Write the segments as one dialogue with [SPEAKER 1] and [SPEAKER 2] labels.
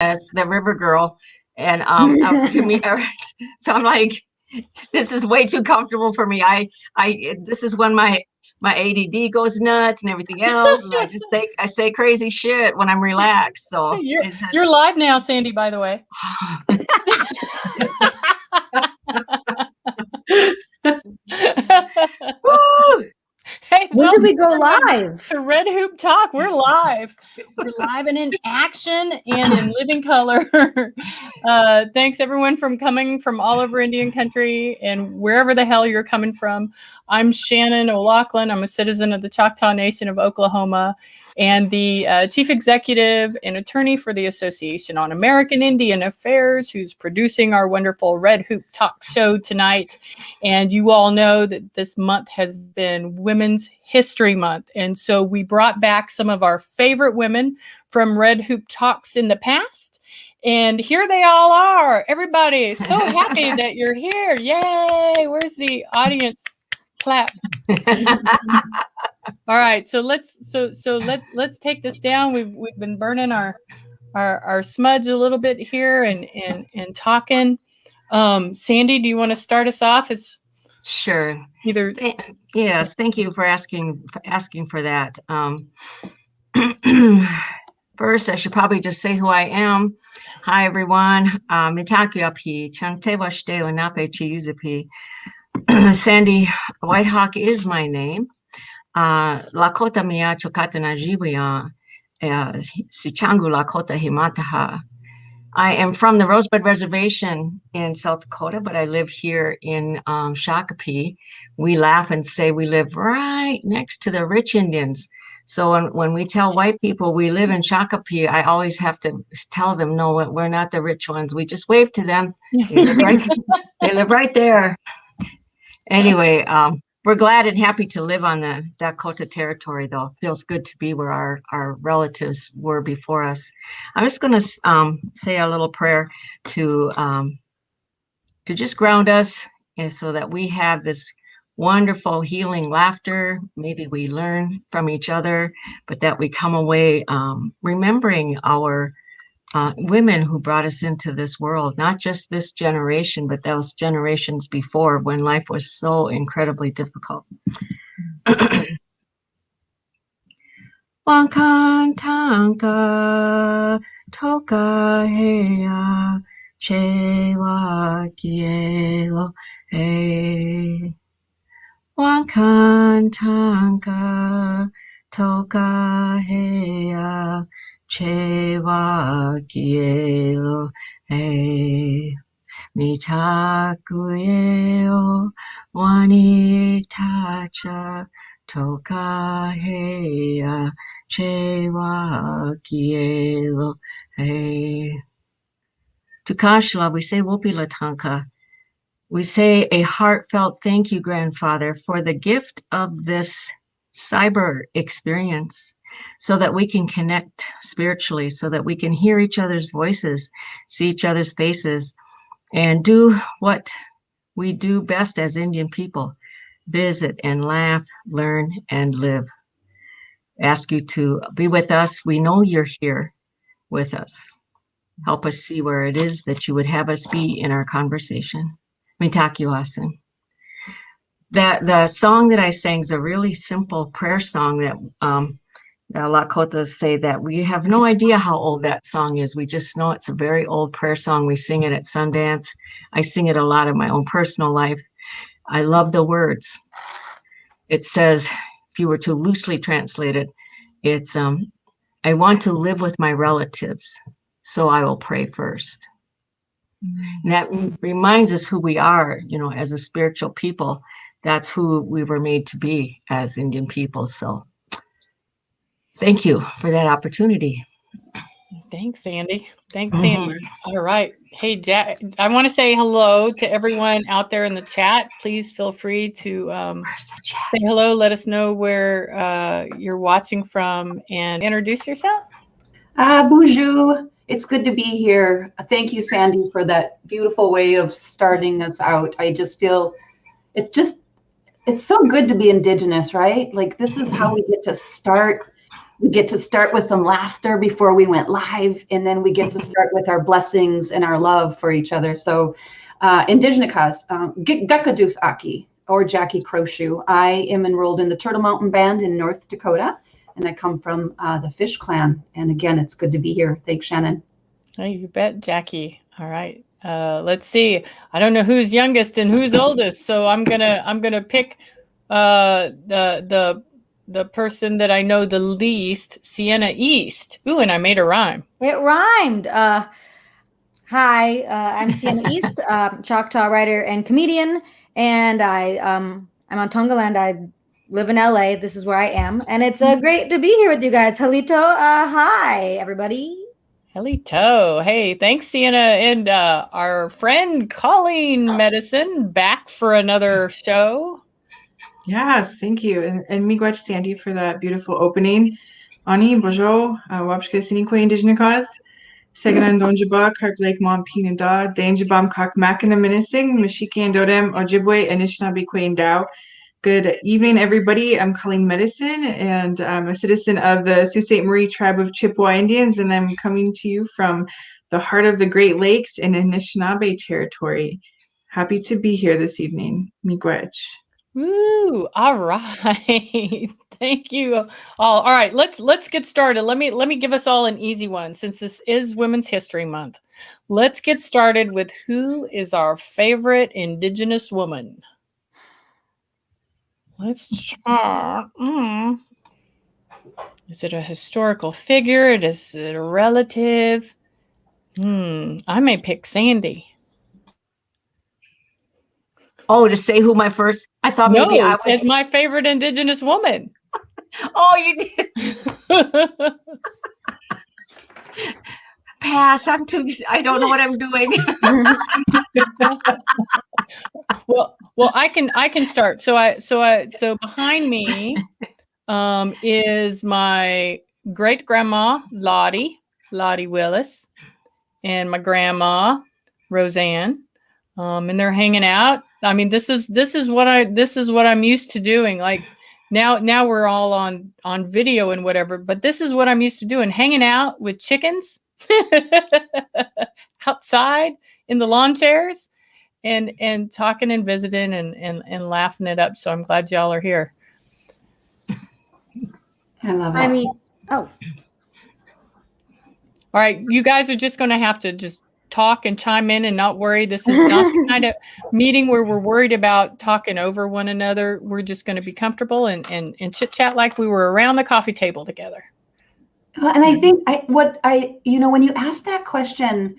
[SPEAKER 1] as the river girl, and so I'm like, this is way too comfortable for me. This is when my ADD goes nuts and everything else, and I say crazy shit when I'm relaxed. So
[SPEAKER 2] you're live now, Sandy, by the way.
[SPEAKER 1] Woo!
[SPEAKER 2] Hey,
[SPEAKER 3] when did we go live?
[SPEAKER 2] To Red Hoop Talk. We're live. We're live and in action and in living color. Thanks everyone from coming from all over Indian country and wherever the hell you're coming from. I'm Shannon O'Loughlin. I'm a citizen of the Choctaw Nation of Oklahoma and the chief executive and attorney for the Association on American Indian Affairs, who's producing our wonderful Red Hoop Talk show tonight. And you all know that this month has been Women's History Month. And so we brought back some of our favorite women from Red Hoop Talks in the past. And here they all are. Everybody, so happy that you're here. Yay. Where's the audience clap? All right, so let's take this down. We've been burning our smudge a little bit here and talking. Sandy, do you want to start us off?
[SPEAKER 1] Sure. Yes, thank you for asking for that. First, I should probably just say who I am. Hi everyone. Mitakiapi, Chantewashte Onape Chiuzipi. Sandy Whitehawk is my name. Lakota mia chokatana jibuya, Sicangu Lakota himataha. I am from the Rosebud Reservation in South Dakota, but I live here in Shakopee. We laugh and say we live right next to the rich Indians. So when we tell white people we live in Shakopee, I always have to tell them, no, we're not the rich ones. We just wave to them. They live right there. Anyway, we're glad and happy to live on the Dakota territory, though. It feels good to be where our relatives were before us. I'm just going to say a little prayer to just ground us, so that we have this wonderful healing laughter. Maybe we learn from each other, but that we come away remembering our women who brought us into this world, not just this generation, but those generations before, when life was so incredibly difficult. Wankantanka toka heya chewa kielo he. Wankantanka toka heya Chewa kielo e mitakueo wani tacha toka heya chewa kielo e. To Kashla, we say Wopilatanka. We say a heartfelt thank you, grandfather, for the gift of this cyber experience, so that we can connect spiritually, so that we can hear each other's voices, see each other's faces, and do what we do best as Indian people: visit and laugh, learn, and live. Ask you to be with us. We know you're here with us. Help us see where it is that you would have us be in our conversation. Mitakiwasan. The song that I sang is a really simple prayer song that the Lakotas say that we have no idea how old that song is. We just know it's a very old prayer song. We sing it at Sundance. I sing it a lot in my own personal life. I love the words. It says, if you were to loosely translate it, it's, I want to live with my relatives, so I will pray first. And that reminds us who we are, as a spiritual people. That's who we were made to be as Indian people. So thank you for that opportunity.
[SPEAKER 2] Thanks, Sandy. All right. Hey, Jack, I want to say hello to everyone out there in the chat. Please feel free to say hello. Let us know where you're watching from and introduce yourself.
[SPEAKER 4] Bonjour. It's good to be here. Thank you, Sandy, for that beautiful way of starting us out. I just feel it's so good to be Indigenous, right? Like, this is how we get to start We get to start with some laughter before we went live, and then we get to start with our blessings and our love for each other. So, Indigenous, Gakadus Aki, or Jackie Crowshoe. I am enrolled in the Turtle Mountain Band in North Dakota, and I come from the Fish Clan. And again, it's good to be here. Thanks, Shannon.
[SPEAKER 2] Oh, you bet, Jackie. All right. Let's see. I don't know who's youngest and who's oldest, so I'm gonna pick the person that I know the least, Sienna East. Ooh, and I made a rhyme.
[SPEAKER 3] It rhymed. Hi, I'm Sienna East, Choctaw writer and comedian, and I'm on Tongaland. I live in LA. This is where I am, and it's great to be here with you guys. Halito, hi, everybody.
[SPEAKER 2] Helito. Hey, thanks, Sienna, and our friend Colleen Medicine back for another show.
[SPEAKER 5] Yes, thank you. And miigwech Sandy for that beautiful opening. Ani, bojo, wapshke sinikwe Indigenous. Seganan donjaba, kark lake mom pinada, danjabam kak makana minising, Mishikan dodem, Ojibwe, Anishinaabe Queen Dao. Good evening, everybody. I'm Colleen Medicine, and I'm a citizen of the Sault Ste. Marie tribe of Chippewa Indians, and I'm coming to you from the heart of the Great Lakes in Anishinaabe territory. Happy to be here this evening. Miigwech.
[SPEAKER 2] Woo! All right. Thank you. All right, let's get started. Let me give us all an easy one since this is Women's History Month. Let's get started with who is our favorite Indigenous woman. Let's start. Is it a historical figure? Is it a relative? I may pick Sandy.
[SPEAKER 1] Oh, to say who my first? I thought
[SPEAKER 2] No,
[SPEAKER 1] maybe I was.
[SPEAKER 2] as my favorite Indigenous woman.
[SPEAKER 1] Oh, you did. Pass. I don't know what I'm doing.
[SPEAKER 2] Well, I can start. So behind me is my great grandma Lottie Willis, and my grandma Roseanne, and they're hanging out. I mean, this is what I'm used to doing. Like now we're all on video and whatever, but this is what I'm used to doing: hanging out with chickens outside in the lawn chairs, and talking and visiting and laughing it up. So I'm glad y'all are here.
[SPEAKER 4] I love it.
[SPEAKER 3] I mean,
[SPEAKER 2] All right, you guys are just going to have to just talk and chime in and not worry. This is not the kind of meeting where we're worried about talking over one another. We're just going to be comfortable and chit chat like we were around the coffee table together.
[SPEAKER 4] And I think when you ask that question,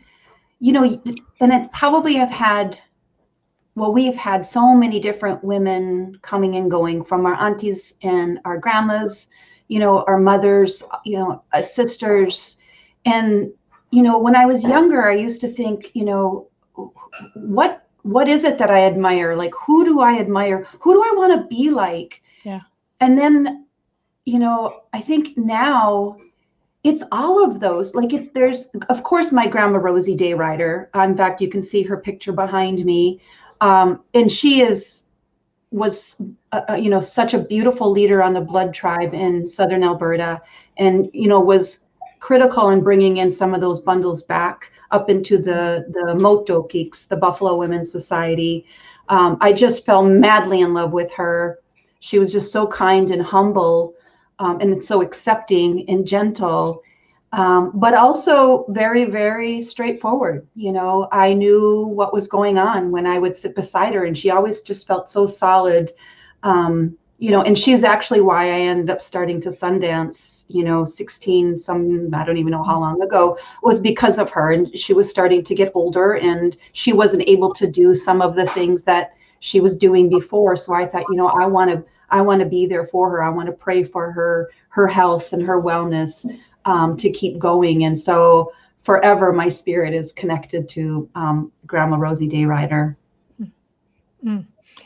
[SPEAKER 4] and it probably we've had so many different women coming and going, from our aunties and our grandmas, our mothers, sisters. And, when I was younger, I used to think, what is it that I admire? Like, who do I admire? Who do I want to be like?
[SPEAKER 2] Yeah.
[SPEAKER 4] And then, I think now it's all of those. Like, there's, of course, my grandma Rosie Day Ryder. In fact, you can see her picture behind me. And she was such a beautiful leader on the Blood Tribe in Southern Alberta, and, was critical in bringing in some of those bundles back up into the Motokiks, the Buffalo Women's Society. I just fell madly in love with her. She was just so kind and humble, and so accepting and gentle, but also very, very straightforward. I knew what was going on when I would sit beside her, and she always just felt so solid. And she's actually why I ended up starting to Sundance, 16, I don't even know how long ago, was because of her. And she was starting to get older, and she wasn't able to do some of the things that she was doing before. So I thought, I want to be there for her. I want to pray for her health and her wellness, to keep going. And so forever, my spirit is connected to Grandma Rosie Day Ryder.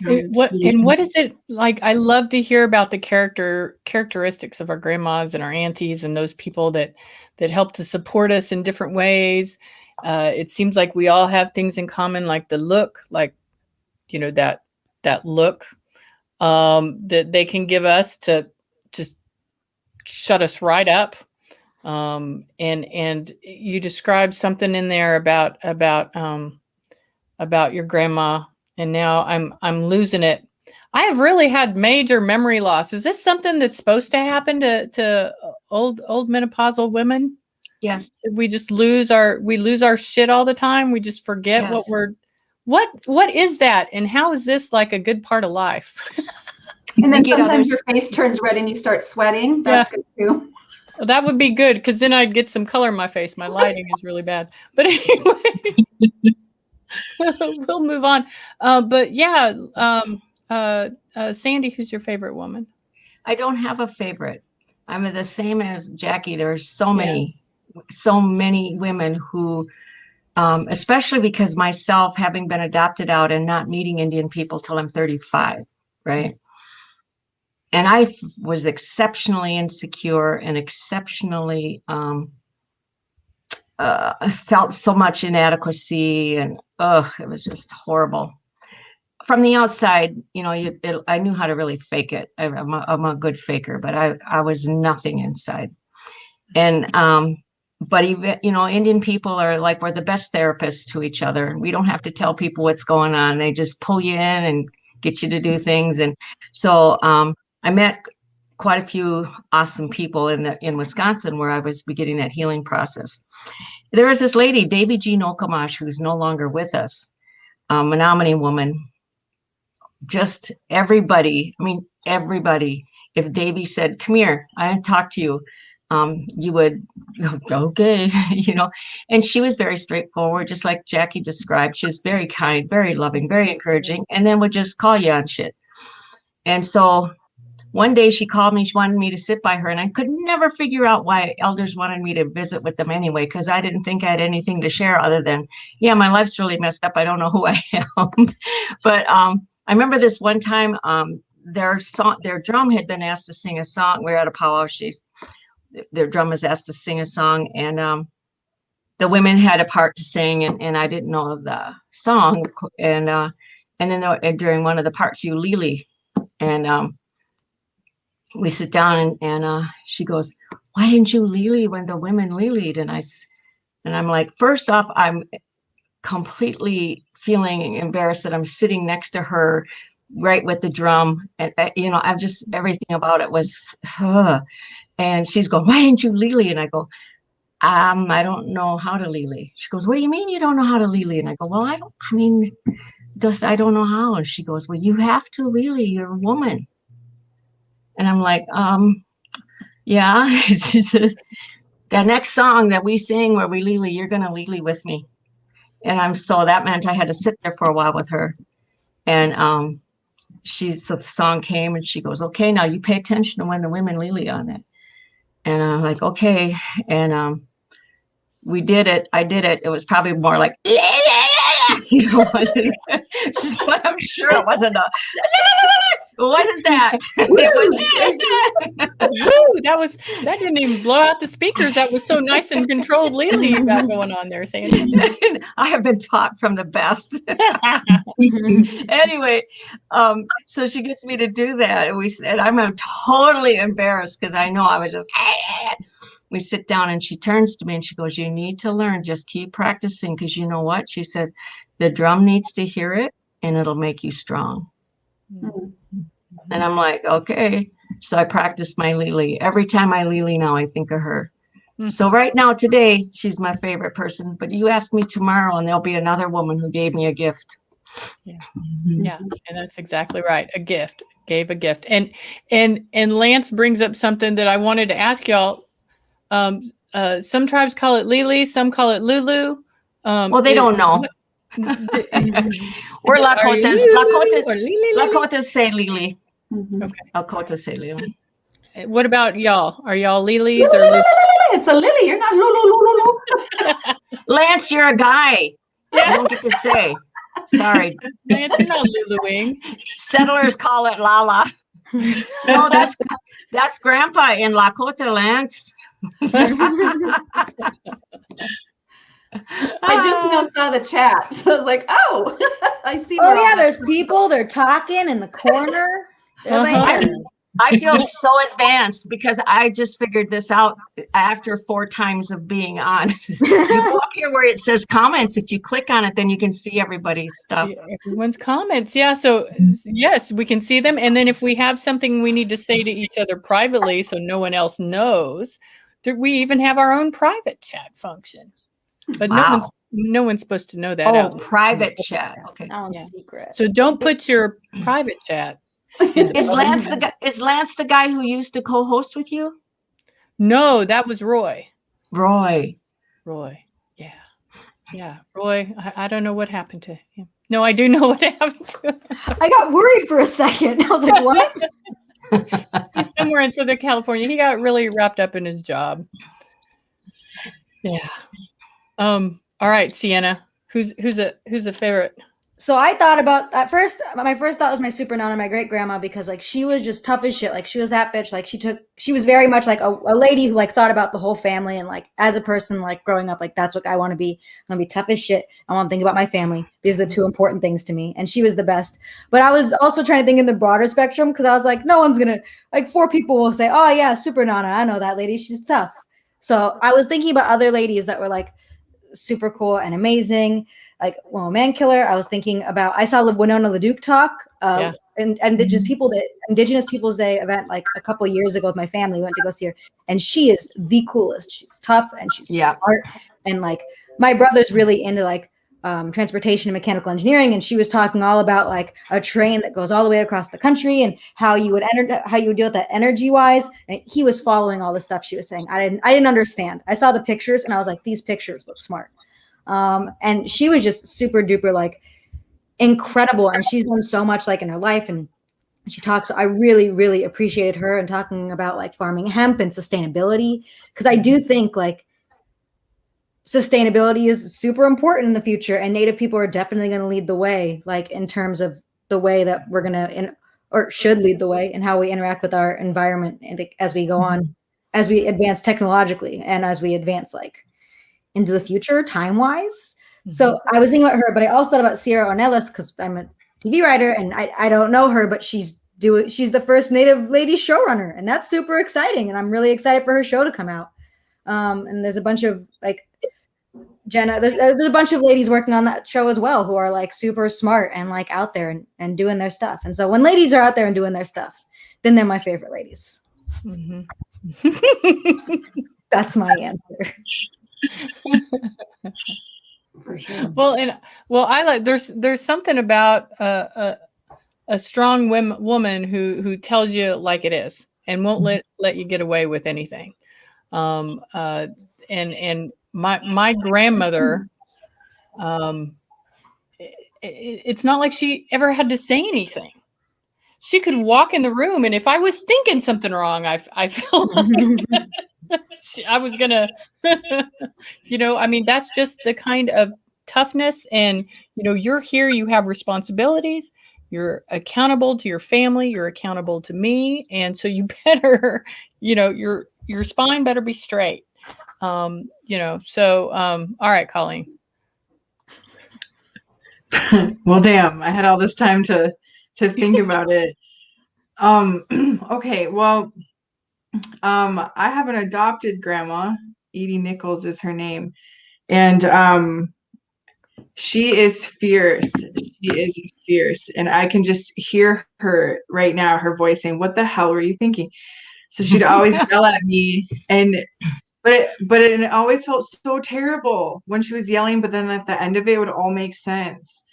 [SPEAKER 2] And what is it like? I love to hear about the characteristics of our grandmas and our aunties and those people that help to support us in different ways. It seems like we all have things in common, like the look, like, that look that they can give us to just shut us right up. And you described something in there about your grandma, and now I'm losing it. I have really had major memory loss. Is this something that's supposed to happen to old menopausal women?
[SPEAKER 1] Yes.
[SPEAKER 2] We just lose our shit all the time. We just forget
[SPEAKER 1] Yes.
[SPEAKER 2] what is that? And how is this like a good part of life?
[SPEAKER 4] And then sometimes your face turns red and you start sweating. That's good too.
[SPEAKER 2] Well, that would be good, because then I'd get some color in my face. My lighting is really bad. But anyway, we'll move on. But yeah, Sandy, who's your favorite woman?
[SPEAKER 1] I don't have a favorite. I'm the same as Jackie. There's so many women who, especially because myself having been adopted out and not meeting Indian people till I'm 35, right? And I was exceptionally insecure and exceptionally felt so much inadequacy, and it was just horrible. From the outside, I knew how to really fake it. I'm a good faker, but I was nothing inside. And but even, Indian people are like, we're the best therapists to each other. We don't have to tell people what's going on. They just pull you in and get you to do things. And so I met quite a few awesome people in Wisconsin, where I was beginning that healing process. There was this lady, Davy Jean Okamash, who's no longer with us, a Menominee woman. Just everybody. If Davy said, "Come here, I want to talk to you," you would go, okay, and she was very straightforward, just like Jackie described. She was very kind, very loving, very encouraging, and then would just call you on shit. And so one day she called me, she wanted me to sit by her, and I could never figure out why elders wanted me to visit with them anyway, because I didn't think I had anything to share other than, my life's really messed up. I don't know who I am. But I remember this one time, their drum had been asked to sing a song. We were at a powwow. Their drum was asked to sing a song, and the women had a part to sing, and I didn't know the song. And then during one of the parts, you Lili, and we sit down, and she goes, "Why didn't you Lili when the women Lili'd?" And I'm like, first off, I'm completely feeling embarrassed that I'm sitting next to her right with the drum, and I'm just, everything about it was and she's going, "Why didn't you Lili?" And I go, I don't know how to Lili. She goes, "What do you mean you don't know how to Lili?" And I go, "Well, I don't know how." And she goes, "Well, you have to Lili, you're a woman." And I'm like, yeah. She said, "The next song that we sing where we Lili, you're gonna Lili with me." And so that meant I had to sit there for a while with her. And so the song came, and she goes, "Okay, now you pay attention to when the women Lili on it." And I'm like, okay. And we did it. I did it. It was probably more like, wasn't, I'm sure it wasn't it wasn't that.
[SPEAKER 2] It was, that didn't even blow out the speakers. That was so nice and controlled Lili you got going on there, Sandy.
[SPEAKER 1] I have been taught from the best. Anyway, so she gets me to do that, and I'm totally embarrassed, because I know I was just. We sit down, and she turns to me and she goes, "You need to learn. Just keep practicing, because you know what?" She says, "The drum needs to hear it, and it'll make you strong." Mm-hmm. And I'm like, okay. So I practice my Lili. Every time I Lili now, I think of her. Mm-hmm. So right now, today, she's my favorite person. But you ask me tomorrow, and there'll be another woman who gave me a gift.
[SPEAKER 2] Yeah, yeah, and that's exactly right. A gift. Gave a gift. And Lance brings up something that I wanted to ask y'all. Some tribes call it Lili, some call it Lulu.
[SPEAKER 1] Well, they don't know. We're Lakotas. Lakotas say Lili. Mm-hmm. Okay. Lakota say Lili.
[SPEAKER 2] What about y'all? Are y'all Lilis or Lulu?
[SPEAKER 4] It's a Lili. You're not Lulu.
[SPEAKER 1] Lance, you're a guy. Yeah. I don't get to say. Sorry.
[SPEAKER 2] Lance, you're not Luluing.
[SPEAKER 1] Settlers call it Lala. No, that's Grandpa in Lakota, Lance.
[SPEAKER 4] I just now saw the chat, so I was like, I see.
[SPEAKER 3] Oh yeah, there's people. They're talking in the corner. They're like,
[SPEAKER 1] I feel so advanced because I just figured this out after 4 times of being on. You go up here where it says comments. If you click on it, then you can see everybody's stuff.
[SPEAKER 2] Everyone's comments. Yeah. So yes, we can see them. And then if we have something we need to say to each other privately, so no one else knows, we even have our own private chat function. But
[SPEAKER 1] Wow.
[SPEAKER 2] no one's supposed to know that.
[SPEAKER 1] Oh, private chat. Okay.
[SPEAKER 3] Secret.
[SPEAKER 2] So don't put your private chat.
[SPEAKER 1] Is Lance the guy who used to co-host with you?
[SPEAKER 2] No, that was Roy.
[SPEAKER 1] Roy.
[SPEAKER 2] Yeah. Roy, I don't know what happened to him. No, I do know what happened to him.
[SPEAKER 3] I got worried for a second. I was like, what?
[SPEAKER 2] He's somewhere in Southern California. He got really wrapped up in his job. Yeah. All right, Sienna. Who's a favorite?
[SPEAKER 3] So I thought about at first. My first thought was my super nana, my great grandma, because like she was just tough as shit. Like she was that bitch. Like she was very much like a lady who like thought about the whole family, and like as a person like growing up, like that's what I want to be. I'm gonna be tough as shit. I want to think about my family. These are the 2 important things to me. And she was the best. But I was also trying to think in the broader spectrum because I was like, no one's gonna like 4 people will say, oh yeah, super nana. I know that lady. She's tough. So I was thinking about other ladies that were like super cool and amazing. Like, well, Man Killer. I was thinking about. I saw Winona LaDuke talk, and Indigenous Peoples Day event like a couple of years ago with my family. We went to go see her, and she is the coolest. She's tough and she's smart, and like my brother's really into like transportation and mechanical engineering, and she was talking all about like a train that goes all the way across the country and how you would deal with that energy wise. And he was following all the stuff she was saying. I didn't understand. I saw the pictures and I was like, these pictures look smart. And she was just super duper like incredible, and she's done so much like in her life, and she talks. I really, really appreciated her and talking about like farming hemp and sustainability, because I do think like sustainability is super important in the future, and Native people are definitely going to lead the way, like in terms of the way that we're going to or should lead the way in how we interact with our environment and as we go on, as we advance technologically and as we advance like into the future time wise. So I was thinking about her, but I also thought about Sierra Ornelas because I'm a TV writer and I don't know her, but she's the first Native lady showrunner, and that's super exciting. And I'm really excited for her show to come out. And there's a bunch of like Jenna, there's a bunch of ladies working on that show as well who are like super smart and like out there and doing their stuff. And so when ladies are out there and doing their stuff, then they're my favorite ladies. That's my answer.
[SPEAKER 4] For sure.
[SPEAKER 2] Well, I like there's something about a strong woman who tells you like it is and won't let you get away with anything. And my grandmother, it's not like she ever had to say anything. She could walk in the room, and if I was thinking something wrong, I felt like I was gonna, I mean, that's just the kind of toughness. And you're here, you have responsibilities, you're accountable to your family, you're accountable to me, and so you better, your spine better be straight. All right, Colleen.
[SPEAKER 5] Well, damn, I had all this time to think about it. Okay, well, I have an adopted grandma. Edie Nichols is her name, and she is fierce. She is fierce, and I can just hear her right now, her voice saying, "What the hell were you thinking?" So she'd always yell at me, but it always felt so terrible when she was yelling, but then at the end of it would all make sense.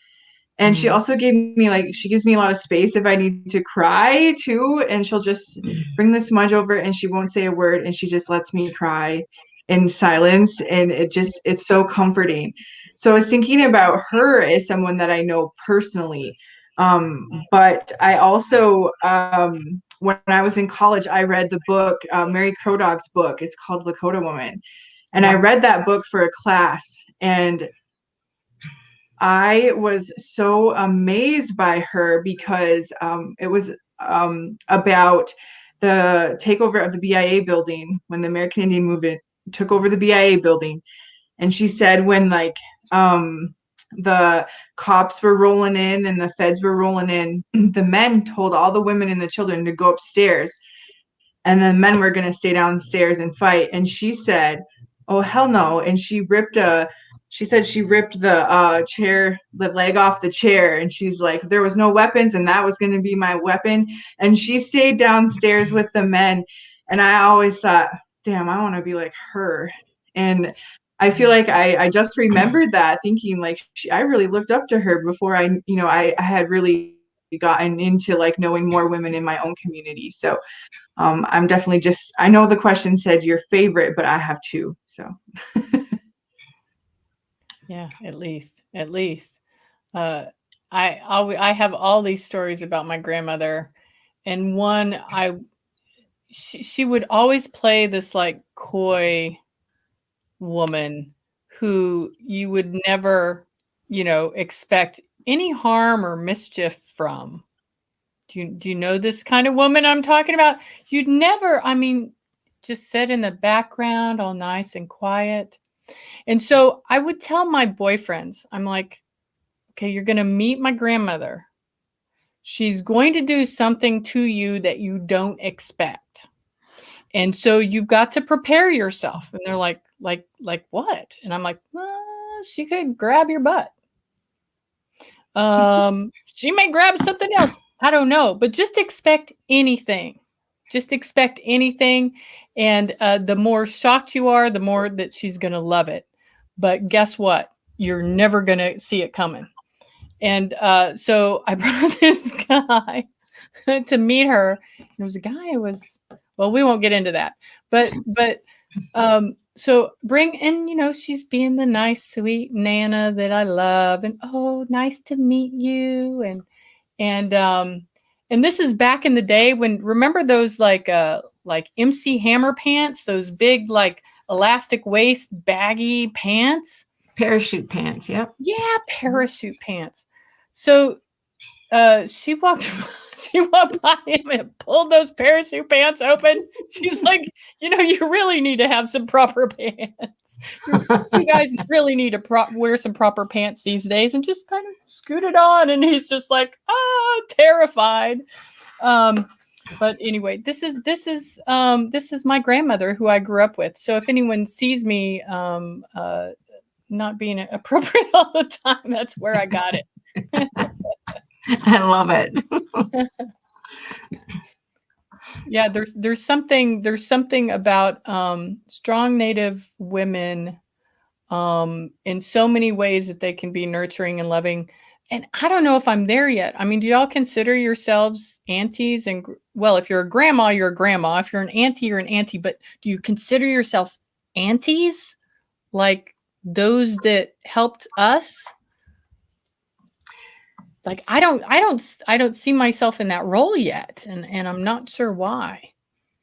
[SPEAKER 5] And she also she gives me a lot of space if I need to cry too. And she'll just bring the smudge over and she won't say a word and she just lets me cry in silence. And it's so comforting. So I was thinking about her as someone that I know personally. But I also, when I was in college, I read the book, Mary Crodog's book. It's called Lakota Woman. And I read that book for a class, and I was so amazed by her because it was about the takeover of the BIA building when the American Indian Movement took over the BIA building. And she said when the cops were rolling in and the feds were rolling in, the men told all the women and the children to go upstairs, and the men were going to stay downstairs and fight. And she said, oh, hell no. And she said she ripped the chair, the leg off the chair. And she's like, there was no weapons, and that was going to be my weapon. And she stayed downstairs with the men. And I always thought, damn, I want to be like her. And I feel like I just remembered that, thinking like I really looked up to her before I had really gotten into like knowing more women in my own community. So I'm definitely I know the question said your favorite, but I have two. So
[SPEAKER 2] yeah, at least. I have all these stories about my grandmother, and one, she would always play this like coy woman who you would never, expect any harm or mischief from. Do you know this kind of woman I'm talking about? You'd never, just sit in the background, all nice and quiet. And so I would tell my boyfriends, I'm like, okay, you're going to meet my grandmother. She's going to do something to you that you don't expect. And so you've got to prepare yourself. And they're like what? And I'm like, well, she could grab your butt. She may grab something else. I don't know, but just expect anything. And the more shocked you are, the more that she's going to love it. But guess what? You're never going to see it coming. And so I brought this guy to meet her. It was a guy who we won't get into that. But so bring in, she's being the nice, sweet Nana that I love. And, oh, nice to meet you. And this is back in the day when, remember those like MC Hammer pants, those big like elastic waist baggy pants?
[SPEAKER 1] Parachute pants, yep.
[SPEAKER 2] Yeah, parachute pants. So she walked by him and pulled those parachute pants open. She's like, you really need to have some proper pants. You guys really need to wear some proper pants these days, and just kind of scooted on. And he's just like, terrified. But anyway, this is my grandmother who I grew up with. So if anyone sees me not being appropriate all the time, that's where I got it.
[SPEAKER 1] I love it.
[SPEAKER 2] Yeah, there's something about strong Native women in so many ways that they can be nurturing and loving. And I don't know if I'm there yet. Do y'all consider yourselves aunties? And well, if you're a grandma, you're a grandma. If you're an auntie, you're an auntie. But do you consider yourself aunties, like those that helped us? Like I don't see myself in that role yet, and I'm not sure why.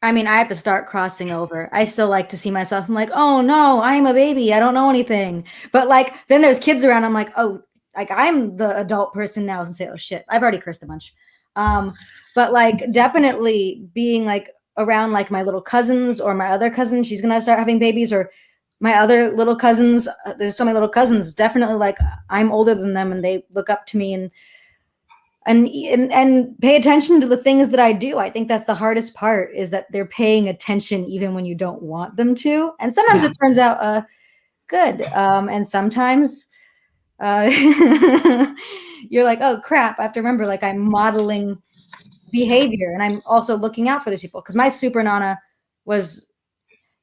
[SPEAKER 3] I have to start crossing over. I still like to see myself. I'm like, oh no, I'm a baby. I don't know anything. But like then there's kids around. I'm like, oh, like I'm the adult person now, and say, oh shit, I've already cursed a bunch. But like definitely being like around like my little cousins or my other cousin, she's gonna start having babies, or my other little cousins. There's so many little cousins. Definitely like I'm older than them, and they look up to me and pay attention to the things that I do. I think that's the hardest part, is that they're paying attention even when you don't want them to. And sometimes it turns out good. And sometimes you're like, oh crap, I have to remember, like I'm modeling behavior, and I'm also looking out for these people. Because my super nana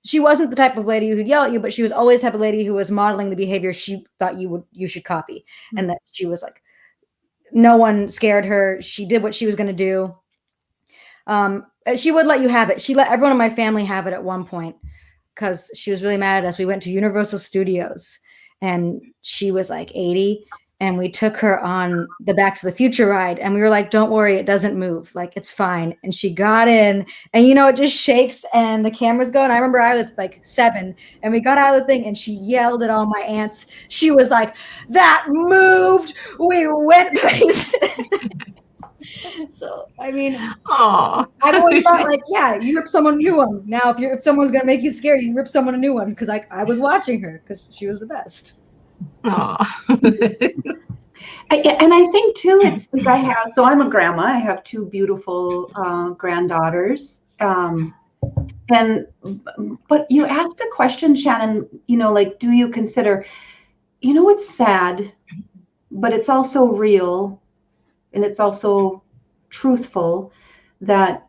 [SPEAKER 3] she wasn't the type of lady who'd yell at you, but she was always the type of lady who was modeling the behavior she thought you should copy. Mm-hmm. And that she was like, no one scared her. She did what she was going to do. She would let you have it. She let everyone in my family have it at one point because she was really mad at us. We went to Universal Studios, and she was like 80, and we took her on the Back to the Future ride, and we were like, don't worry, it doesn't move. Like, it's fine. And she got in, and it just shakes and the cameras go. And I remember I was like 7, and we got out of the thing, and she yelled at all my aunts. She was like, that moved. We went places. So,
[SPEAKER 1] Aww.
[SPEAKER 3] I've always thought like, yeah, you rip someone a new one. Now, if someone's going to make you scared, you rip someone a new one. Because I was watching her because she was the best.
[SPEAKER 1] Aww.
[SPEAKER 4] And I think too, it's like so I'm a grandma. I have two beautiful granddaughters. But you asked a question, Shannon, like, do you consider, it's sad, but it's also real, and it's also truthful that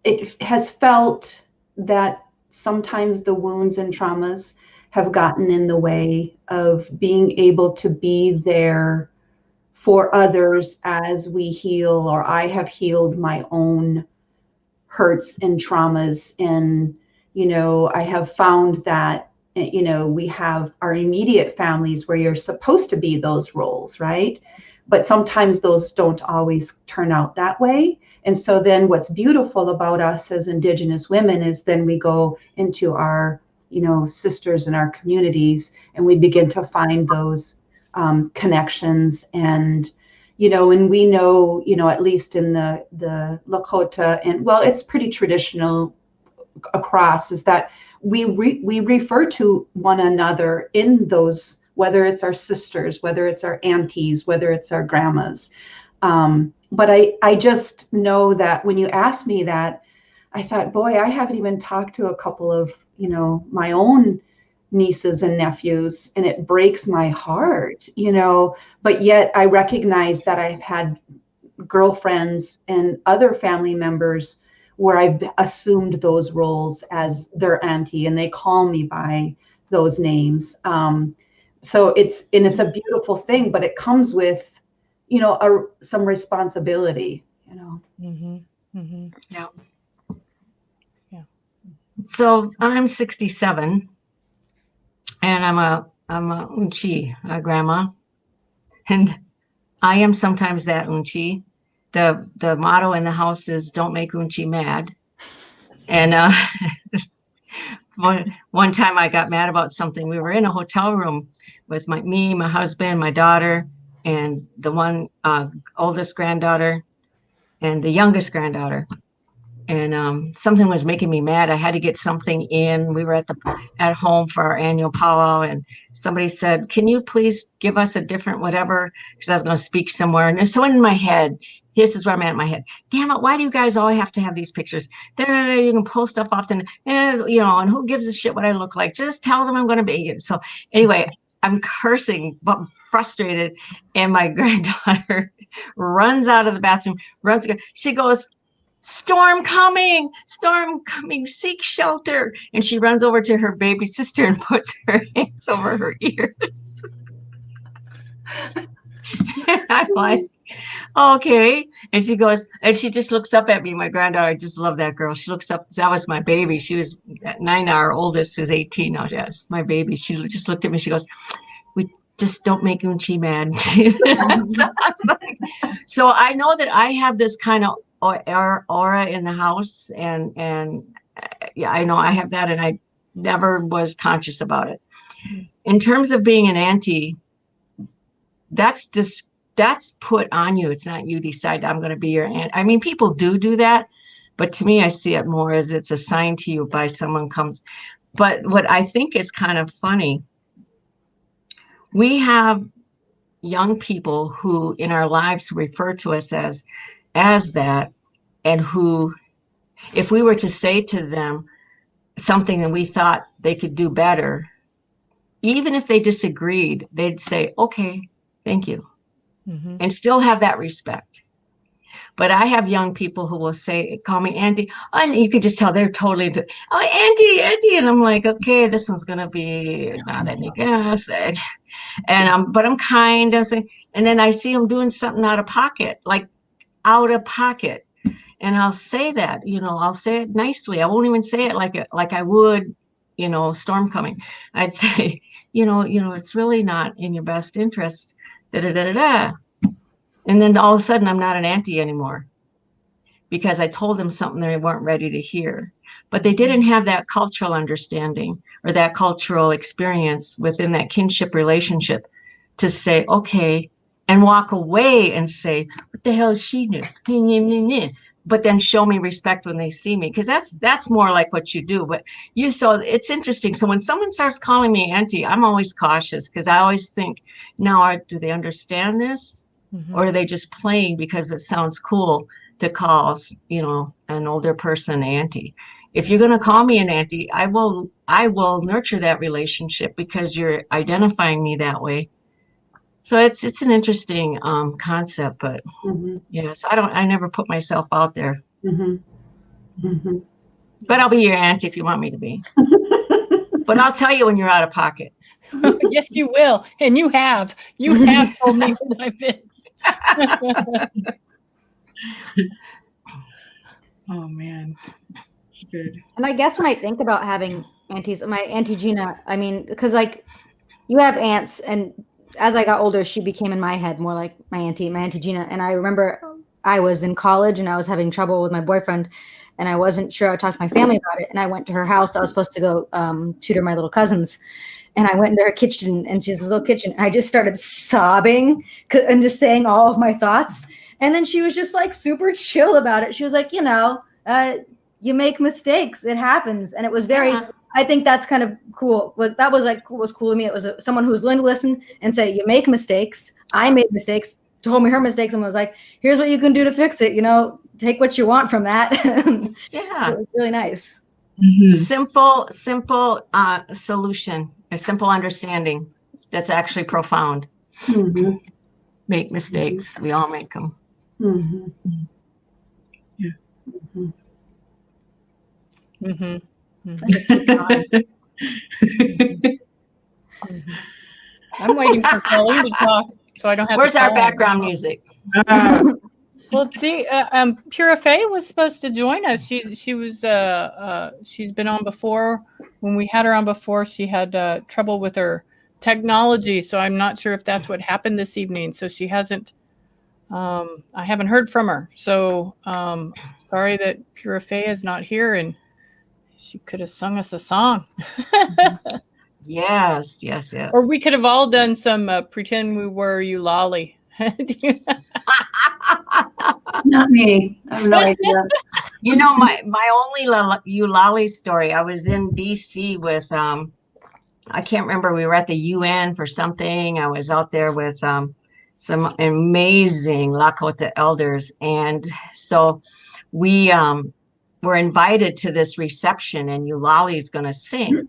[SPEAKER 4] it has felt that sometimes the wounds and traumas have gotten in the way of being able to be there for others as we heal, or I have healed my own hurts and traumas. And, I have found that, we have our immediate families where you're supposed to be those roles, right? But sometimes those don't always turn out that way. And so then what's beautiful about us as Indigenous women is then we go into our, sisters in our communities, and we begin to find those connections. And, and we know, at least in the Lakota, and well, it's pretty traditional across, is that we refer to one another in those, whether it's our sisters, whether it's our aunties, whether it's our grandmas. But I just know that when you asked me that, I thought, boy, I haven't even talked to a couple of, my own nieces and nephews, and it breaks my heart, but yet I recognize that I've had girlfriends and other family members where I've assumed those roles as their auntie, and they call me by those names. So it's a beautiful thing, but it comes with, some responsibility,
[SPEAKER 2] Mm-hmm. Mm-hmm.
[SPEAKER 1] Yeah.
[SPEAKER 2] Yeah.
[SPEAKER 1] So I'm 67, and I'm a Unchi grandma, and I am sometimes that Unchi. The motto in the house is "Don't make Unchi mad," and one time I got mad about something. We were in a hotel room with me, my husband, my daughter, and the one oldest granddaughter, and the youngest granddaughter. And something was making me mad. I had to get something in. We were at home for our annual powwow, and somebody said, "Can you please give us a different whatever?" Because I was going to speak somewhere. And so in my head, this is where I'm at in my head. Damn it! Why do you guys always have to have these pictures? You can pull stuff off, and and who gives a shit what I look like? Just tell them I'm going to be. So anyway, I'm cursing, but frustrated, and my granddaughter runs out of the bathroom. She goes, storm coming, seek shelter. And she runs over to her baby sister and puts her hands over her ears. And I'm like, okay. And she goes, and she just looks up at me. My granddaughter, I just love that girl. She looks up. That was my baby. She was 9. Our oldest is 18 now. Yes, my baby. She just looked at me. She goes, "We just don't make Unchi mad." So I know that I have this kind of aura in the house, and yeah, I know I have that, and I never was conscious about it. In terms of being an auntie, that's put on you. It's not you decide I'm going to be your aunt. I mean, people do that, but to me, I see it more as it's assigned to you by someone comes. But what I think is kind of funny, we have young people who in our lives refer to us as that, and who, if we were to say to them something that we thought they could do better, even if they disagreed, they'd say, "Okay, thank you," and still have that respect. But I have young people who will call me auntie, and you can just tell they're totally into, "Oh, auntie," and I'm like, okay, this one's gonna be not any good. And but I'm kind of saying, and then I see them doing something out of pocket, and I'll say that, I'll say it nicely. I won't even say it like I would, storm coming. I'd say, it's really not in your best interest. Da da da da da. And then all of a sudden, I'm not an auntie anymore because I told them something they weren't ready to hear. But they didn't have that cultural understanding or that cultural experience within that kinship relationship to say, okay, and walk away and say, "What the hell is she new?" but then show me respect when they see me, because that's more like what you do. But so it's interesting. So when someone starts calling me auntie, I'm always cautious, because I always think, now do they understand this, or are they just playing because it sounds cool to call, an older person auntie? If you're going to call me an auntie, I will nurture that relationship, because you're identifying me that way. So it's an interesting concept, but yes, I never put myself out there. But I'll be your auntie if you want me to be. But I'll tell you when you're out of pocket.
[SPEAKER 2] Yes, you will, and you have told me that I've been.
[SPEAKER 5] Oh man, it's good.
[SPEAKER 3] And I guess when I think about having aunties, my Auntie Gina, I mean, because like you have aunts, and as I got older, she became in my head more like my Auntie Gina. And I remember I was in college and I was having trouble with my boyfriend, and I wasn't sure I would talk to my family about it. And I went to her house. I was supposed to go tutor my little cousins. And I went into her kitchen, and she's a little kitchen. I just started sobbing and just saying all of my thoughts. And then she was just like super chill about it. She was like, you make mistakes. It happens. And it was very, I think that's kind of cool. Was cool to me. It was someone who was willing to listen and say, you make mistakes. I made mistakes, told me her mistakes, and was like, here's what you can do to fix it. Take what you want from that.
[SPEAKER 1] Yeah.
[SPEAKER 3] It was really nice.
[SPEAKER 1] Simple solution, a simple understanding that's actually profound. Make mistakes. We all make them.
[SPEAKER 5] Yeah.
[SPEAKER 3] Just keep going.
[SPEAKER 2] I'm waiting for Colleen to talk, so I don't have.
[SPEAKER 1] Where's
[SPEAKER 2] to
[SPEAKER 1] our background music?
[SPEAKER 2] Well, see, Pura Fay was supposed to join us. She's been on before. When we had her on before, she had trouble with her technology, so I'm not sure if that's what happened this evening. So she hasn't. I haven't heard from her. So sorry that Pura Fay is not here, and she could have sung us a song.
[SPEAKER 1] Yes.
[SPEAKER 2] Or we could have all done some pretend we were Eulalie.
[SPEAKER 4] Not me. I have no idea.
[SPEAKER 1] My only Eulalie story, I was in DC with, I can't remember, we were at the UN for something. I was out there with some amazing Lakota elders. And so we were invited to this reception, and Eulalie is going to sing.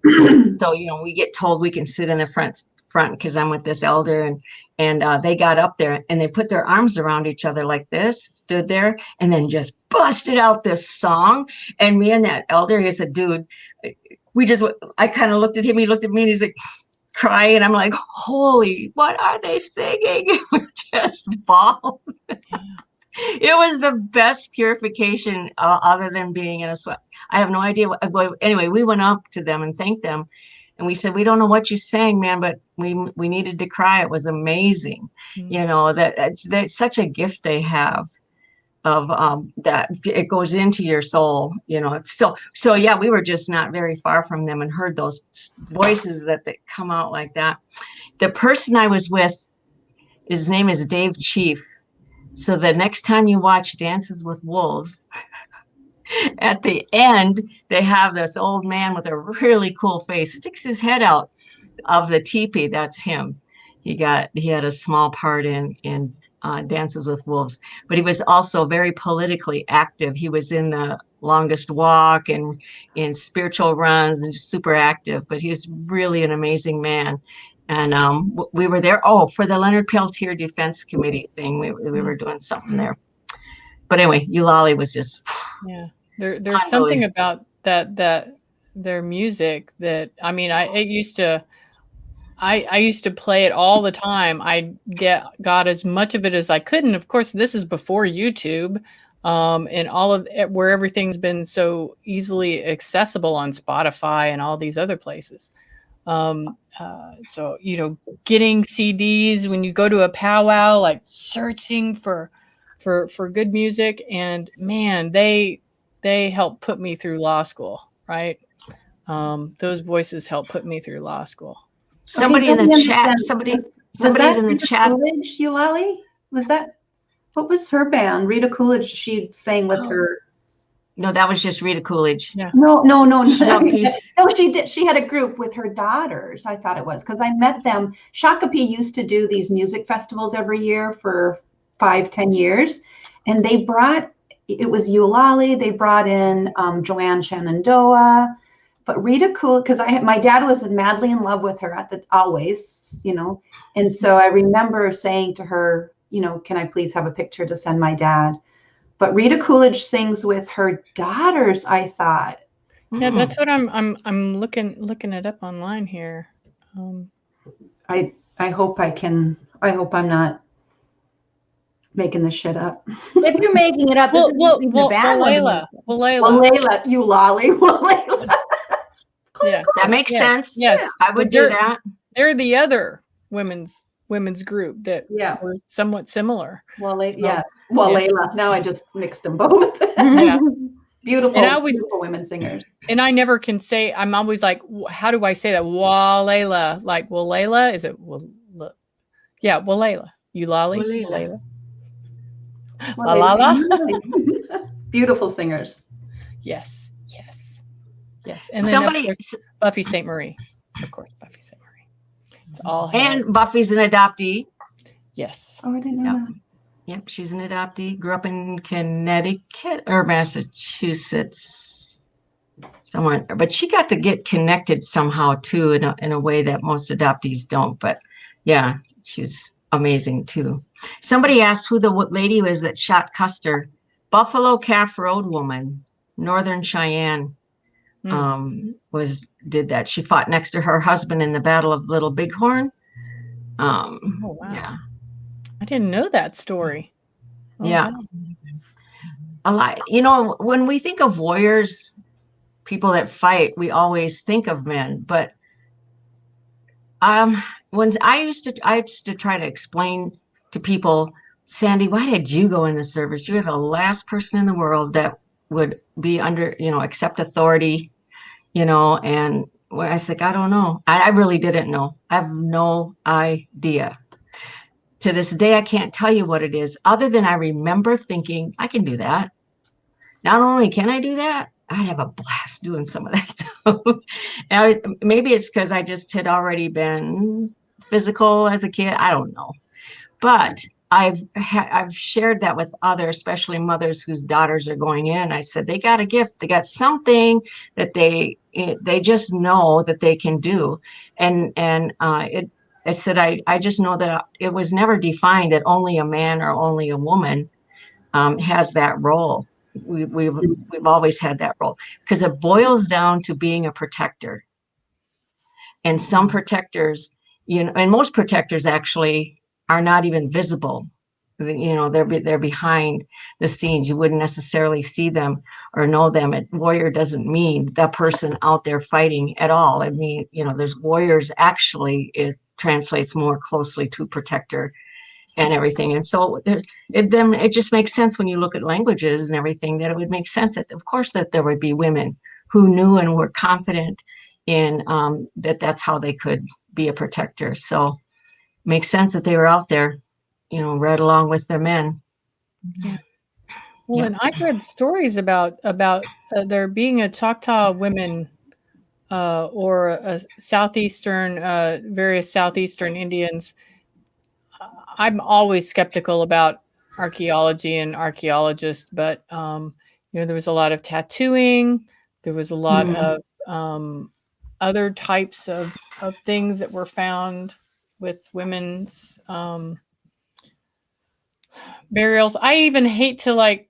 [SPEAKER 1] So, we get told we can sit in the front because I'm with this elder, and they got up there and they put their arms around each other like this, stood there, and then just busted out this song. And me and that elder, he's a dude, I kind of looked at him, he looked at me, and he's like crying. I'm like, holy, what are they singing? We're just bawled. It was the best purification other than being in a sweat. I have no idea. Anyway, we went up to them and thanked them. And we said, we don't know what you sang, man, but we needed to cry. It was amazing. That's such a gift they have of that it goes into your soul. It's so yeah, we were just not very far from them and heard those voices that come out like that. The person I was with, his name is Dave Chief. So the next time you watch Dances with Wolves, at the end, they have this old man with a really cool face, sticks his head out of the teepee. That's him. He had a small part in Dances with Wolves, but he was also very politically active. He was in the Longest Walk and in spiritual runs and just super active, but he was really an amazing man. And we were there, for the Leonard Peltier Defense Committee thing. We were doing something there. But anyway, Eulalie was just...
[SPEAKER 2] Yeah, there's something about that their music that, I mean, I used to play it all the time. I got as much of it as I could. And of course, this is before YouTube and all of it, where everything's been so easily accessible on Spotify and all these other places. So, getting CDs when you go to a powwow, like searching for good music, and man, they helped put me through law school, right? Those voices helped put me through law school.
[SPEAKER 1] Somebody in the chat, somebody's in the chat.
[SPEAKER 4] College, Eulalie? Was that? What was her band? Rita Coolidge. She sang with her.
[SPEAKER 1] No, that was just Rita Coolidge.
[SPEAKER 2] Yeah.
[SPEAKER 4] No.
[SPEAKER 1] Peace.
[SPEAKER 4] No, she did. She had a group with her daughters. I thought it was because I met them. Shakopee used to do these music festivals every year for 5-10 years, and they brought. It was Eulalie. They brought in Joanne Shenandoah, but Rita Coolidge, because my dad was madly in love with her always, and so I remember saying to her, can I please have a picture to send my dad? But Rita Coolidge sings with her daughters, I thought.
[SPEAKER 2] Yeah, that's what I'm looking it up online here.
[SPEAKER 4] I hope I'm not making this shit up.
[SPEAKER 3] If you're making it up, this is even a bad one.
[SPEAKER 4] Layla, Eulalie. Layla.
[SPEAKER 2] Yeah,
[SPEAKER 1] that makes sense.
[SPEAKER 2] Yes,
[SPEAKER 1] I would do that.
[SPEAKER 2] They're the other women's group that were somewhat similar.
[SPEAKER 4] Layla. Now I just mixed them both.
[SPEAKER 2] Yeah.
[SPEAKER 4] Beautiful women singers.
[SPEAKER 2] And I never can say. I'm always like, how do I say that? Walela, like Walela. Is it? Yeah, Walela. Eulalie. Walela. Walala.
[SPEAKER 4] Beautiful singers.
[SPEAKER 2] Yes. And then of course, Buffy St. Marie. Of course, Buffy St. Marie. It's all.
[SPEAKER 1] And Buffy's an adoptee.
[SPEAKER 2] Yes.
[SPEAKER 4] Oh, I didn't know that.
[SPEAKER 1] Yep, she's an adoptee. Grew up in Connecticut or Massachusetts, somewhere. But she got to get connected somehow too, in a way that most adoptees don't. But yeah, she's amazing too. Somebody asked who the lady was that shot Custer. Buffalo Calf Road woman, Northern Cheyenne, did that. She fought next to her husband in the Battle of Little Bighorn.
[SPEAKER 2] Oh wow!
[SPEAKER 1] Yeah.
[SPEAKER 2] I didn't know that story.
[SPEAKER 1] Yeah. Wow. A lot. When we think of warriors, people that fight, we always think of men. But when I used to try to explain to people, Sandy, why did you go in the service? You're the last person in the world that would be under, accept authority, and I was like, I don't know. I really didn't know. I have no idea. To this day, I can't tell you what it is, other than I remember thinking, I can do that. Not only can I do that, I'd have a blast doing some of that stuff. Maybe it's because I just had already been physical as a kid. I don't know. But I've shared that with others, especially mothers whose daughters are going in. I said, they got a gift. They got something that they just know that they can do. I said, I just know that it was never defined that only a man or only a woman has that role. We've always had that role, because it boils down to being a protector. And some protectors, and most protectors actually are not even visible. They're behind the scenes. You wouldn't necessarily see them or know them. Warrior doesn't mean the person out there fighting at all. I mean, there's warriors. Actually, it translates more closely to protector and everything. And so it just makes sense when you look at languages and everything, that it would make sense that, of course, that there would be women who knew and were confident in that's how they could be a protector. So it makes sense that they were out there, right along with their men.
[SPEAKER 2] Yeah. Well, and I've read stories about there being a Choctaw women or a various southeastern Indians. I'm always skeptical about archaeology and archaeologists, but there was a lot of tattooing. There was a lot of other types of things that were found with women's burials. I even hate to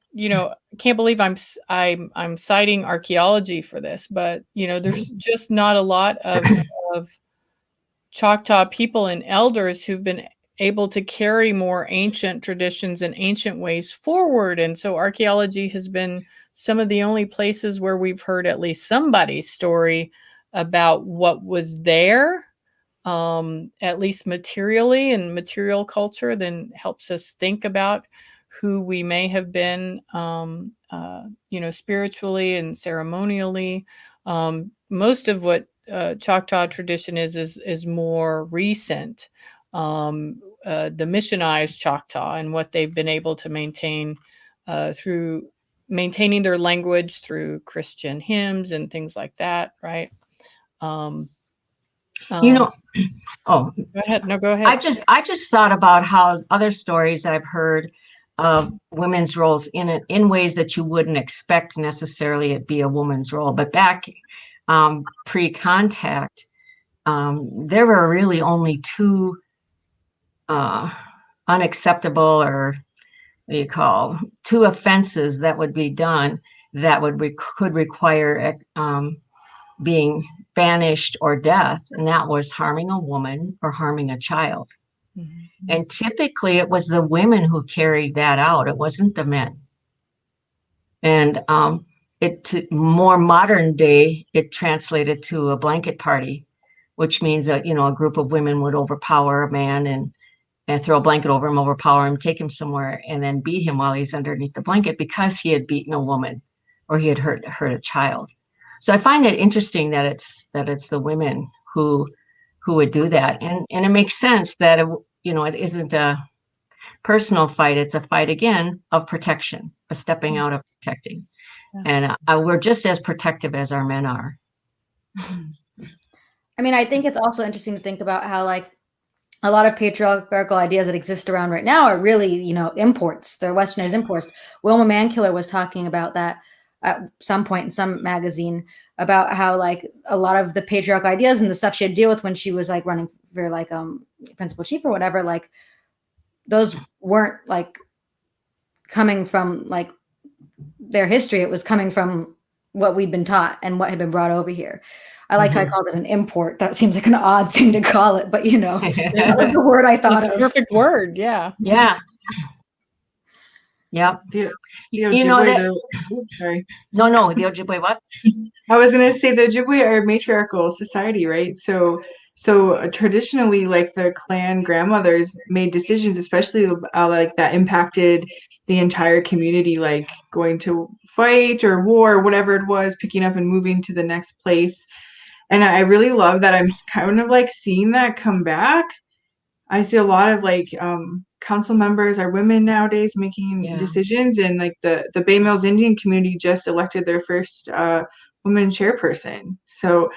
[SPEAKER 2] can't believe I'm citing archaeology for this, but there's just not a lot of Choctaw people and elders who've been able to carry more ancient traditions and ancient ways forward. And so archaeology has been some of the only places where we've heard at least somebody's story about what was there, at least materially and material culture, then helps us think about who we may have been, spiritually and ceremonially. Most of what Choctaw tradition is more recent. the missionized Choctaw and what they've been able to maintain through maintaining their language through Christian hymns and things like that, right?
[SPEAKER 1] Oh,
[SPEAKER 2] Go ahead. No, go ahead.
[SPEAKER 1] I just thought about how other stories I've heard of women's roles in ways that you wouldn't expect necessarily it be a woman's role. But back pre-contact, there were really only two unacceptable, or what do you call, two offenses that would be done that could require being banished or death, and that was harming a woman or harming a child. Mm-hmm. And typically it was the women who carried that out. It wasn't the men. And more modern day, it translated to a blanket party, which means that, a group of women would overpower a man and throw a blanket over him, overpower him, take him somewhere, and then beat him while he's underneath the blanket because he had beaten a woman or he had hurt a child. So I find it interesting that it's the women who would do that, and it makes sense that it isn't a personal fight; it's a fight again of protection, a stepping out of protecting, and we're just as protective as our men are.
[SPEAKER 3] I mean, I think it's also interesting to think about how a lot of patriarchal ideas that exist around right now are really imports. They're westernized imports. Wilma Mankiller was talking about that at some point in some magazine, about how a lot of the patriarchal ideas and the stuff she had to deal with when she was running for principal chief or whatever, those weren't coming from their history. It was coming from what we'd been taught and what had been brought over here. I liked how I called it an import. That seems like an odd thing to call it, but that was the word I thought of.
[SPEAKER 2] Perfect word. Yeah.
[SPEAKER 1] Yeah. Yep.
[SPEAKER 5] Sorry.
[SPEAKER 1] No, the Ojibwe what?
[SPEAKER 5] I was going to say the Ojibwe are a matriarchal society, right? So traditionally, the clan grandmothers made decisions, especially that impacted the entire community, going to fight or war, or whatever it was, picking up and moving to the next place. And I really love that I'm kind of seeing that come back. I see a lot of council members are women nowadays making decisions, and the Bay Mills Indian community just elected their first woman chairperson. So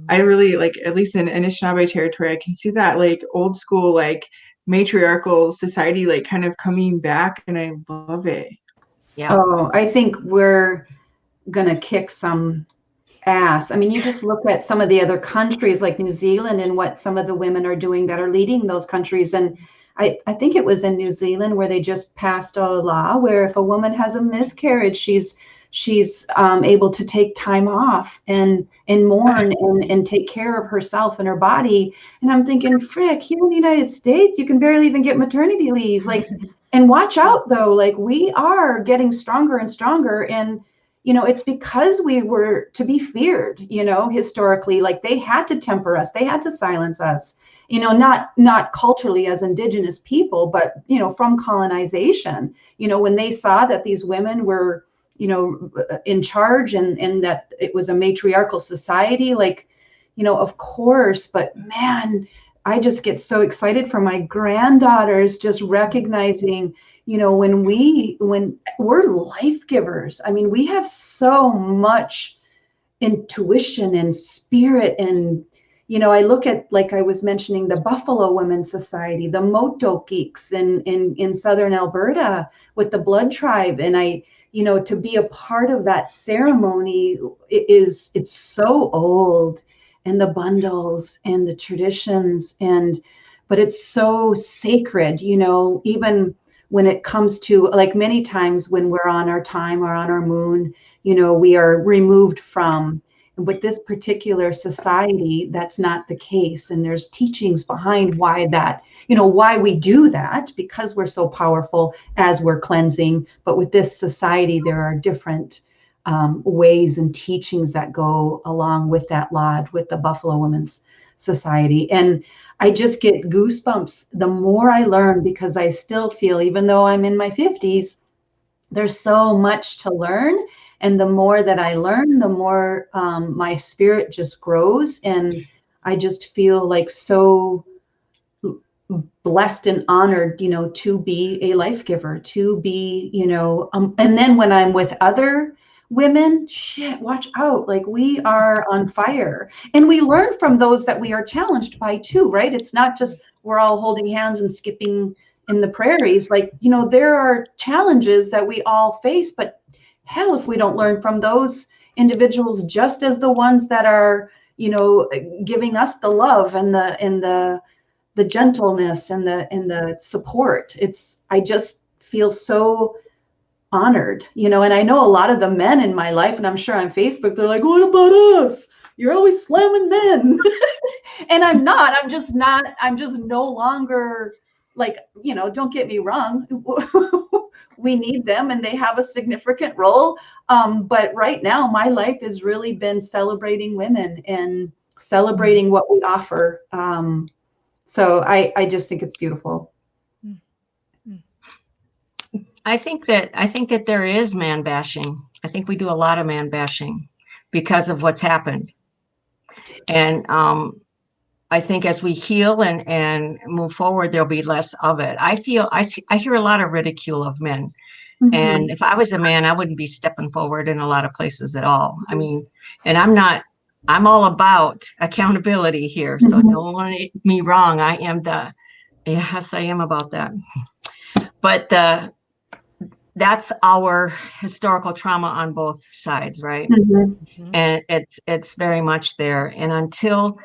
[SPEAKER 5] I really at least in Anishinaabe territory, I can see that old school matriarchal society kind of coming back, and I love it.
[SPEAKER 4] Yeah. Oh, I think we're gonna kick some ass. I mean, you just look at some of the other countries like New Zealand and what some of the women are doing that are leading those countries. And I think it was in New Zealand where they just passed a law where if a woman has a miscarriage, she's able to take time off and mourn and take care of herself and her body. And I'm thinking, frick, here in the United States, you can barely even get maternity leave. And watch out though, we are getting stronger and stronger. And it's because we were to be feared, historically, they had to temper us. They had to silence us, not culturally as Indigenous people, but, from colonization, when they saw that these women were, in charge and that it was a matriarchal society, of course, but man, I just get so excited for my granddaughters, just recognizing, when we're life givers. I mean, we have so much intuition and spirit. And, I look at, I was mentioning, the Buffalo Women's Society, the Moto Geeks in Southern Alberta with the Blood Tribe. And to be a part of that ceremony it's so old, and the bundles and the traditions, but it's so sacred, even when it comes to many times when we're on our time or on our moon, we are removed from. With this particular society, that's not the case. And there's teachings behind why that, why we do that, because we're so powerful as we're cleansing. But with this society, there are different ways and teachings that go along with that lodge, with the Buffalo Women's Society. And I just get goosebumps the more I learn, because I still feel, even though I'm in my 50s, there's so much to learn. And the more that I learn, the more my spirit just grows. And I just feel so blessed and honored, to be a life giver, to be, and then when I'm with other women, shit, watch out. Like, we are on fire, and we learn from those that we are challenged by too, right? It's not just we're all holding hands and skipping in the prairies. Like, there are challenges that we all face, but hell, if we don't learn from those individuals, just as the ones that are, giving us the love and the gentleness and the support. I just feel so honored, and I know a lot of the men in my life, and I'm sure on Facebook, they're like, what about us? You're always slamming men. And I'm not, I'm just no longer like, don't get me wrong. We need them and they have a significant role. But right now, my life has really been celebrating women and celebrating what we offer. So I just think it's beautiful.
[SPEAKER 1] I think that there is man bashing. I think we do a lot of man bashing because of what's happened. And I think as we heal and move forward, there'll be less of it. I hear a lot of ridicule of men. Mm-hmm. And if I was a man, I wouldn't be stepping forward in a lot of places at all. I mean, and I'm all about accountability here. So don't want me wrong. Yes, I am about that. But that's our historical trauma on both sides, right? Mm-hmm. And it's very much there. And until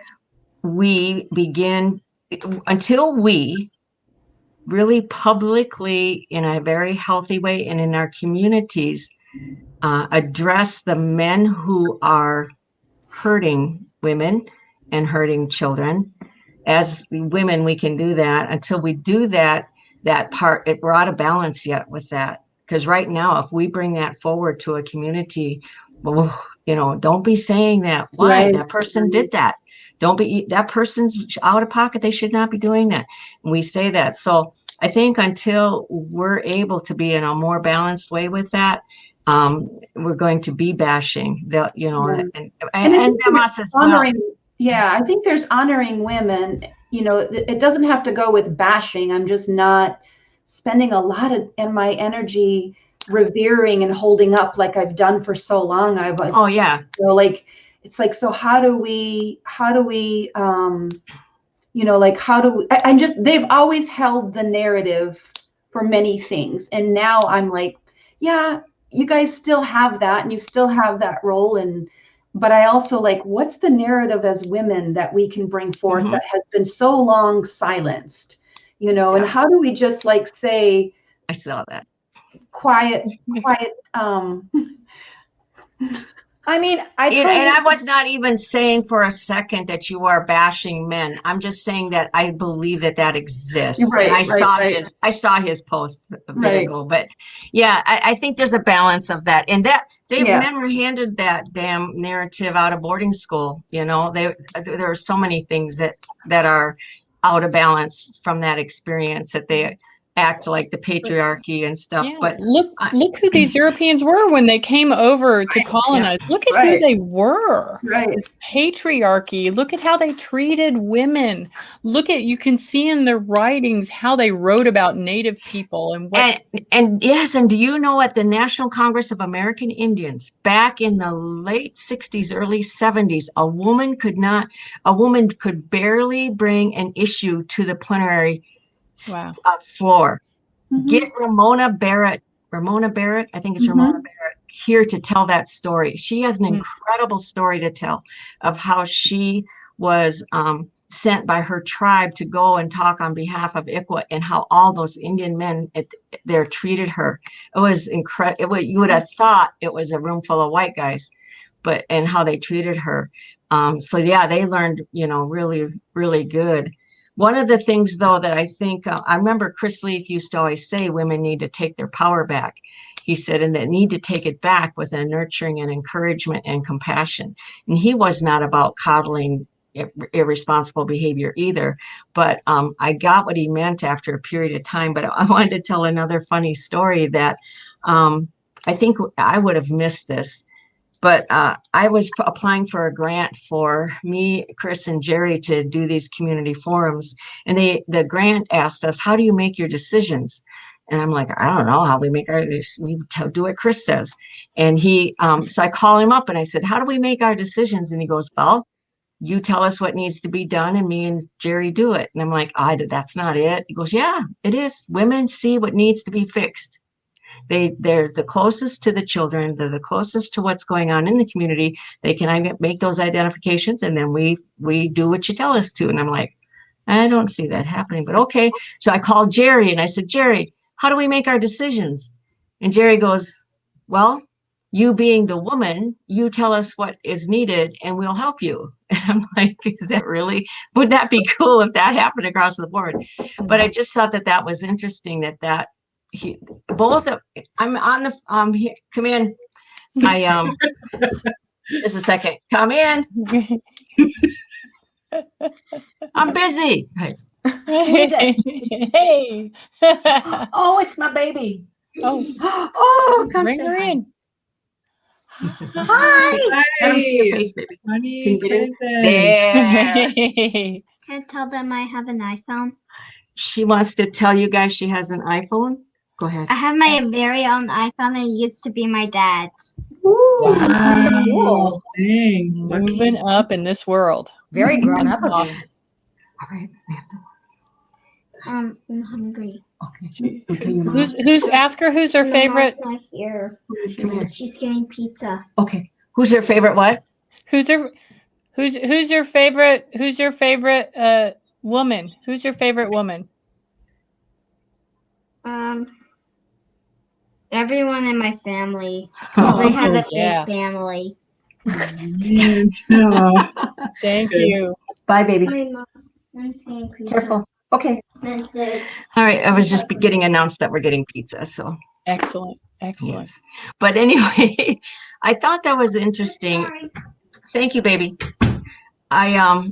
[SPEAKER 1] we really publicly, in a very healthy way and in our communities, address the men who are hurting women and hurting children. As women, we can do that. Until we do that part, we're out of balance yet with that. Because right now, if we bring that forward to a community, well, don't be saying that. Why? Right. That person did that. That person's out of pocket. They should not be doing that. And we say that. So I think until we're able to be in a more balanced way with that, we're going to be bashing and them us as well.
[SPEAKER 4] Yeah, I think there's honoring women. It doesn't have to go with bashing. I'm just not spending a lot of my energy revering and holding up like I've done for so long.
[SPEAKER 1] Oh yeah.
[SPEAKER 4] It's like, so how do we they've always held the narrative for many things. And now I'm like, yeah, you guys still have that and you still have that role. But I also what's the narrative as women that we can bring forth that has been so long silenced, and how do we just say,
[SPEAKER 1] I saw that
[SPEAKER 4] quiet,
[SPEAKER 3] I mean,
[SPEAKER 1] and I was not even saying for a second that you are bashing men. I'm just saying that I believe that exists.
[SPEAKER 4] Right,
[SPEAKER 1] and I saw his post a bit ago, but yeah, I think there's a balance of that, and that men were handed that damn narrative out of boarding school. There are so many things that are out of balance from that experience, that they act like the patriarchy and stuff.
[SPEAKER 2] Yeah,
[SPEAKER 1] but
[SPEAKER 2] look who these Europeans were when they came over to colonize. Yeah. Look at who they were.
[SPEAKER 4] Right.
[SPEAKER 2] This patriarchy. Look at how they treated women. You can see in their writings how they wrote about Native people and what.
[SPEAKER 1] And yes, and do you know at the National Congress of American Indians back in the late 60s, early 70s, a woman could barely bring an issue to the plenary floor. Mm-hmm. Get Ramona Barrett, I think it's Ramona Barrett, here to tell that story. She has an incredible story to tell of how she was sent by her tribe to go and talk on behalf of ICWA, and how all those Indian men there treated her. It was incredible. You would have thought it was a room full of white guys, and how they treated her. So yeah, they learned, really, really good. One of the things, though, that I think, I remember Chris Leith used to always say, women need to take their power back. He said, and they need to take it back with a nurturing and encouragement and compassion. And he was not about coddling irresponsible behavior either. But I got what he meant after a period of time. But I wanted to tell another funny story that I think I would have missed this. But I was applying for a grant for me, Chris, and Jerry to do these community forums. And the grant asked us, how do you make your decisions? And I'm like, I don't know how we make we do what Chris says. And so I call him up and I said, how do we make our decisions? And he goes, well, you tell us what needs to be done and me and Jerry do it. And I'm like, that's not it. He goes, yeah, it is. Women see what needs to be fixed. They're the closest to the children. They're the closest to what's going on in the community. They can make those identifications, and then we do what you tell us to. And I'm like, I don't see that happening, but okay. So I called Jerry and I said, Jerry, how do we make our decisions? And Jerry goes, well, you being the woman, you tell us what is needed and we'll help you. And I'm like, is that really, would that be cool if that happened across the board? But I just thought that was interesting I'm on the here, come in. Just a second. Come in. I'm busy. Hey.
[SPEAKER 2] Hey.
[SPEAKER 1] Oh, it's my baby.
[SPEAKER 2] Oh,
[SPEAKER 1] come
[SPEAKER 2] bring her in.
[SPEAKER 3] Hi.
[SPEAKER 1] Let me see your face, baby.
[SPEAKER 5] Honey,
[SPEAKER 1] there.
[SPEAKER 6] Can I tell them I have an iPhone?
[SPEAKER 1] She wants to tell you guys she has an iPhone. Go ahead.
[SPEAKER 6] I have my very own iPhone, and it used to be my dad's.
[SPEAKER 5] Wow.
[SPEAKER 3] Cool.
[SPEAKER 5] Thanks.
[SPEAKER 2] Moving up in this world.
[SPEAKER 3] Very grown up of you.
[SPEAKER 2] Awesome.
[SPEAKER 1] All right.
[SPEAKER 6] I'm hungry.
[SPEAKER 1] Okay. We'll tell your mom.
[SPEAKER 2] Ask her who's her
[SPEAKER 6] My
[SPEAKER 2] favorite.
[SPEAKER 6] mom's not here.
[SPEAKER 1] Come here.
[SPEAKER 6] She's getting pizza.
[SPEAKER 1] Okay. Who's her favorite what?
[SPEAKER 2] Who's your favorite woman? Who's your favorite woman?
[SPEAKER 6] Everyone in my family. Because I have a big
[SPEAKER 2] yeah.
[SPEAKER 6] family.
[SPEAKER 5] Oh,
[SPEAKER 2] Thank you.
[SPEAKER 1] Bye, baby.
[SPEAKER 6] My mom. I'm getting pizza.
[SPEAKER 1] Careful. Okay.
[SPEAKER 6] That's it.
[SPEAKER 1] All right. I was just getting announced that we're getting pizza. So
[SPEAKER 2] Excellent. Excellent.
[SPEAKER 1] yes. But anyway, I thought that was interesting.
[SPEAKER 6] Sorry.
[SPEAKER 1] Thank you, baby. I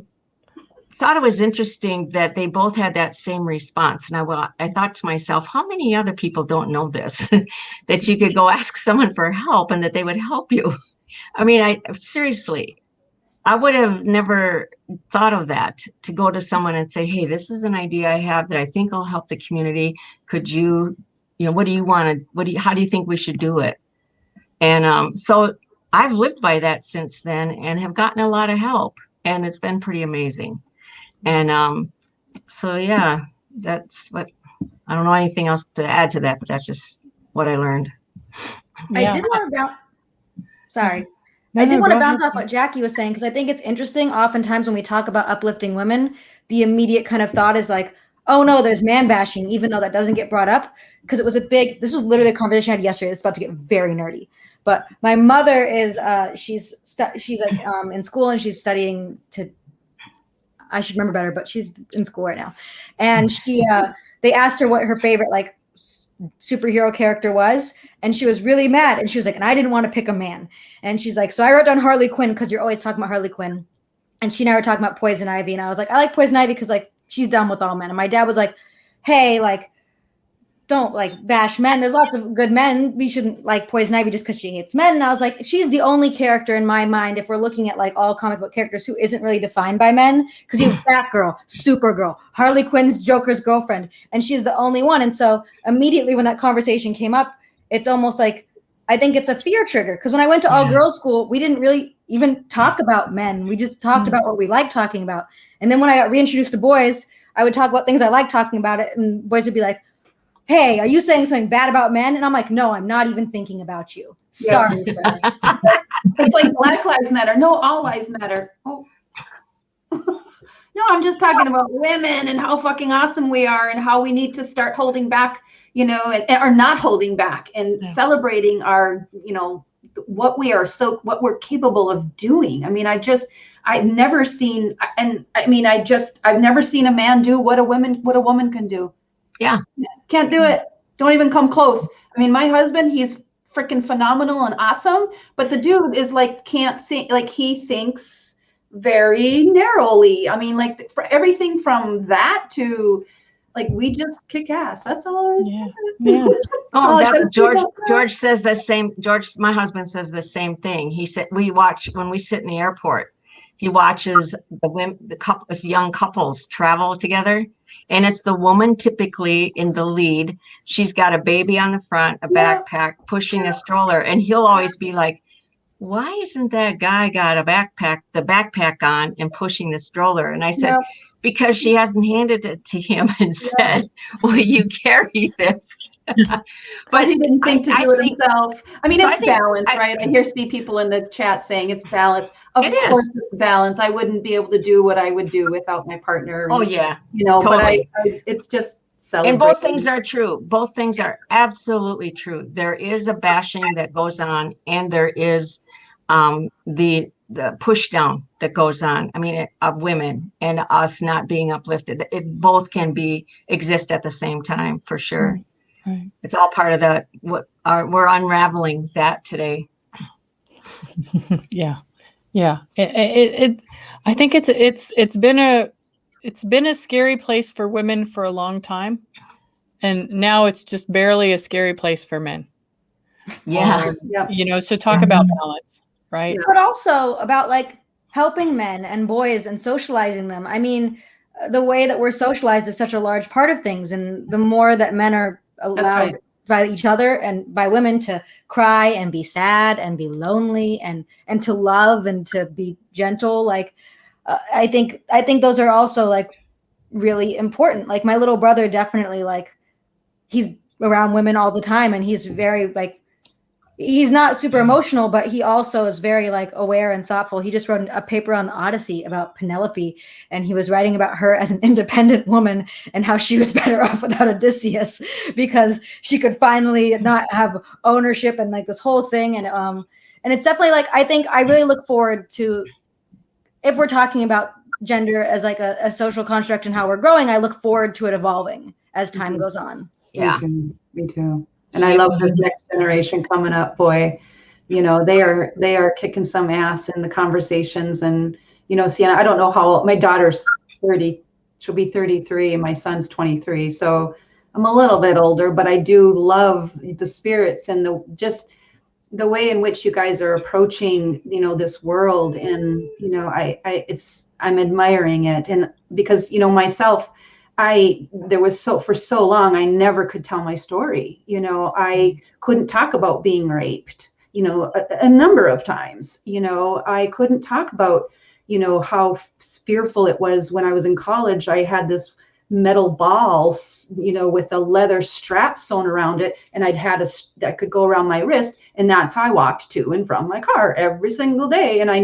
[SPEAKER 1] thought it was interesting that they both had that same response. And I thought to myself, how many other people don't know this? That you could go ask someone for help and that they would help you. I mean, seriously, I would have never thought of that, to go to someone and say, hey, this is an idea I have that I think will help the community. Could you, what do you want to, how do you think we should do it? And so I've lived by that since then and have gotten a lot of help, and it's been pretty amazing. And so, yeah, that's what, I don't know anything else to add to that, but that's just what I learned.
[SPEAKER 3] I did want to bounce off what Jackie was saying, because I think it's interesting. Oftentimes when we talk about uplifting women, the immediate kind of thought is like, oh no, there's man bashing, even though that doesn't get brought up, because it was this was literally a conversation I had yesterday. It's about to get very nerdy. But my mother is, she's in school and she's studying I should remember better, but she's in school right now. And they asked her what her favorite like superhero character was, and she was really mad. And she was like, and I didn't want to pick a man. And she's like, so I wrote down Harley Quinn because you're always talking about Harley Quinn. And she and I were talking about Poison Ivy, and I was like, I like Poison Ivy because like she's done with all men. And my dad was like, hey, like, don't like bash men. There's lots of good men. We shouldn't like Poison Ivy just because she hates men. And I was like, she's the only character in my mind, if we're looking at like all comic book characters, who isn't really defined by men, because you have Batgirl, Supergirl, Harley Quinn's Joker's girlfriend, and she's the only one. And so immediately when that conversation came up, it's almost like, I think it's a fear trigger, because when I went to all girls school, we didn't really even talk about men. We just talked about what we liked talking about. And then when I got reintroduced to boys, I would talk about things I liked talking about it, and boys would be like, hey, are you saying something bad about men? And I'm like, no, I'm not even thinking about you. Sorry.
[SPEAKER 4] It's like Black Lives Matter. No, all lives matter. Oh. No, I'm just talking about women and how fucking awesome we are and how we need to start holding back, or not holding back and celebrating our, what we're capable of doing. I mean, I've never seen a man do what a woman can do.
[SPEAKER 1] Yeah.
[SPEAKER 4] Can't do it. Don't even come close. I mean, my husband, he's freaking phenomenal and awesome, but the dude is like, can't think, like he thinks very narrowly. I mean, like for everything from that to Like, we just kick ass. That's all there is to it.
[SPEAKER 2] Yeah.
[SPEAKER 1] Oh,
[SPEAKER 4] I
[SPEAKER 1] that
[SPEAKER 4] gotta
[SPEAKER 1] George.
[SPEAKER 4] figure out that.
[SPEAKER 1] George says the same. George, my husband says the same thing. He said we watch when we sit in the airport. He watches the women, young couples travel together, and it's the woman typically in the lead. She's got a baby on the front, a backpack, pushing a stroller, and he'll always be like, "Why isn't that guy got the backpack on and pushing the stroller?" And I said, because she hasn't handed it to him and said, "Will you carry this?"
[SPEAKER 4] But he didn't think to do it himself. I mean,
[SPEAKER 1] so
[SPEAKER 4] it's balance, right? I see people in the chat saying it's balance. Of course, it's balance. I wouldn't be able to do what I would do without my partner.
[SPEAKER 1] Oh yeah,
[SPEAKER 4] you know,
[SPEAKER 1] totally.
[SPEAKER 4] but it's just
[SPEAKER 1] celebrating. And both things are true. Both things are absolutely true. There is a bashing that goes on, and there is the push down that goes on. I mean, of women and us not being uplifted. It both can exist at the same time, for sure.
[SPEAKER 2] Right. It's
[SPEAKER 1] all part of we're unraveling that today.
[SPEAKER 2] Yeah. I think it's been a scary place for women for a long time, and now it's just barely a scary place for men.
[SPEAKER 1] Yeah.
[SPEAKER 2] You know, so talk about balance, right?
[SPEAKER 3] But also about like helping men and boys and socializing them. I mean, the way that we're socialized is such a large part of things, and the more that men are allowed by each other and by women to cry and be sad and be lonely and to love and to be gentle, like I think those are also like really important. Like my little brother definitely, like, he's around women all the time, and he's very like, he's not super emotional, but he also is very like aware and thoughtful. He just wrote a paper on the Odyssey about Penelope, and he was writing about her as an independent woman and how she was better off without Odysseus because she could finally not have ownership and like this whole thing. And it's definitely like, I think I really look forward to, if we're talking about gender as like a social construct and how we're growing, I look forward to it evolving as time goes on.
[SPEAKER 1] Yeah.
[SPEAKER 4] Me too. And I love this next generation coming up, boy. You know, they are kicking some ass in the conversations. And, you know, Sienna, I don't know how old, my daughter's 30, she'll be 33, and my son's 23. So I'm a little bit older, but I do love the spirits and the way in which you guys are approaching, you know, this world. And, you know, I'm admiring it. And because, you know, myself, for so long, I never could tell my story. You know, I couldn't talk about being raped, you know, a number of times. You know, I couldn't talk about, you know, how fearful it was when I was in college. I had this metal ball, you know, with a leather strap sewn around it, and that could go around my wrist, and that's how I walked to and from my car every single day. And I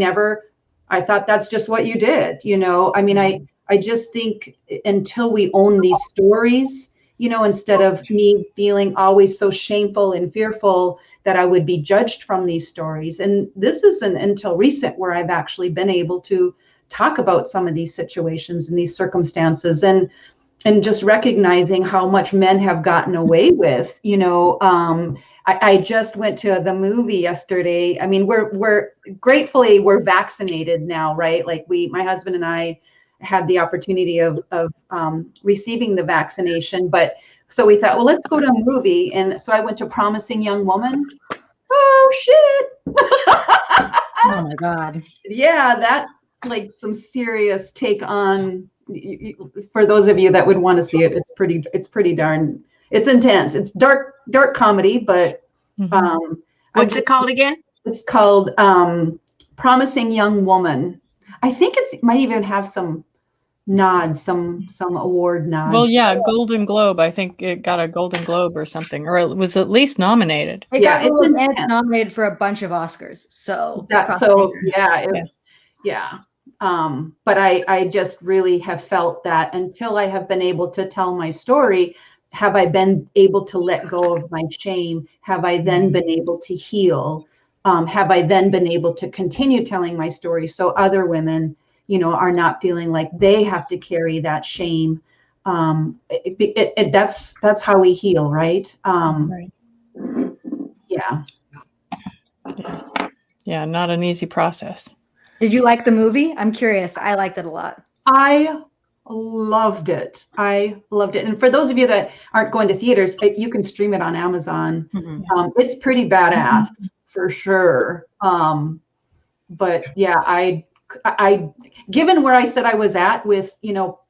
[SPEAKER 4] thought that's just what you did, you know. I mean, I just think until we own these stories, you know, instead of me feeling always so shameful and fearful that I would be judged from these stories. And this isn't until recent where I've actually been able to talk about some of these situations and these circumstances, and just recognizing how much men have gotten away with, you know. I just went to the movie yesterday. I mean, we're gratefully we're vaccinated now, right? Like my husband and I had the opportunity of receiving the vaccination, but so we thought, well, let's go to a movie. And so I went to Promising Young Woman. Oh shit.
[SPEAKER 3] Oh my God.
[SPEAKER 4] Yeah, that's like some serious take on, for those of you that would want to see it, it's pretty darn, it's intense. It's dark comedy, but
[SPEAKER 1] what's it called again?
[SPEAKER 4] It's called Promising Young Woman. I think it might even have some nods, some award nods.
[SPEAKER 2] Well, yeah, Golden Globe. I think it got a Golden Globe or something, or it was at least nominated.
[SPEAKER 3] It's nominated for a bunch of Oscars.
[SPEAKER 4] But I just really have felt that until I have been able to tell my story, have I been able to let go of my shame? Have I then been able to heal? Have I then been able to continue telling my story so other women, you know, are not feeling like they have to carry that shame? That's how we heal, right?
[SPEAKER 2] Right.
[SPEAKER 4] Yeah.
[SPEAKER 2] Yeah, not an easy process.
[SPEAKER 3] Did you like the movie? I'm curious. I liked it a lot.
[SPEAKER 4] I loved it. I loved it. And for those of you that aren't going to theaters, you can stream it on Amazon. It's pretty badass for sure. But yeah, I given where I said I was at with,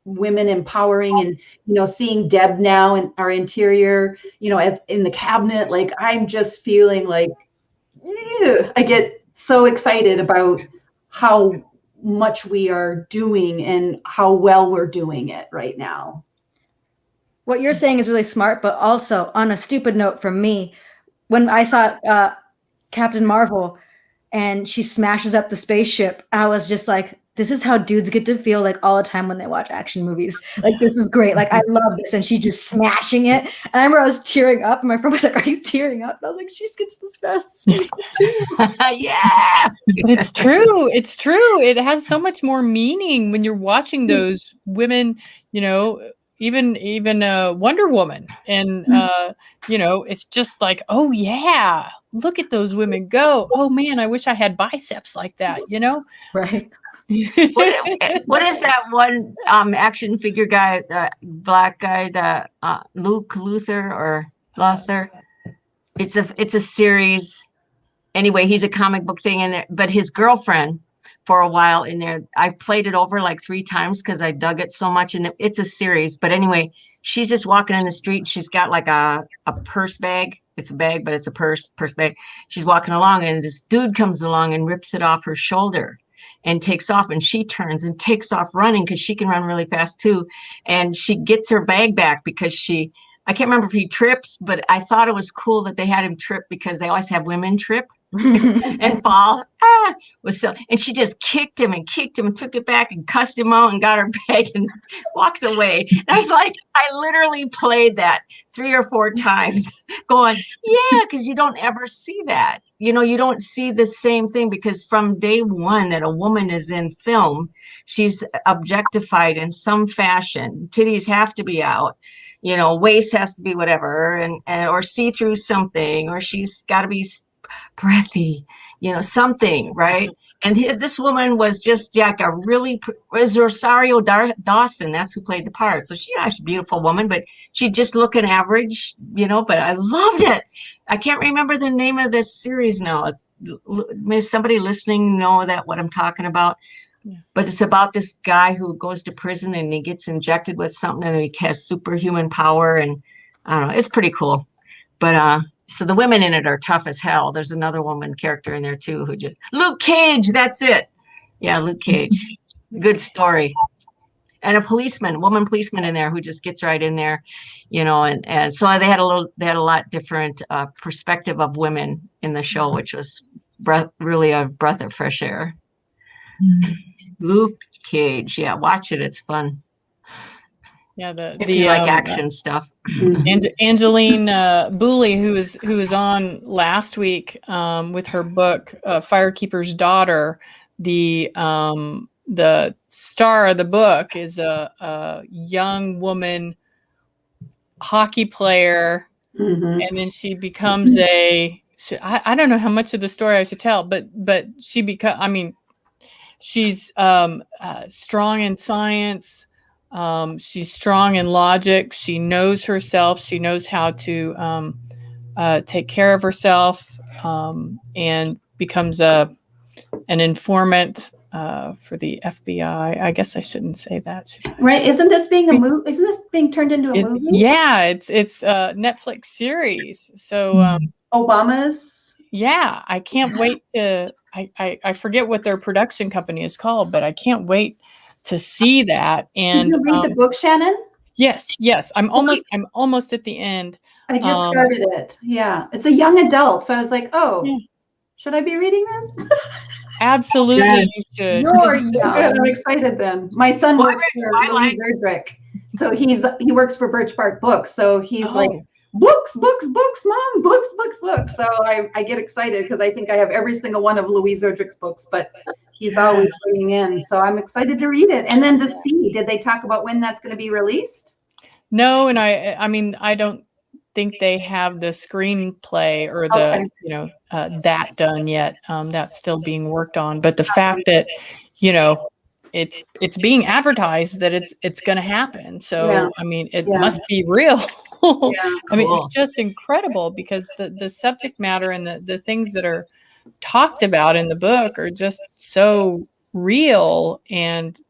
[SPEAKER 4] women empowering and, seeing Deb now in our interior, as in the cabinet, like I'm just feeling like, I get so excited about how much we are doing and how well we're doing it right now.
[SPEAKER 3] What you're saying is really smart, but also on a stupid note from me, when I saw Captain Marvel and she smashes up the spaceship, I was just like, this is how dudes get to feel like all the time when they watch action movies. Like, this is great. Like, I love this. And she's just smashing it. And I remember I was tearing up, and my friend was like, are you tearing up? And I was like, she gets to smash the spaceship too.
[SPEAKER 7] Yeah.
[SPEAKER 2] But it's true. It's true. It has so much more meaning when you're watching those women, even Wonder Woman. And, it's just like, oh, yeah, look at those women go. Oh, man, I wish I had biceps like that,
[SPEAKER 3] Right.
[SPEAKER 7] What is that one action figure guy, the black guy, the Luke Luthor or Lothar? It's a series. Anyway, he's a comic book thing in there, but his girlfriend for a while in there, I played it over like 3 times because I dug it so much, and it's a series. But anyway, she's just walking in the street. She's got like a purse bag. It's a bag, but it's a purse bag. She's walking along, and this dude comes along and rips it off her shoulder and takes off, and she turns and takes off running because she can run really fast too. And she gets her bag back because I can't remember if he trips, but I thought it was cool that they had him trip because they always have women trip and fall. And she just kicked him and took it back and cussed him out and got her bag and walks away. And I was like, I literally played that 3 or 4 times going, yeah, because you don't ever see that. You don't see the same thing because from day one that a woman is in film, she's objectified in some fashion. Titties have to be out. Waist has to be whatever, and or see through something, or she's got to be breathy, something, right? And this woman was just like was Rosario Dawson. That's who played the part. So she's a beautiful woman, but she just looking average, but I loved it. I can't remember the name of this series now. May somebody listening know what I'm talking about? Yeah. But it's about this guy who goes to prison and he gets injected with something and he has superhuman power, and I don't know, it's pretty cool. But so the women in it are tough as hell. There's another woman character in there too who just Luke Cage, that's it. Yeah, Luke Cage. Good story. And a woman policeman in there who just gets right in there, and so they had a lot different perspective of women in the show, which was really a breath of fresh air. Luke Cage, yeah, watch it. It's fun.
[SPEAKER 2] Yeah,
[SPEAKER 7] if you like action stuff.
[SPEAKER 2] And Angeline Booley, who was on last week with her book Firekeeper's Daughter, the star of the book is a young woman hockey player, and then she becomes I don't know how much of the story I should tell, but she's strong in science. She's strong in logic. She knows herself. She knows how to take care of herself, and becomes an informant for the FBI. I guess I shouldn't say that.
[SPEAKER 4] Right? Isn't this being a movie? Isn't this being turned into a movie?
[SPEAKER 2] Yeah, it's a Netflix series. So
[SPEAKER 4] Obama's.
[SPEAKER 2] Yeah, I can't wait to. I forget what their production company is called, but I can't wait to see that. And
[SPEAKER 4] did you read the book, Shannon?
[SPEAKER 2] Yes. I'm almost at the end.
[SPEAKER 4] I just started it. Yeah, it's a young adult, so I was like, should I be reading this?
[SPEAKER 2] Absolutely,
[SPEAKER 5] yes.
[SPEAKER 2] You should.
[SPEAKER 3] You're young.
[SPEAKER 4] I'm excited then. My son works for Louis Verdrick, so he works for Birch Bark Books, so he's like, books, mom, books. So I get excited because I think I have every single one of Louise Erdrich's books, but he's always bringing in. So I'm excited to read it. And then to see, did they talk about when that's going to be released?
[SPEAKER 2] No, and I don't think they have the screenplay or the that done yet. That's still being worked on. But the fact that, it's being advertised that it's going to happen. So
[SPEAKER 4] Yeah.
[SPEAKER 2] I mean, it
[SPEAKER 4] Yeah.
[SPEAKER 2] must be real.
[SPEAKER 4] Yeah.
[SPEAKER 2] I mean,
[SPEAKER 7] Cool.
[SPEAKER 2] it's just incredible because the subject matter and the things that are talked about in the book are just so real and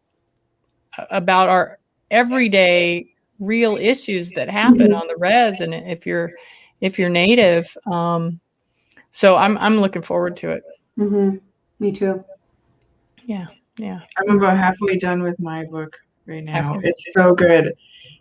[SPEAKER 2] about our everyday real issues that happen on the res. And if you're native, so I'm looking forward to it.
[SPEAKER 4] Me too.
[SPEAKER 2] Yeah.
[SPEAKER 5] I'm about halfway done with my book right now.
[SPEAKER 2] Halfway.
[SPEAKER 5] It's so good.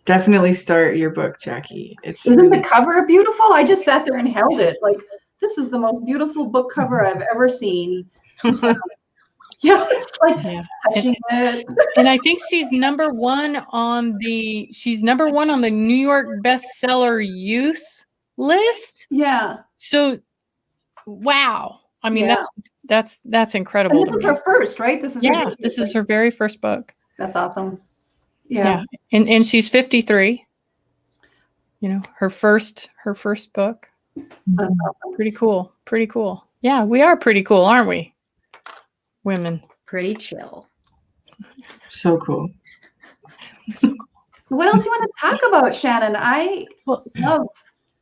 [SPEAKER 5] Definitely start your book, Jackie.
[SPEAKER 4] Isn't the cover beautiful? I just sat there and held it. Like, this is the most beautiful book cover I've ever seen. Yeah, it's like touching it.
[SPEAKER 2] And I think she's number one on the New York bestseller youth list.
[SPEAKER 4] Yeah.
[SPEAKER 2] So wow. I mean,
[SPEAKER 4] Yeah.
[SPEAKER 2] that's incredible.
[SPEAKER 4] And this is her first, right? This is
[SPEAKER 2] her very first book.
[SPEAKER 4] That's awesome. Yeah.
[SPEAKER 2] And she's 53. You know, her first book.
[SPEAKER 4] That's awesome.
[SPEAKER 2] Pretty cool. Yeah, we are pretty cool, aren't we? Women.
[SPEAKER 3] Pretty chill.
[SPEAKER 5] So cool.
[SPEAKER 4] What else you want to talk about, Shannon? I love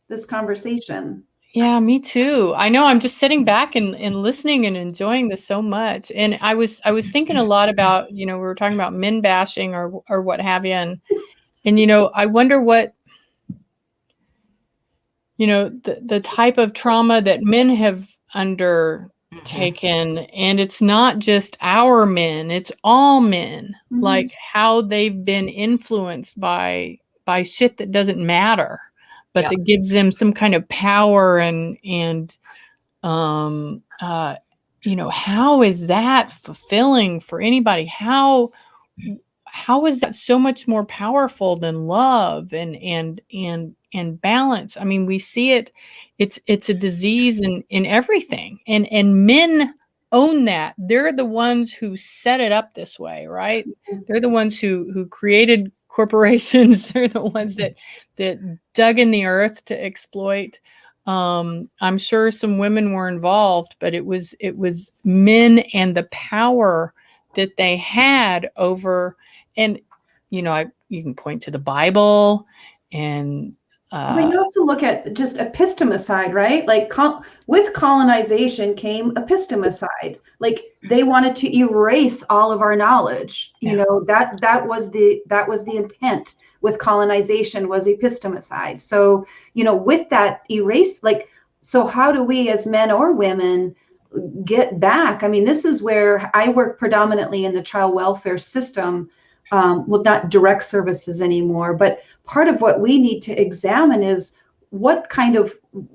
[SPEAKER 4] this conversation.
[SPEAKER 2] Yeah, me too. I know, I'm just sitting back and listening and enjoying this so much. And I was thinking a lot about, you know, we were talking about men bashing or what have you. And you know, I wonder what, you know, the type of trauma that men have undertaken. And it's not just our men, it's all men, like how they've been influenced by shit that doesn't matter, but that gives them some kind of power and you know, how is that fulfilling for anybody? How is that so much more powerful than love and balance? I mean, we see it. It's a disease in everything, and men own that. They're the ones who set it up this way, right? They're the ones who created corporations. They're the ones that dug in the earth to exploit. I'm sure some women were involved, but it was men and the power that they had over. And you know, you can point to the Bible, and
[SPEAKER 4] but you also look at just epistemicide, right? Like with colonization came epistemicide. Like they wanted to erase all of our knowledge. You know, that was the intent with colonization, was epistemicide. So, you know, with that erase, like, so how do we as men or women get back? I mean, this is where I work predominantly in the child welfare system. Well, not direct services anymore, but part of what we need to examine is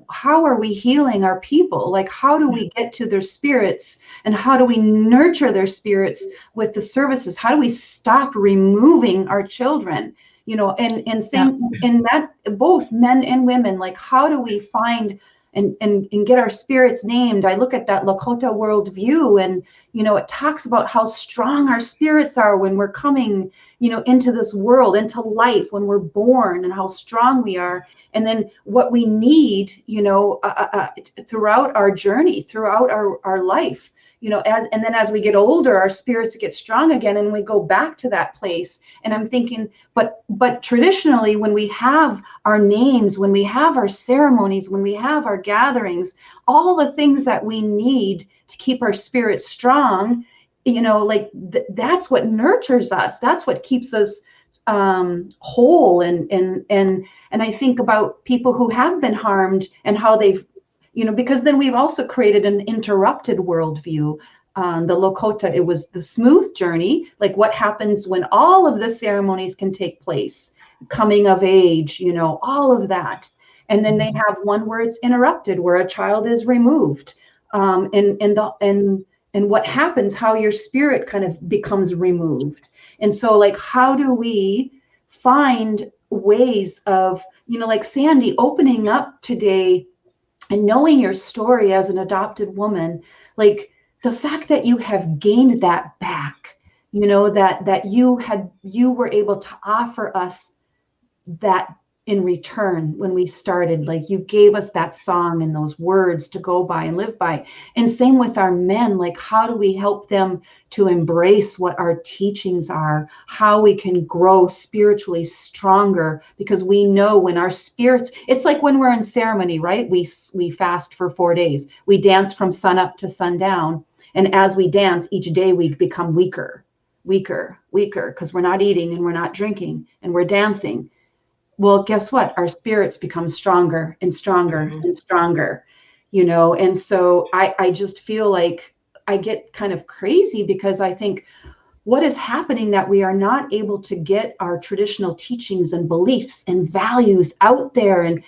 [SPEAKER 4] how are we healing our people? Like, how do we get to their spirits, and how do we nurture their spirits with the services? How do we stop removing our children? You know, and same in that, both men and women, like, how do we find and get our spirits named? I look at that Lakota worldview, and you know, it talks about how strong our spirits are when we're coming, you know, into this world, into life, when we're born, and how strong we are, and then what we need, you know, throughout our journey, throughout our life, you know, and then as we get older, our spirits get strong again, and we go back to that place. And I'm thinking, but traditionally, when we have our names, when we have our ceremonies, when we have our gatherings, all the things that we need to keep our spirits strong, you know, like that's what nurtures us. That's what keeps us whole. And I think about people who have been harmed and how they've, you know, because then we've also created an interrupted worldview. The Lakota, it was the smooth journey, like what happens when all of the ceremonies can take place, coming of age, you know, all of that. And then they have one where it's interrupted, where a child is removed. And what happens, how your spirit kind of becomes removed. And so, like, how do we find ways of, you know, like Sandy opening up today and knowing your story as an adopted woman, like the fact that you have gained that back, you know, that you were able to offer us that in return when we started. Like, you gave us that song and those words to go by and live by. And same with our men. Like, how do we help them to embrace what our teachings are, how we can grow spiritually stronger? Because we know when our spirits, it's like when we're in ceremony, right? We fast for 4 days. We dance from sun up to sundown. And as we dance each day, we become weaker, because we're not eating and we're not drinking and we're dancing. Well, guess what? Our spirits become stronger and stronger and stronger, And so I just feel like I get kind of crazy, because I think what is happening, that we are not able to get our traditional teachings and beliefs and values out there. And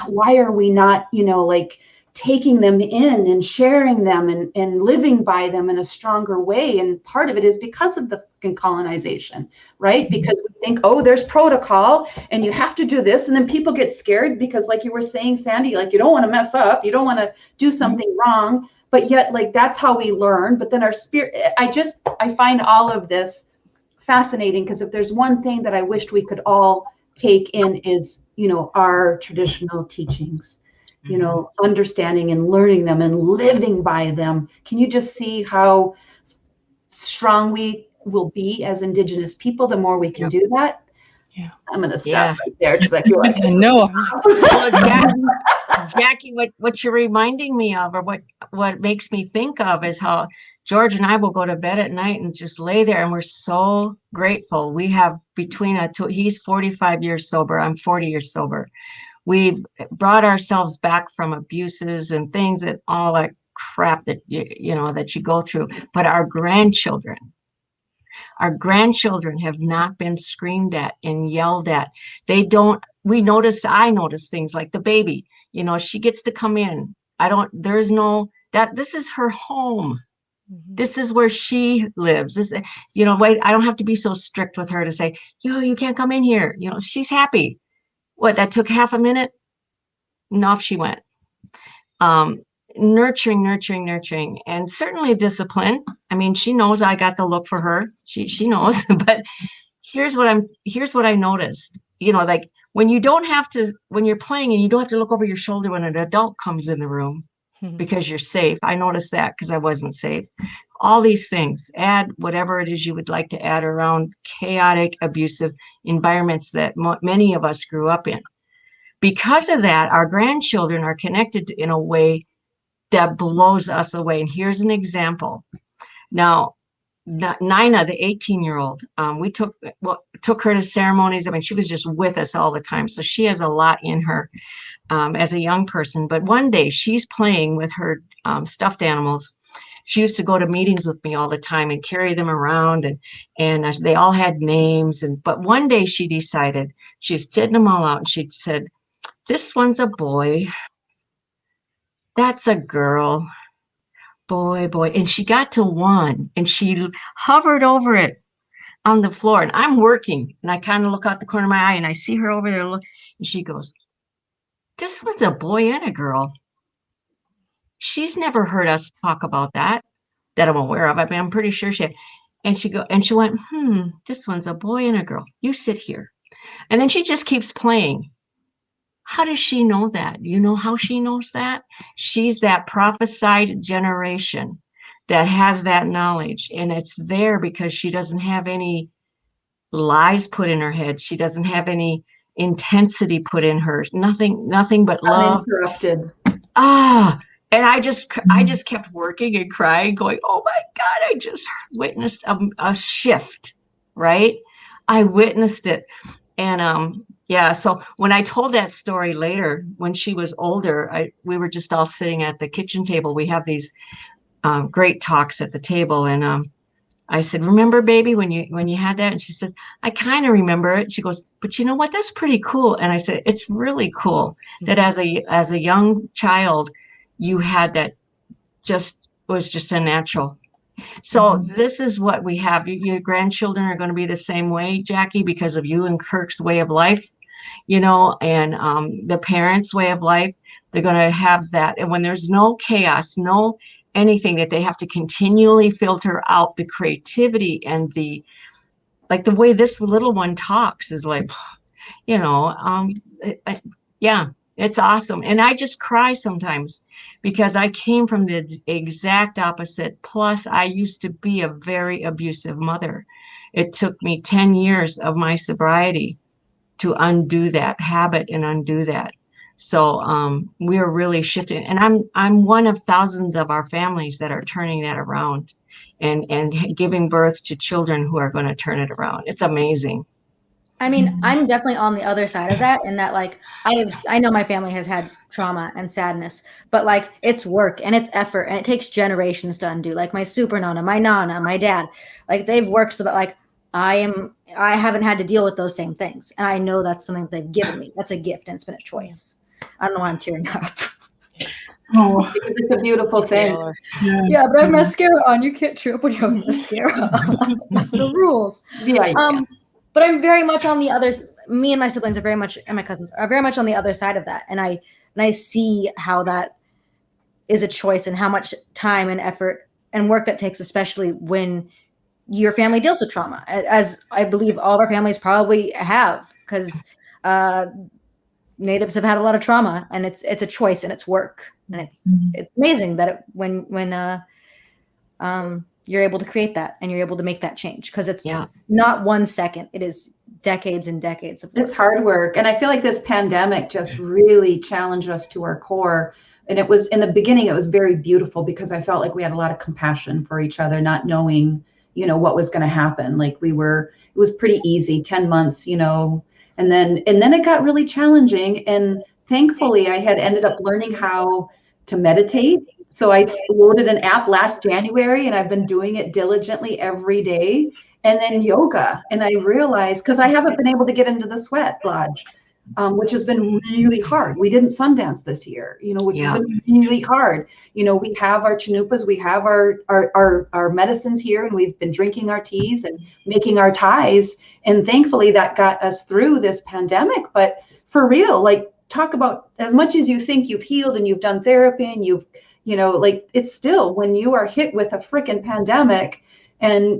[SPEAKER 4] why are we not, like, taking them in and sharing them and living by them in a stronger way? And part of it is because of the colonization, right? Because we think, oh, there's protocol and you have to do this. And then people get scared because, like you were saying, Sandy, like, you don't want to mess up. You don't want to do something wrong. But yet, like, that's how we learn. But then our spirit, I find all of this fascinating, because if there's one thing that I wished we could all take in is, our traditional teachings. Understanding and learning them and living by them. Can you just see how strong we will be as Indigenous people the more we can do that?
[SPEAKER 2] Yeah.
[SPEAKER 4] I'm going to stop right there, because I feel like
[SPEAKER 2] I know.
[SPEAKER 7] Well, Jackie, what you're reminding me of, or what makes me think of, is how George and I will go to bed at night and just lay there, and we're so grateful. We have he's 45 years sober, I'm 40 years sober. We've brought ourselves back from abuses and things, that all that crap that that you go through. But our grandchildren have not been screamed at and yelled at. I notice things like the baby, she gets to come in. This is her home. This is where she lives. Wait, I don't have to be so strict with her to say, you can't come in here. She's happy. What, that took half a minute? And off she went. Nurturing, and certainly discipline. I mean, she knows I got the look for her. She knows. But here's what I noticed. Like, when you're playing and you don't have to look over your shoulder when an adult comes in the room because you're safe. I noticed that because I wasn't safe. All these things, add whatever it is you would like to add around chaotic, abusive environments that many of us grew up in. Because of that, our grandchildren are connected in a way that blows us away. And here's an example. Now, Nina, the 18-year-old, we took her to ceremonies. I mean, she was just with us all the time. So she has a lot in her as a young person. But one day she's playing with her stuffed animals. She used to go to meetings with me all the time and carry them around, and they all had names. But one day she decided, she's sitting them all out, and she said, "This one's a boy. That's a girl. Boy." And she got to one, and she hovered over it on the floor. And I'm working, and I kind of look out the corner of my eye, and I see her over there. And she goes, "This one's a boy and a girl." She's never heard us talk about that I'm aware of. I mean, I'm pretty sure she had. And she went, "This one's a boy and a girl. You sit here." And then she just keeps playing. How does she know that? You know how she knows that? She's that prophesied generation that has that knowledge. And it's there because she doesn't have any lies put in her head. She doesn't have any intensity put in her. Nothing but love.
[SPEAKER 4] Uninterrupted.
[SPEAKER 7] And I just kept working and crying, going, "Oh my God, I just witnessed a shift," right? I witnessed it. And so when I told that story later, when she was older, we were just all sitting at the kitchen table. We have these great talks at the table. And I said, "Remember, baby, when you had that?" And she says, "I kind of remember it." She goes, "But you know what? That's pretty cool." And I said, "It's really cool that as a young child, you had that. Was just a natural." So this is what we have. Your grandchildren are going to be the same way, Jackie, because of you and Kirk's way of life, and the parents' way of life. They're going to have that. And when there's no chaos, no anything that they have to continually filter out, the creativity and the way this little one talks is like, Yeah, it's awesome. And I just cry sometimes because I came from the exact opposite. Plus, I used to be a very abusive mother. It took me 10 years of my sobriety to undo that habit and undo that. So we're really shifting. And I'm one of thousands of our families that are turning that around and giving birth to children who are going to turn it around. It's amazing.
[SPEAKER 3] I mean, I'm definitely on the other side of that, in that like I know my family has had trauma and sadness, but like it's work and it's effort and it takes generations to undo. Like my super nana, my dad, like they've worked so that like I haven't had to deal with those same things. And I know that's something that they've given me. That's a gift and it's been a choice. I don't know why I'm tearing up.
[SPEAKER 4] Oh, it's a beautiful thing.
[SPEAKER 3] Yeah, but I have mascara on. You can't cheer up when you have mascara on. It's the rules.
[SPEAKER 4] Yeah.
[SPEAKER 3] But I'm very much on the others. Me and my siblings are very much, and my cousins are very much on the other side of that. And I see how that is a choice and how much time and effort and work that takes, especially when your family deals with trauma, as I believe all of our families probably have, because Natives have had a lot of trauma, and it's a choice and it's work, and it's amazing that when you're able to create that and you're able to make that change, because it's not 1 second, it is decades and decades of work.
[SPEAKER 4] It's hard work. And I feel like this pandemic just really challenged us to our core. And it was, in the beginning, it was very beautiful because I felt like we had a lot of compassion for each other, not knowing, what was going to happen. Like it was pretty easy, 10 months, and then it got really challenging. And thankfully I had ended up learning how to meditate. So I loaded an app last January, and I've been doing it diligently every day. And then yoga. And I realized, because I haven't been able to get into the sweat lodge, which has been really hard. We didn't Sundance this year, which has been really hard. We have our chanupas, we have our medicines here, and we've been drinking our teas and making our tais. And thankfully that got us through this pandemic. But for real, like, talk about, as much as you think you've healed and you've done therapy and it's still, when you are hit with a freaking pandemic, and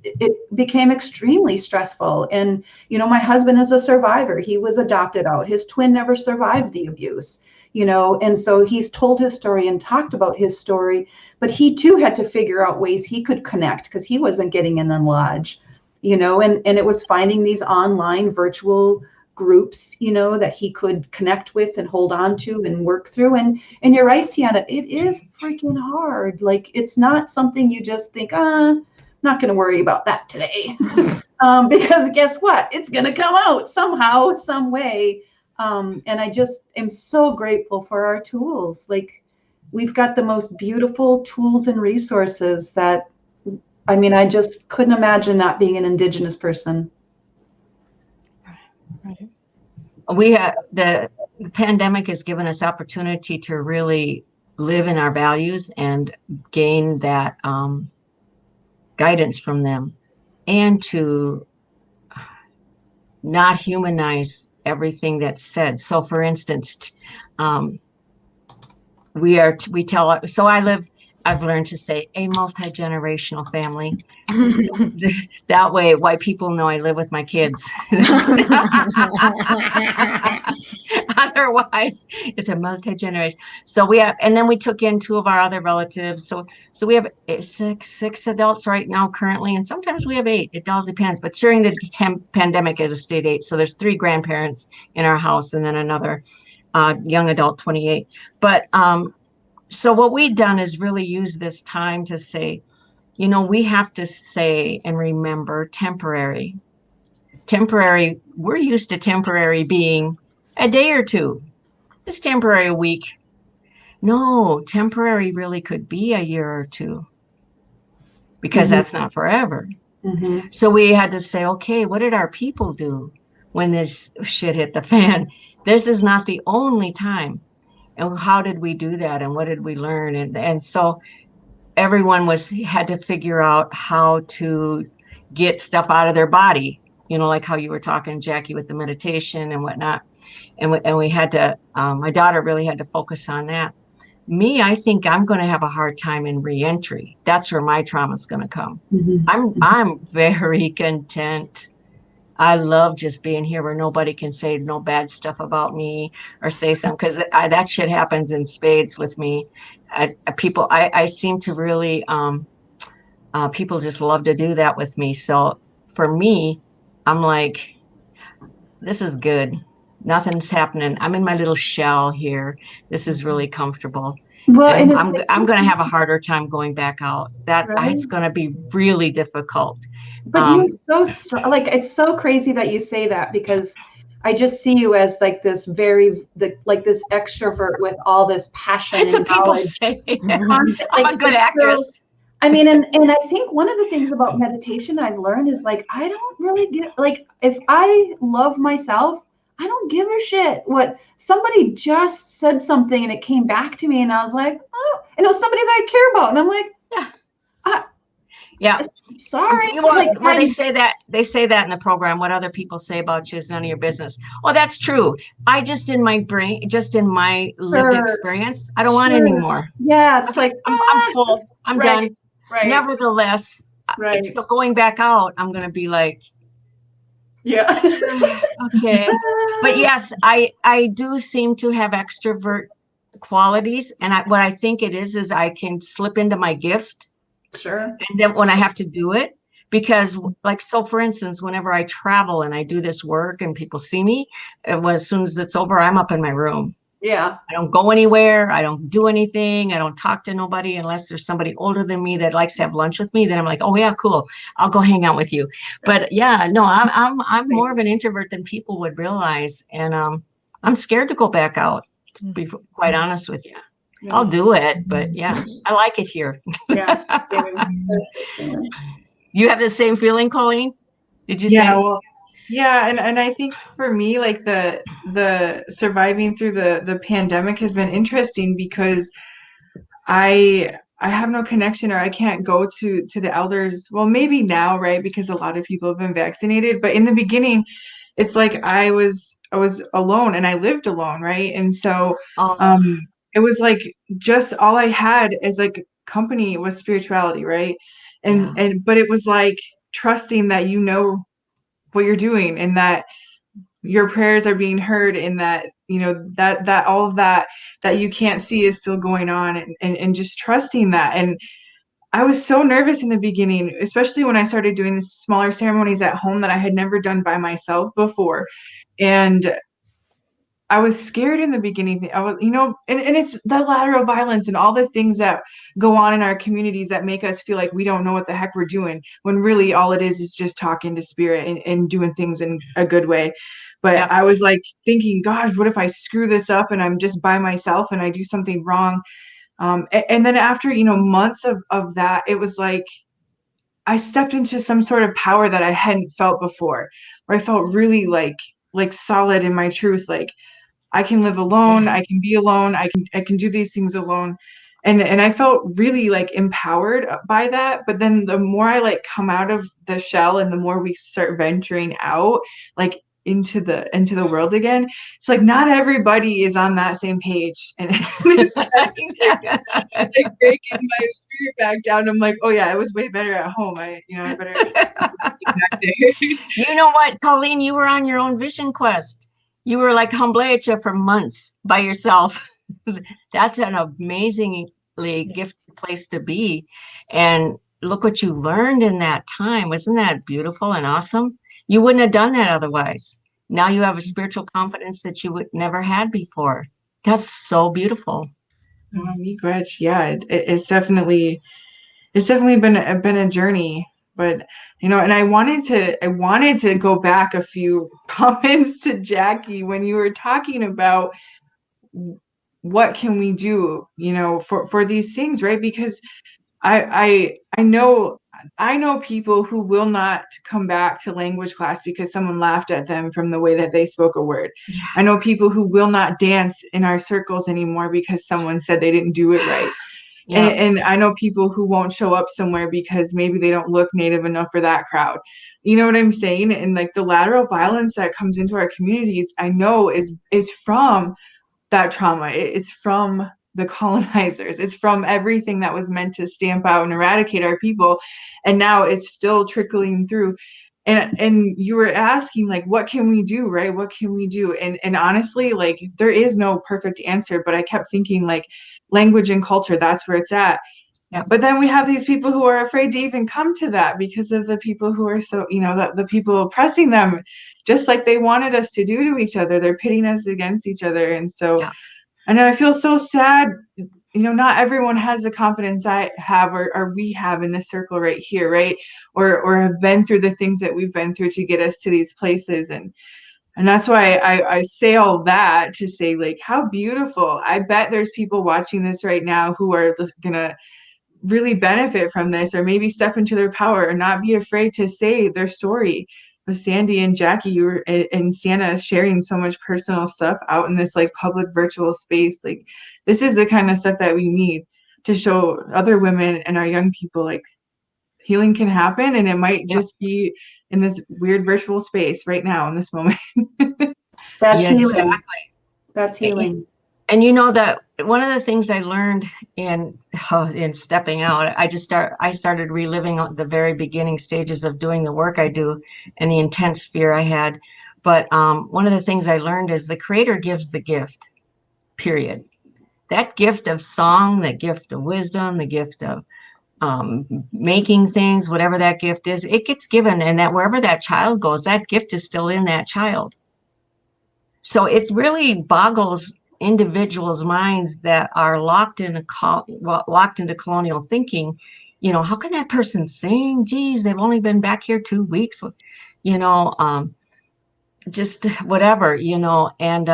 [SPEAKER 4] it became extremely stressful. And my husband is a survivor. He was adopted out. His twin never survived the abuse, and so he's told his story and talked about his story, but he too had to figure out ways he could connect, because he wasn't getting in the lodge, and it was finding these online virtual groups, that he could connect with and hold on to and work through. And you're right, Sienna, it is freaking hard. Like, it's not something you just think, not going to worry about that today. Because guess what? It's going to come out somehow, some way. And I just am so grateful for our tools. Like, we've got the most beautiful tools and resources that, I just couldn't imagine not being an Indigenous person.
[SPEAKER 2] Right.
[SPEAKER 7] The pandemic has given us opportunity to really live in our values and gain that guidance from them, and to not humanize everything that's said. So for instance, I've learned to say a multi-generational family. That way white people know I live with my kids. Otherwise it's a multi-generation. So and then we took in 2 of our other relatives. So we have six adults right now currently, and sometimes we have 8. It all depends. But during the pandemic, it stayed 8. So there's 3 grandparents in our house, and then another young adult, 28. But so what we've done is really use this time to say, we have to say and remember temporary. Temporary, we're used to temporary being a day or 2. It's temporary, a week. No, temporary really could be a year or 2, because that's not forever. Mm-hmm. So we had to say, okay, what did our people do when this shit hit the fan? This is not the only time. And how did we do that? And what did we learn? And so everyone had to figure out how to get stuff out of their body, like how you were talking, Jackie, with the meditation and whatnot. And we had to, my daughter really had to focus on that. Me, I think I'm going to have a hard time in reentry. That's where my trauma is going to come. Mm-hmm. I'm very content I love just being here where nobody can say no bad stuff about me or say something, because that shit happens in spades with me. I seem to really, people just love to do that with me. So for me, I'm like, this is good. Nothing's happening. I'm in my little shell here. This is really comfortable.
[SPEAKER 4] Well, and
[SPEAKER 7] And I'm going to have a harder time going back out.
[SPEAKER 4] right?
[SPEAKER 7] It's going to be really difficult.
[SPEAKER 4] But you're so strong. Like, it's so crazy that you say that, because I just see you as like this like this extrovert with all this passion
[SPEAKER 7] That's
[SPEAKER 4] and
[SPEAKER 7] what people
[SPEAKER 4] knowledge.
[SPEAKER 7] say.
[SPEAKER 4] Like,
[SPEAKER 7] I'm a good actress.
[SPEAKER 4] I mean, and I think one of the things about meditation I've learned is, like, I don't really get, like, if I love myself, I don't give a shit what somebody just said something and it came back to me and I was like, oh, and it was somebody that I care about. And I'm like,
[SPEAKER 7] yeah.
[SPEAKER 4] Sorry.
[SPEAKER 7] Well, they say that in the program. What other people say about you is none of your business. Well, that's true. I just in my brain, just in my lived experience, I don't want any more.
[SPEAKER 4] Yeah, it's like
[SPEAKER 7] I'm full. I'm done.
[SPEAKER 4] Right.
[SPEAKER 7] Nevertheless, it's still going back out. I'm gonna be like,
[SPEAKER 4] yeah.
[SPEAKER 7] okay. But yes, I do seem to have extrovert qualities, and what I think it is I can slip into my gift.
[SPEAKER 4] Sure.
[SPEAKER 7] And then when I have to do it, because like, so for instance, whenever I travel and I do this work and people see me, as soon as it's over, I'm up in my room.
[SPEAKER 4] Yeah.
[SPEAKER 7] I don't go anywhere. I don't do anything. I don't talk to nobody unless there's somebody older than me that likes to have lunch with me. Then I'm like, oh yeah, cool. I'll go hang out with you. But yeah, no, I'm more of an introvert than people would realize. And I'm scared to go back out, to be quite honest with you. Yeah. I'll do it, but yeah, I like it here.
[SPEAKER 4] Yeah.
[SPEAKER 7] You have the same feeling, Colleen? Did you say?
[SPEAKER 5] Well, yeah, and I think for me, like the surviving through the pandemic has been interesting, because I have no connection, or I can't go to the elders. Well, maybe now, right? Because a lot of people have been vaccinated, but in the beginning, it's like I was alone and I lived alone, right? And so it was like just all I had as like company was spirituality, right? And but it was like trusting that you know what you're doing, and that your prayers are being heard, and that you know that all of that you can't see is still going on, and just trusting that. And I was so nervous in the beginning, especially when I started doing smaller ceremonies at home that I had never done by myself before. And I was scared in the beginning. I was, and it's the lateral violence and all the things that go on in our communities that make us feel like we don't know what the heck we're doing, when really all it is just talking to spirit and doing things in a good way. But I was like thinking, gosh, what if I screw this up and I'm just by myself and I do something wrong? And then after, months of that, it was like I stepped into some sort of power that I hadn't felt before, where I felt really like solid in my truth. Like, I can live alone. I can be alone. I can do these things alone. And I felt really like empowered by that. But then the more I like come out of the shell and the more we start venturing out, like into the world again, it's like not everybody is on that same page. And it's like breaking my spirit back down. I'm like, oh yeah, it was way better at home. I better back there.
[SPEAKER 7] You know what, Colleen, you were on your own vision quest. You were like Humblecha for months by yourself. That's an amazingly gifted place to be. And look what you learned in that time. Wasn't that beautiful and awesome? You wouldn't have done that otherwise. Now you have a spiritual confidence that you would never had before. That's so beautiful.
[SPEAKER 5] Yeah, it's definitely been a journey. But and I wanted to go back a few comments to Jackie when you were talking about what can we do, for these things, right? Because I know people who will not come back to language class because someone laughed at them from the way that they spoke a word. Yeah. I know people who will not dance in our circles anymore because someone said they didn't do it right. Yeah. And I know people who won't show up somewhere because maybe they don't look Native enough for that crowd. You know what I'm saying? And like the lateral violence that comes into our communities, I know is from that trauma. It's from the colonizers. It's from everything that was meant to stamp out and eradicate our people. And now it's still trickling through. And you were asking, like, what can we do, right? What can we do? And honestly, like, there is no perfect answer, but I kept thinking, like, language and culture, that's where it's at.
[SPEAKER 7] Yeah.
[SPEAKER 5] But then we have these people who are afraid to even come to that because of the people who are so, the people oppressing them, just like they wanted us to do to each other. They're pitting us against each other. And so,
[SPEAKER 7] Yeah.
[SPEAKER 5] and I feel so sad. Not everyone has the confidence I have or we have in this circle right here, right? Or have been through the things that we've been through to get us to these places. And that's why I say all that to say, like, how beautiful. I bet there's people watching this right now who are gonna really benefit from this, or maybe step into their power, or not be afraid to say their story. With Sandy and Jackie, you were and Sienna sharing so much personal stuff out in this like public virtual space. Like, this is the kind of stuff that we need to show other women and our young people, like, healing can happen, and it might just be in this weird virtual space right now in this moment.
[SPEAKER 4] That's
[SPEAKER 7] Yeah,
[SPEAKER 4] healing.
[SPEAKER 7] exactly.
[SPEAKER 4] That's healing.
[SPEAKER 7] And that one of the things I learned in stepping out, I started reliving the very beginning stages of doing the work I do and the intense fear I had. But one of the things I learned is the Creator gives the gift, period. That gift of song, that gift of wisdom, the gift of making things, whatever that gift is, it gets given, and that wherever that child goes, that gift is still in that child. So it really boggles individuals' minds that are locked into colonial thinking. How can that person sing? Geez, they've only been back here 2 weeks. Just whatever. And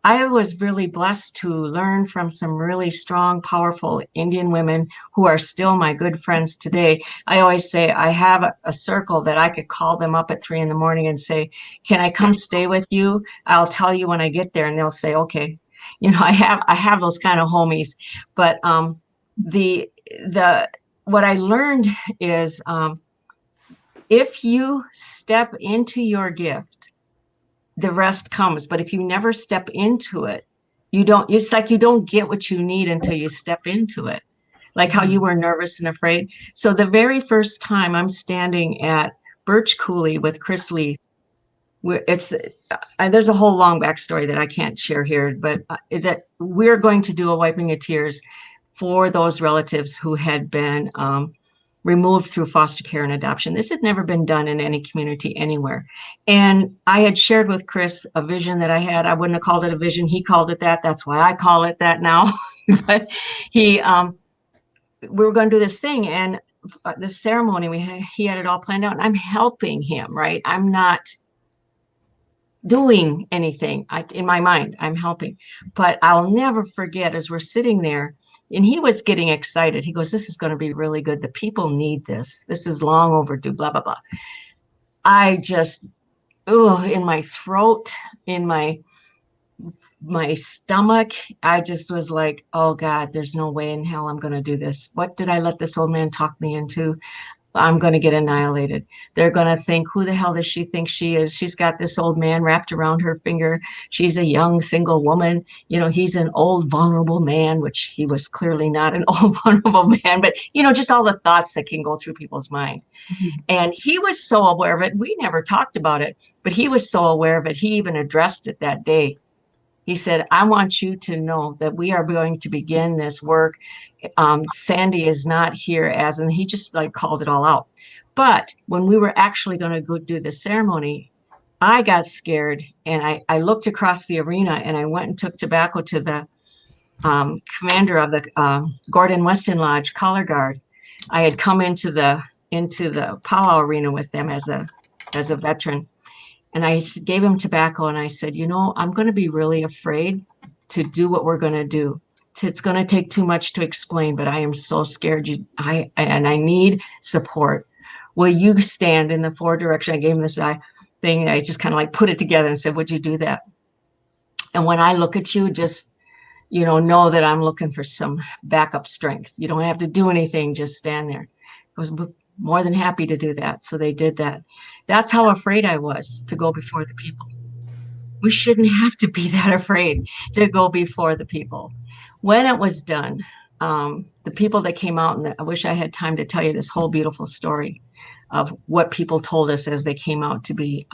[SPEAKER 7] I was really blessed to learn from some really strong, powerful Indian women who are still my good friends today. I always say I have a circle that I could call them up at 3 a.m. and say, "Can I come stay with you? I'll tell you when I get there," and they'll say, "Okay." I have those kind of homies. But what I learned is if you step into your gift, the rest comes. But if you never step into it, it's like you don't get what you need until you step into it. Like how you were nervous and afraid. So the very first time I'm standing at Birch Coulee with Chris Lee, there's a whole long backstory that I can't share here, but that we're going to do a wiping of tears for those relatives who had been removed through foster care and adoption. This had never been done in any community anywhere. And I had shared with Chris a vision that I had. I wouldn't have called it a vision. He called it that. That's why I call it that now. But we were going to do this thing, and this ceremony, he had it all planned out, and I'm helping him, right? I'm not doing anything. In my mind, I'm helping. But I'll never forget, as we're sitting there, and he was getting excited. He goes, "This is going to be really good. The people need this. This is long overdue, blah, blah, blah." I just, in my throat, in my stomach, I just was like, "Oh God, there's no way in hell I'm going to do this. What did I let this old man talk me into? I'm going to get annihilated. They're going to think, who the hell does she think she is? She's got this old man wrapped around her finger. She's a young single woman. He's an old vulnerable man," which he was clearly not an old vulnerable man, but just all the thoughts that can go through people's mind. Mm-hmm. And he was so aware of it. We never talked about it, but he was so aware of it. He even addressed it that day. He said, "I want you to know that we are going to begin this work. Sandy is not here and he just like called it all out. But when we were actually going to go do the ceremony, I got scared, and I looked across the arena, and I went and took tobacco to the commander of the Gordon Weston Lodge color guard. I had come into the powwow arena with them as a veteran. And I gave him tobacco, and I said, "I'm going to be really afraid to do what we're going to do. It's going to take too much to explain, but I am so scared. I need support. Will you stand in the forward direction?" I gave him this thing. I just kind of like put it together and said, "Would you do that? And when I look at you, just, know that I'm looking for some backup strength. You don't have to do anything. Just stand there." I was more than happy to do that. So they did that. That's how afraid I was to go before the people. We shouldn't have to be that afraid to go before the people. When it was done, the people that came out, and I wish I had time to tell you this whole beautiful story. of what people told us as they came out to be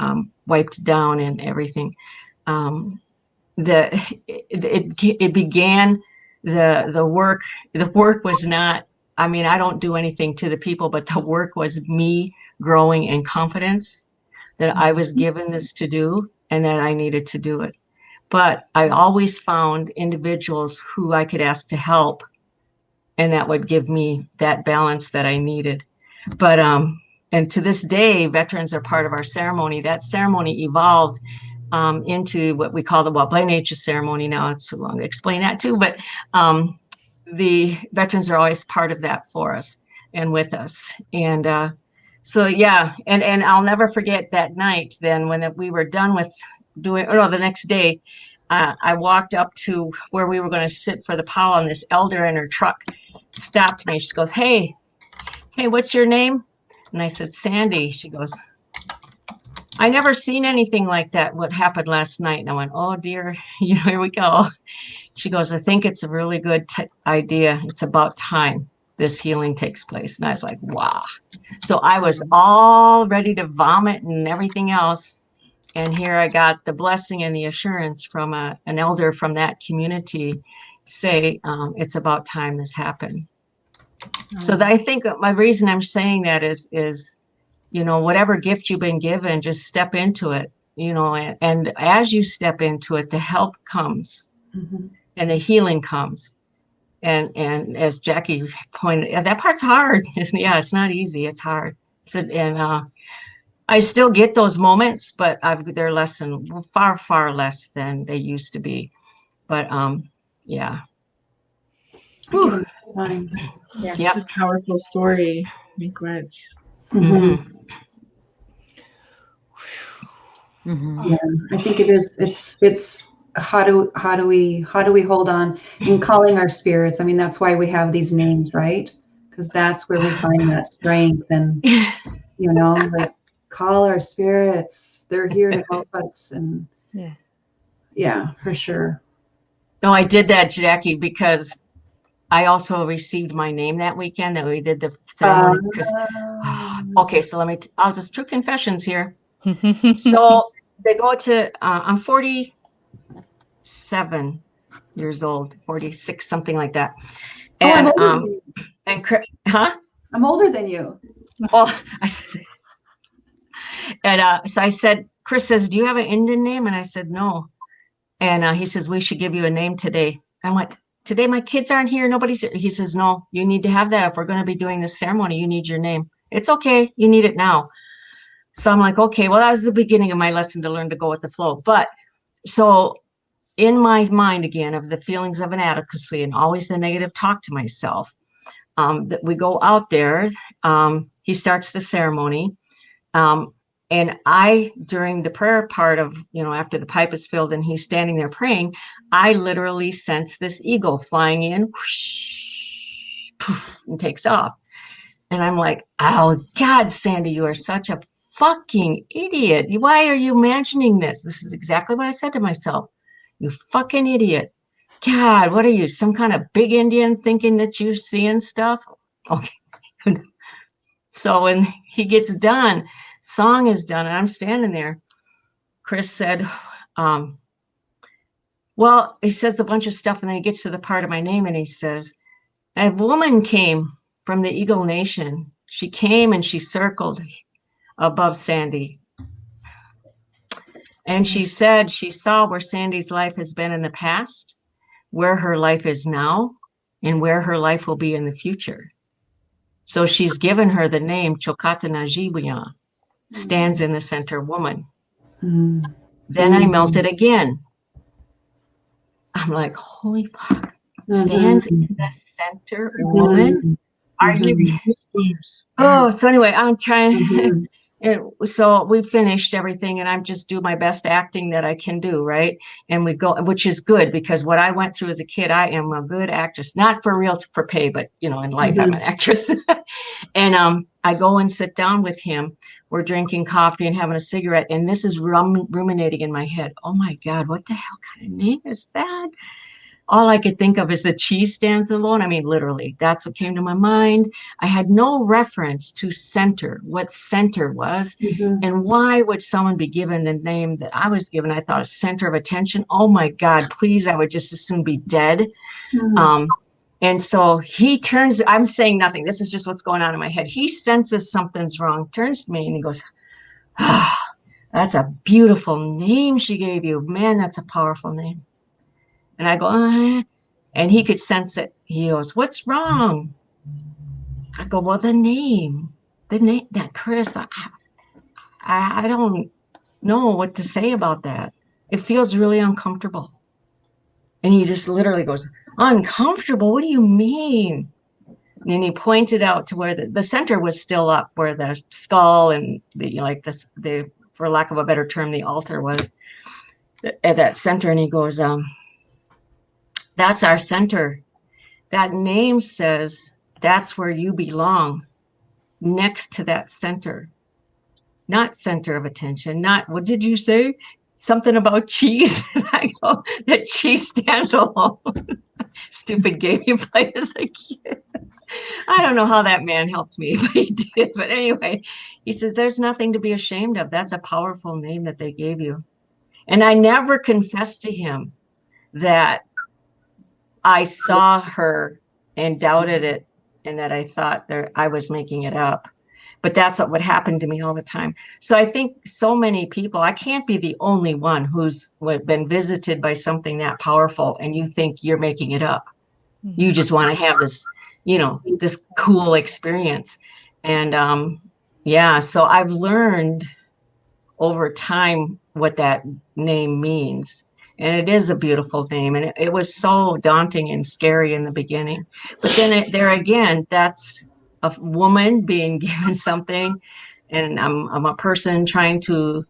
[SPEAKER 7] wiped down and everything. It began the work. The work was not, I mean, I don't do anything to the people, but the work was me growing in confidence that I was given this to do and that I needed to do it. But I always found individuals who I could ask to help, and that would give me that balance that I needed. But and to this day, veterans are part of our ceremony. That ceremony evolved into what we call the Wablenature ceremony. Now it's too long to explain that too, but the veterans are always part of that for us and with us. And so, yeah, and I'll never forget that night then when we were done with doing, or no, the next day, I walked up to where we were going to sit for the powwow, and this elder in her truck stopped me. She goes, hey, what's your name? And I said, Sandy. She goes, I never seen anything like that, what happened last night. And I went, oh dear, here we go. She goes, I think it's a really good idea. It's about time this healing takes place. And I was like, wow. So I was all ready to vomit and everything else. And here I got the blessing and the assurance from an elder from that community say, it's about time this happened. So that I think my reason I'm saying that is, whatever gift you've been given, just step into it, and as you step into it, the help comes and the healing comes. And as Jackie pointed, that part's hard. It's not easy. It's hard. I still get those moments, but they're far, far less than they used to be. But yeah.
[SPEAKER 5] Yeah,
[SPEAKER 7] Yep.
[SPEAKER 5] it's a powerful story. Miigwech.
[SPEAKER 4] Yeah, I think it is. It's how do we hold on in calling our spirits? I mean, that's why we have these names, right? Because that's where we find that strength, and like call our spirits. They're here to help us, and yeah, for sure.
[SPEAKER 7] No, I did that, Jackie, because I also received my name that weekend that we did the ceremony. Okay, so I'll just true confessions here. So they go to, I'm 47 years old, 46, something like that. And,
[SPEAKER 4] I'm older than you.
[SPEAKER 7] Oh, so I said, Chris says, do you have an Indian name? And I said, no. And he says, we should give you a name today. I went, today my kids aren't here. Nobody's here. He says, no, you need to have that. If we're going to be doing this ceremony, you need your name. It's okay. You need it now. So I'm like, okay, well, that was the beginning of my lesson to learn to go with the flow. But so in my mind, again, of the feelings of inadequacy and always the negative talk to myself, that we go out there, he starts the ceremony. And I, during the prayer part of, after the pipe is filled and he's standing there praying, I literally sense this eagle flying in, whoosh, poof, and takes off. And I'm like, oh, God, Sandy, you are such a fucking idiot. Why are you imagining this? This is exactly what I said to myself. You fucking idiot. God, what are you, some kind of big Indian thinking that you're seeing stuff? Okay. So when he gets done, song is done, and I'm standing there. Chris said, well, he says a bunch of stuff, and then he gets to the part of my name, and he says, a woman came from the Eagle Nation. She came and she circled above Sandy. And she said she saw where Sandy's life has been in the past, where her life is now, and where her life will be in the future. So she's given her the name Chokata Najibuya, stands in the center woman. Then I melted again. I'm like, holy fuck, stands in the center woman? Are you? Oh, so anyway, I'm trying. And so we finished everything, and I'm just do my best acting that I can do, right? And we go, which is good, because what I went through as a kid, I am a good actress, not for real, for pay, but in life, I'm an actress. And I go and sit down with him. We're drinking coffee and having a cigarette, and this is ruminating in my head. Oh my God, what the hell kind of name is that? all I could think of is the cheese stands alone. I mean, literally, that's what came to my mind. I had no reference to center, what center was, and why would someone be given the name that I was given? I thought a center of attention. Oh my God, please, I would just as soon be dead. And so he turns, I'm saying nothing. This is just what's going on in my head. He senses something's wrong, turns to me and he goes, ah, that's a beautiful name she gave you. Man, that's a powerful name. And I go, and he could sense it. He goes, what's wrong? I go, well, the name that Chris, I don't know what to say about that. It feels really uncomfortable. And he just literally goes, uncomfortable? What do you mean? And then he pointed out to where the center was still up, where the skull and the for lack of a better term, the altar was at that center. And he goes, that's our center. That name says that's where you belong, next to that center, not center of attention. Not, what did you say? Something about cheese? And I go, that cheese stands alone. Stupid game you play as a kid. I don't know how that man helped me, but he did. But anyway, he says, there's nothing to be ashamed of. That's a powerful name that they gave you. And I never confessed to him that I saw her and doubted it and that I thought I was making it up. But that's what would happen to me all the time. So I think so many people, I can't be the only one who's been visited by something that powerful and you think you're making it up. You just want to have this, this cool experience. And yeah, so I've learned over time what that name means. And it is a beautiful name. And it was so daunting and scary in the beginning. But then there again, that's a woman being given something. And I'm a person trying to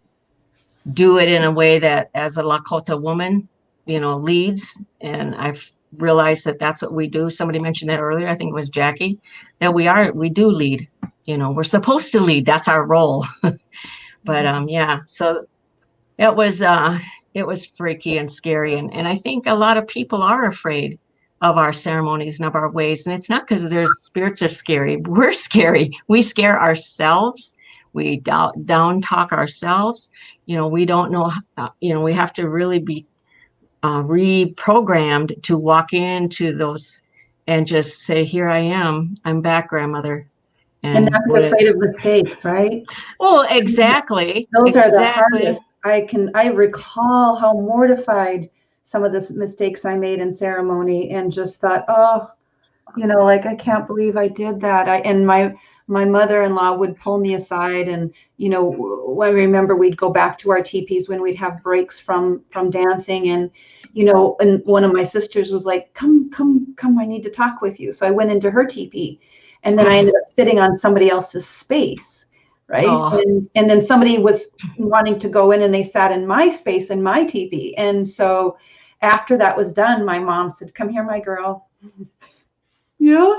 [SPEAKER 7] do it in a way that as a Lakota woman, leads. And I've realized that that's what we do. Somebody mentioned that earlier. I think it was Jackie, that we do lead. We're supposed to lead. That's our role. But yeah, so it was freaky and scary. And I think a lot of people are afraid of our ceremonies and of our ways. And it's not because their spirits are scary. We're scary. We scare ourselves. We down talk ourselves. We don't know, we have to really be reprogrammed to walk into those and just say, here I am. I'm back, grandmother.
[SPEAKER 4] And not be afraid of mistakes, right?
[SPEAKER 7] Well, exactly.
[SPEAKER 4] Those are the hardest. I recall how mortified some of the mistakes I made in ceremony and just thought, oh, I can't believe I did that. And my mother-in-law would pull me aside and, I remember we'd go back to our teepees when we'd have breaks from dancing and, and one of my sisters was like, come, I need to talk with you. So I went into her teepee and then I ended up sitting on somebody else's space. Right. Oh. And then somebody was wanting to go in and they sat in my space in my teepee. And so after that was done, my mom said, come here, my girl. Yeah.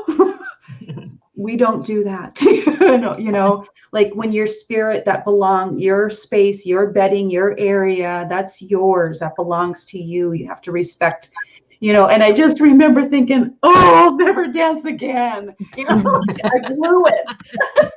[SPEAKER 4] We don't do that. Like when your spirit that belong, your space, your bedding, your area, that's yours. That belongs to you. You have to respect, and I just remember thinking, oh, I'll never dance again. I blew it.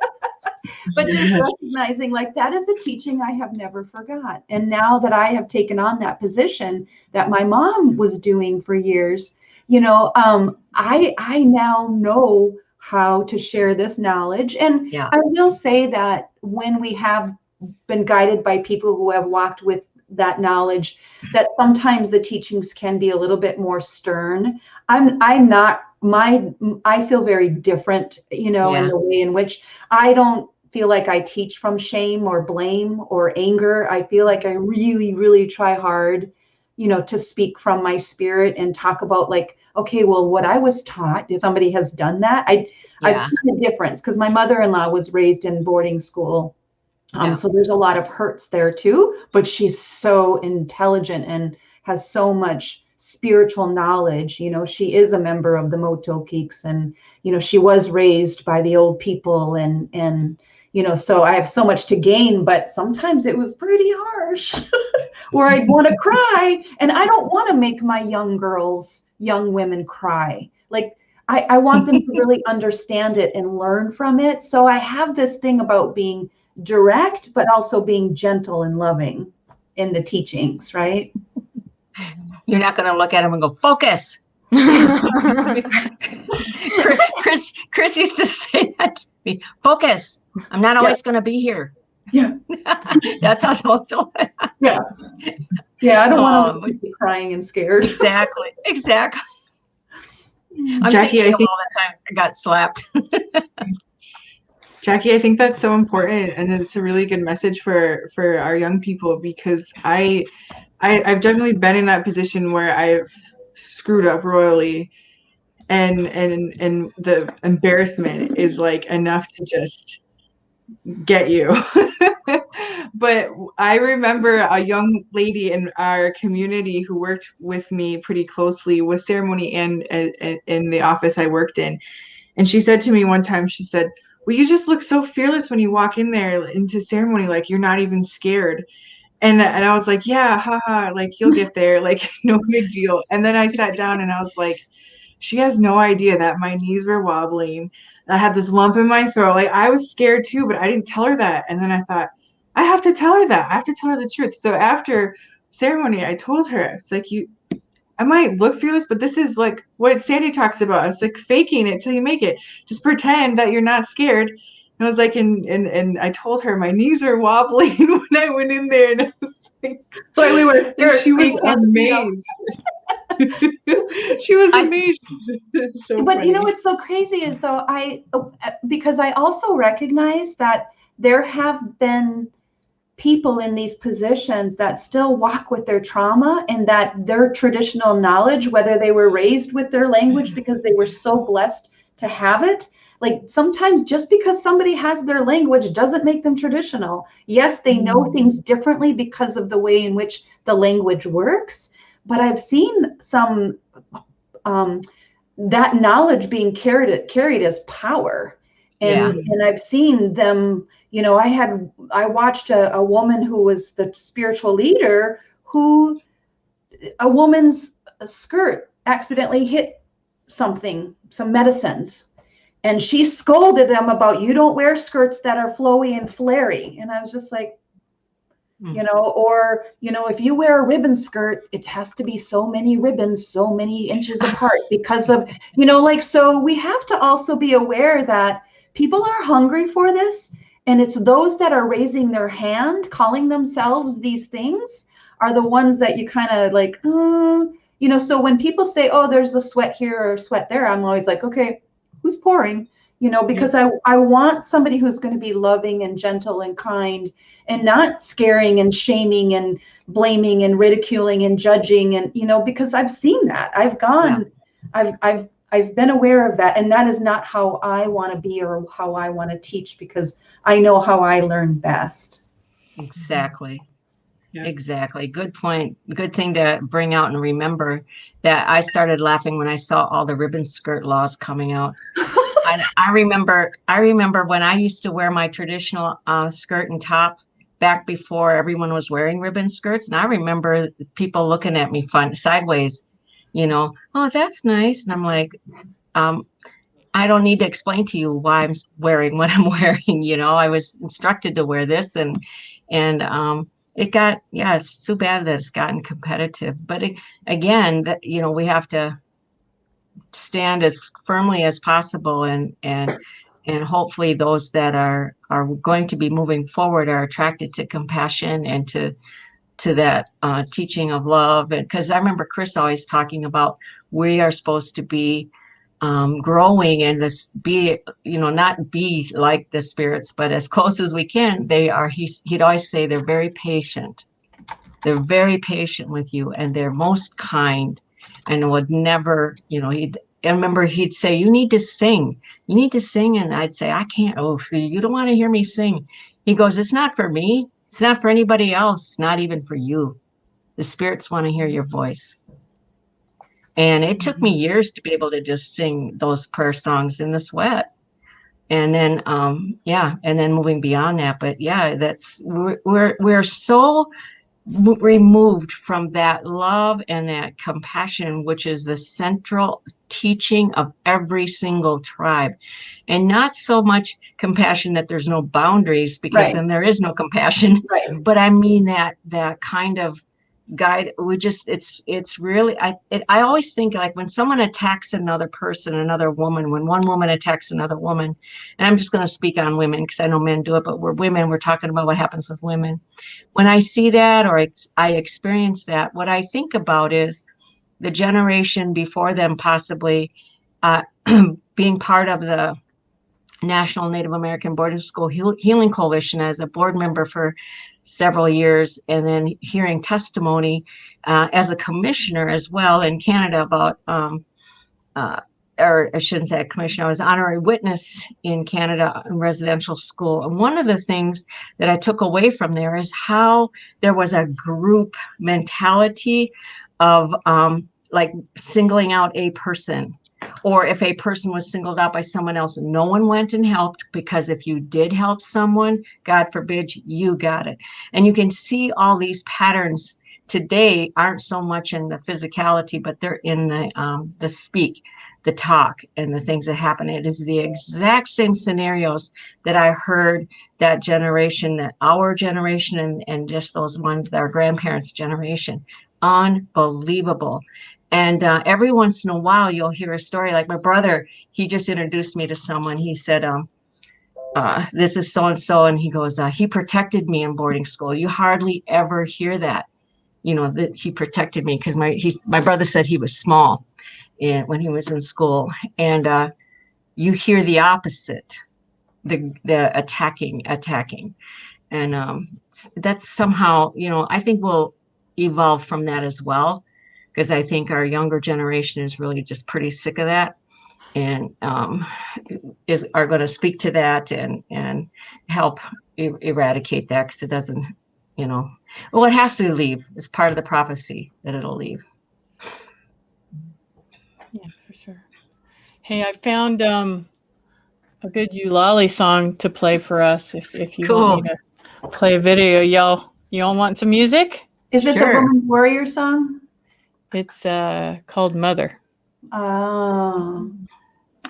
[SPEAKER 4] But just recognizing like that is a teaching I have never forgot. And now that I have taken on that position that my mom was doing for years, I now know how to share this knowledge. And yeah. I will say that when we have been guided by people who have walked with that knowledge, that sometimes the teachings can be a little bit more stern. I feel very different, in the way in which I don't feel like I teach from shame or blame or anger. I feel like I really, really try hard, to speak from my spirit and talk about like, okay, well, what I was taught, if somebody has done that, I've seen the difference because my mother-in-law was raised in boarding school. So there's a lot of hurts there too, but she's so intelligent and has so much spiritual knowledge. She is a member of the Moto Peaks and, she was raised by the old people and, so I have so much to gain, but sometimes it was pretty harsh where I'd want to cry and I don't want to make my young girls, young women cry. Like, I want them to really understand it and learn from it. So I have this thing about being direct, but also being gentle and loving in the teachings, right?
[SPEAKER 7] You're not going to look at them and go, focus. Chris used to say that to me. Focus. I'm not always going to be here.
[SPEAKER 4] Yeah.
[SPEAKER 7] That's how those.
[SPEAKER 4] Yeah. Yeah. I don't want to be crying and scared.
[SPEAKER 7] Exactly. I'm
[SPEAKER 5] Jackie, I think
[SPEAKER 7] all the time I got slapped.
[SPEAKER 5] Jackie, I think that's so important, and it's a really good message for our young people, because I've definitely been in that position where I've screwed up royally, and the embarrassment is like enough to just get you. But I remember a young lady in our community who worked with me pretty closely with ceremony and in the office I worked in. And she said to me one time, she said, well, you just look so fearless when you walk in there into ceremony, like you're not even scared. And I was like, yeah, haha, like you'll get there, like no big deal. And then I sat down and I was like, she has no idea that my knees were wobbling. I had this lump in my throat. Like I was scared too, but I didn't tell her that. And then I thought, I have to tell her that. I have to tell her the truth. So after ceremony, I told her, it's like, I might look fearless, but this is like what Sandy talks about. It's like faking it till you make it. Just pretend that you're not scared. And I was like, and I told her my knees are wobbling when I went in there, and I was like,
[SPEAKER 4] so we were.
[SPEAKER 5] She was amazed. She was amazed. So
[SPEAKER 4] but
[SPEAKER 5] funny.
[SPEAKER 4] you know what's so crazy is though because I also recognize that there have been people in these positions that still walk with their trauma, and that their traditional knowledge, whether they were raised with their language because they were so blessed to have it, like sometimes just because somebody has their language doesn't make them traditional. Yes, they know things differently because of the way in which the language works, but I've seen some that knowledge being carried as power. And I've seen them, you know, I watched a woman who was the spiritual leader, who a woman's skirt accidentally hit some medicines. And she scolded them about, you don't wear skirts that are flowy and flary. And I was just like, you know, or, you know, if you wear a ribbon skirt, it has to be so many ribbons, so many inches apart because of, you know, like, so we have to also be aware that people are hungry for this. And it's those that are raising their hand, calling themselves these things, are the ones that you kind of like, you know, so when people say, oh, there's a sweat here or sweat there, I'm always like, okay, who's pouring? You know, because I want somebody who's going to be loving and gentle and kind, and not scaring and shaming and blaming and ridiculing and judging. And, you know, because I've seen that. I've been aware of that. And that is not how I want to be or how I want to teach, because I know how I learn best.
[SPEAKER 7] Exactly.
[SPEAKER 5] Yeah.
[SPEAKER 7] Exactly. Good point. Good thing to bring out and remember that I started laughing when I saw all the ribbon skirt laws coming out. I remember when I used to wear my traditional skirt and top back before everyone was wearing ribbon skirts. And I remember people looking at me sideways, you know, oh, that's nice. And I'm like, I don't need to explain to you why I'm wearing what I'm wearing. You know, I was instructed to wear this, and it got, it's too bad that it's gotten competitive. But again, you know, we have to stand as firmly as possible, and hopefully those that are going to be moving forward are attracted to compassion and to that teaching of love. And because I remember Chris always talking about, we are supposed to be growing and this be, you know, not be like the spirits, but as close as we can. They are, he'd always say, they're very patient. They're very patient with you, and they're most kind, and would never, you know, I remember he'd say, you need to sing. You need to sing. And I'd say, I can't. Oh, so you don't want to hear me sing. He goes, it's not for me. It's not for anybody else. It's not even for you. The spirits want to hear your voice. And it took me years to be able to just sing those prayer songs in the sweat. And then, and then moving beyond that. But yeah, we're so removed from that love and that compassion, which is the central teaching of every single tribe. And not so much compassion that there's no boundaries, because
[SPEAKER 4] Right.
[SPEAKER 7] then there is no compassion.
[SPEAKER 4] Right.
[SPEAKER 7] But I mean that kind of guide. We just, it's really, I always think, like, when someone attacks another person, another woman, when one woman attacks another woman, and I'm just going to speak on women because I know men do it, but we're women, we're talking about what happens with women. When I see that, or I experience that, what I think about is the generation before them, possibly being part of the National Native American Boarding School Healing Coalition as a board member for several years, and then hearing testimony as a commissioner as well in Canada about, or I shouldn't say a commissioner, I was honorary witness in Canada in residential school. And one of the things that I took away from there is how there was a group mentality of like singling out a person. Or if a person was singled out by someone else, no one went and helped, because if you did help someone, God forbid, you got it. And you can see all these patterns today aren't so much in the physicality, but they're in the speak, the talk, and the things that happen. It is the exact same scenarios that I heard that generation, that our generation, and just those ones, our grandparents' generation. Unbelievable. And every once in a while, you'll hear a story. Like my brother, he just introduced me to someone. He said, this is so-and-so. And he goes, he protected me in boarding school. You hardly ever hear that, that he protected me, because my brother said he was small when he was in school. And you hear the opposite, the attacking. And that's somehow, I think we'll evolve from that as well, because I think our younger generation is really just pretty sick of that, and are going to speak to that and help eradicate that, because it doesn't, well, it has to leave. It's part of the prophecy that it'll leave.
[SPEAKER 2] Yeah, for sure. Hey, I found a good Eulalie song to play for us. If you want me to play a video, y'all want some music?
[SPEAKER 4] Is it the
[SPEAKER 7] Sure.
[SPEAKER 4] Woman Warrior song?
[SPEAKER 2] It's called Mother.
[SPEAKER 4] Oh.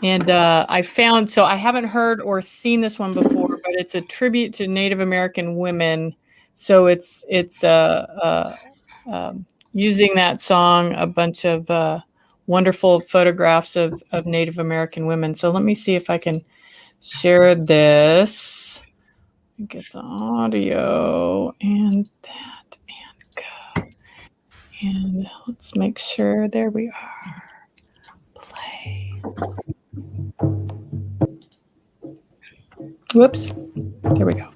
[SPEAKER 2] And I found, so I haven't heard or seen this one before, but it's a tribute to Native American women. So it's using that song, a bunch of wonderful photographs of Native American women. So let me see if I can share this. Get the audio and that and go. And let's make sure, there we are. Play. Whoops. There we go.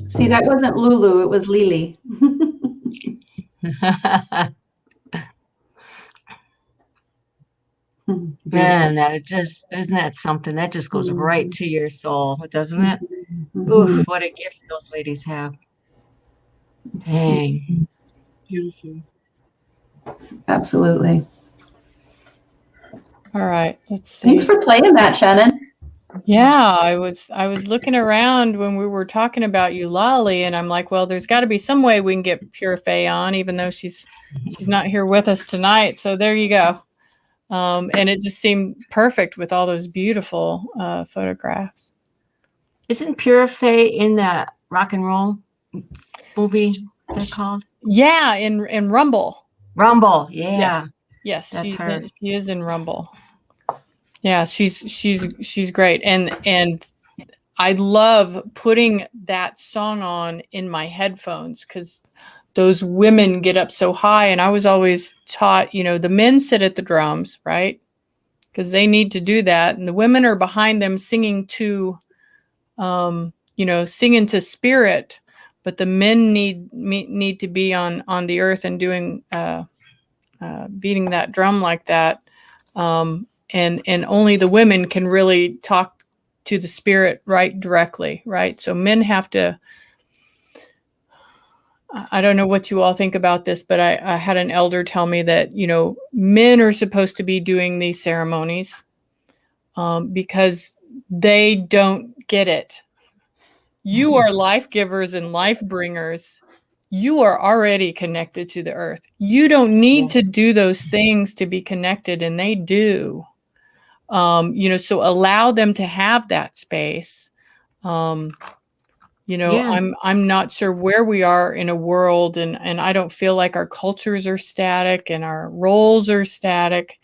[SPEAKER 4] See, that wasn't Lulu, it was Lily.
[SPEAKER 7] Man, that just isn't that something that just goes right to your soul, doesn't it?
[SPEAKER 4] Mhm.
[SPEAKER 7] Oof, what a gift those ladies have. Dang.
[SPEAKER 5] Beautiful.
[SPEAKER 4] Absolutely.
[SPEAKER 2] All right, let's see.
[SPEAKER 4] Thanks for playing that, Shannon.
[SPEAKER 2] Yeah, I was looking around when we were talking about Eulalie, and I'm like, well, there's got to be some way we can get Pure Faye on, even though she's not here with us tonight. So there you go. And it just seemed perfect with all those beautiful photographs.
[SPEAKER 7] Isn't Pure Faye in that rock and roll movie? What's that called?
[SPEAKER 2] Yeah, in Rumble.
[SPEAKER 7] Rumble. Yeah.
[SPEAKER 2] Yes,
[SPEAKER 7] That's
[SPEAKER 2] she
[SPEAKER 7] her.
[SPEAKER 2] is in Rumble. Yeah, she's great, and I love putting that song on in my headphones because those women get up so high, and I was always taught, the men sit at the drums, right? Because they need to do that, and the women are behind them singing to, singing to spirit, but the men need to be on the earth and doing beating that drum like that. And only the women can really talk to the spirit right directly, right? So men have to, I don't know what you all think about this, but I had an elder tell me that, men are supposed to be doing these ceremonies because they don't get it. You are life givers and life bringers. You are already connected to the earth. You don't need to do those things to be connected, and they do. So allow them to have that space. I'm not sure where we are in a world, and I don't feel like our cultures are static and our roles are static.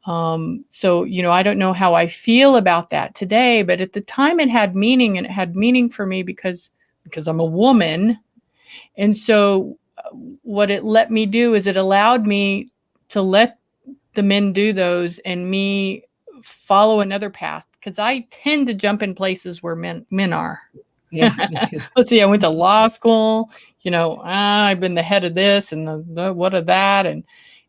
[SPEAKER 2] I don't know how I feel about that today, but at the time it had meaning, and it had meaning for me because because I'm a woman. And so what it let me do is it allowed me to let the men do those and me follow another path, because I tend to jump in places where men are.
[SPEAKER 7] Yeah, me too.
[SPEAKER 2] Let's see, I went to law school, I've been the head of this and the what of that.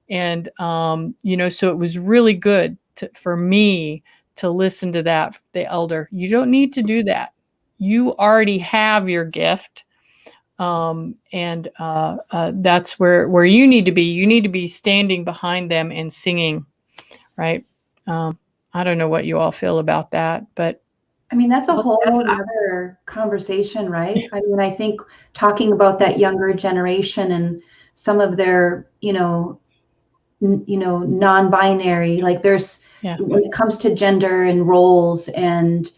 [SPEAKER 2] And so it was really good for me to listen to that, the elder. You don't need to do that. You already have your gift. And that's where you need to be. You need to be standing behind them and singing, right? I don't know what you all feel about that, but
[SPEAKER 4] I mean, that's a whole other conversation, right? I mean, I think talking about that younger generation and some of their, non-binary, like when it comes to gender and roles, and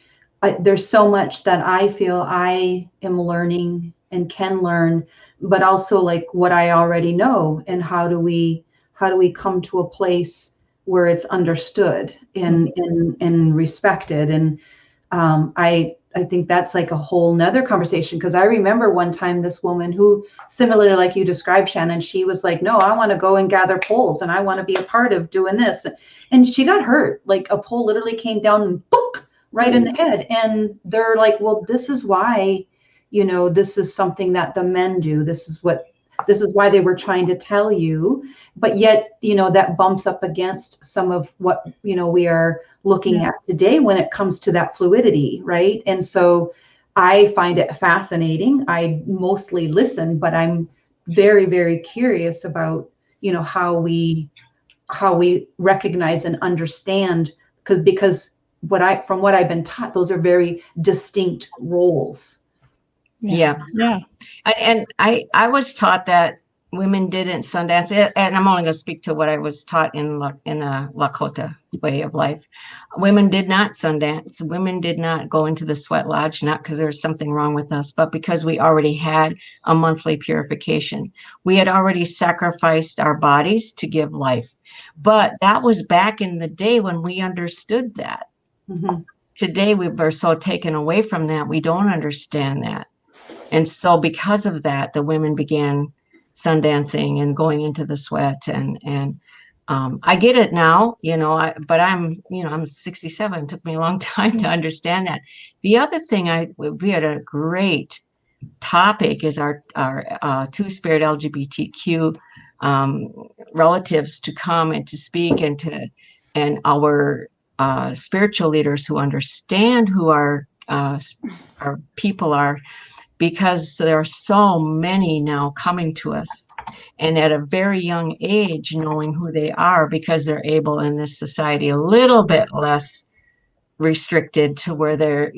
[SPEAKER 4] there's so much that I feel I am learning and can learn, but also like what I already know, and how do we come to a place where it's understood and respected. And I think that's like a whole nother conversation, because I remember one time this woman who, similarly like you described, Shannon, she was like, no, I want to go and gather poles and I want to be a part of doing this. And she got hurt. Like a pole literally came down and book right in the head. And they're like, well, this is why, this is something that the men do. This is why they were trying to tell you. But yet, that bumps up against some of what, we are looking at today when it comes to that fluidity, right? And so I find it fascinating. I mostly listen, but I'm very, very curious about, how we recognize and understand, because from what I've been taught, those are very distinct roles.
[SPEAKER 7] Yeah. And I was taught that women didn't Sundance, and I'm only going to speak to what I was taught in the Lakota way of life. Women did not Sundance. Women did not go into the sweat lodge, not because there was something wrong with us, but because we already had a monthly purification. We had already sacrificed our bodies to give life. But that was back in the day when we understood that.
[SPEAKER 4] Mm-hmm.
[SPEAKER 7] Today, we were so taken away from that, we don't understand that. And so because of that, the women began sundancing and going into the sweat. And I get it now, but I'm 67. It took me a long time to understand that. The other thing, we had a great topic is our Two-Spirit LGBTQ relatives to come and to speak, and our spiritual leaders who understand who our people are, because there are so many now coming to us, and at a very young age knowing who they are, because they're able in this society a little bit less restricted to where they're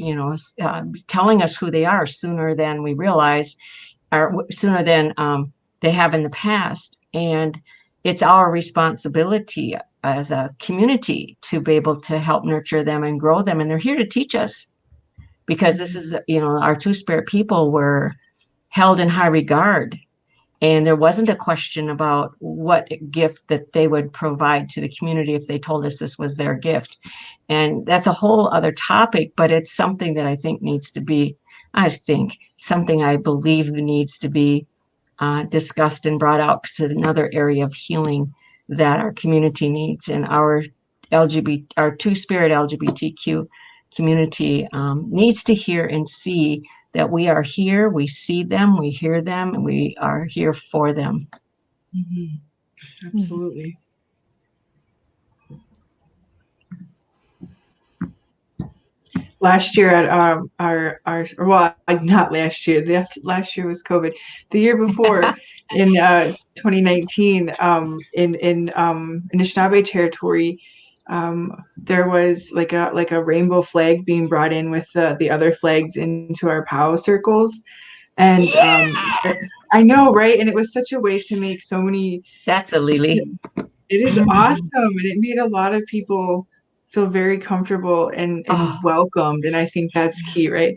[SPEAKER 7] telling us who they are sooner than we realize, or sooner than they have in the past. And it's our responsibility as a community to be able to help nurture them and grow them, and they're here to teach us. Because this is, our Two-Spirit people were held in high regard, and there wasn't a question about what gift that they would provide to the community if they told us this was their gift. And that's a whole other topic, but it's something that I believe needs to be discussed and brought out, because it's another area of healing that our community needs, and our Two-Spirit LGBTQ community needs to hear and see that we are here, we see them, we hear them, and we are here for them.
[SPEAKER 5] Mm-hmm. Absolutely. Last year at not last year, last year was COVID. The year before, in 2019, in Anishinaabe territory, there was like a rainbow flag being brought in with the other flags into our POW circles. And I know, right? And it was such a way to make so many.
[SPEAKER 7] That's a Lily.
[SPEAKER 5] It is awesome. And it made a lot of people feel very comfortable and welcomed. And I think that's key, right?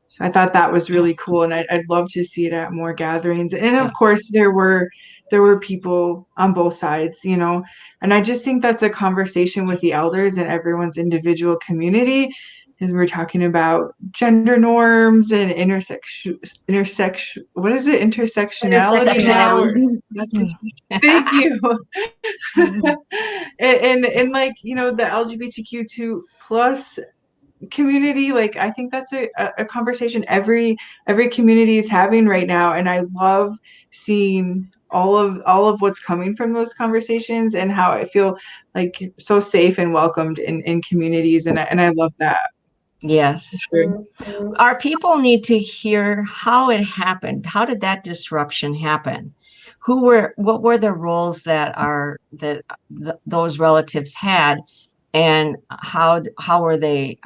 [SPEAKER 5] So I thought that was really cool. And I'd love to see it at more gatherings. And of course, there were people on both sides, and I just think that's a conversation with the elders and everyone's individual community as we're talking about gender norms and what is it? Intersectionality now. Thank you. and like, you know, the LGBTQ2 plus community, like I think that's a conversation every community is having right now, and I love seeing all of what's coming from those conversations and how I feel like so safe and welcomed in communities, and I love that.
[SPEAKER 7] Yes.
[SPEAKER 5] Sure.
[SPEAKER 7] Our people need to hear how it happened. How did that disruption happen? What were the roles that those relatives had, and how were they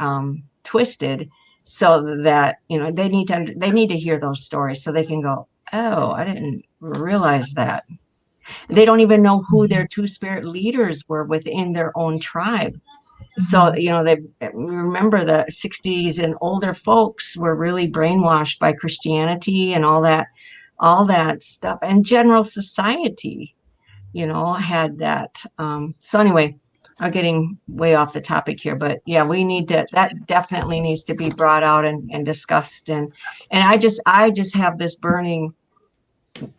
[SPEAKER 7] twisted, so that, you know, they need to hear those stories so they can go, oh, I didn't realize that. They don't even know who their two-spirit leaders were within their own tribe. So, you know, they remember the 60s, and older folks were really brainwashed by Christianity and all that stuff, and general society, you know, had that. So anyway, I'm getting way off the topic here, but yeah, that definitely needs to be brought out and discussed. And I just have this burning,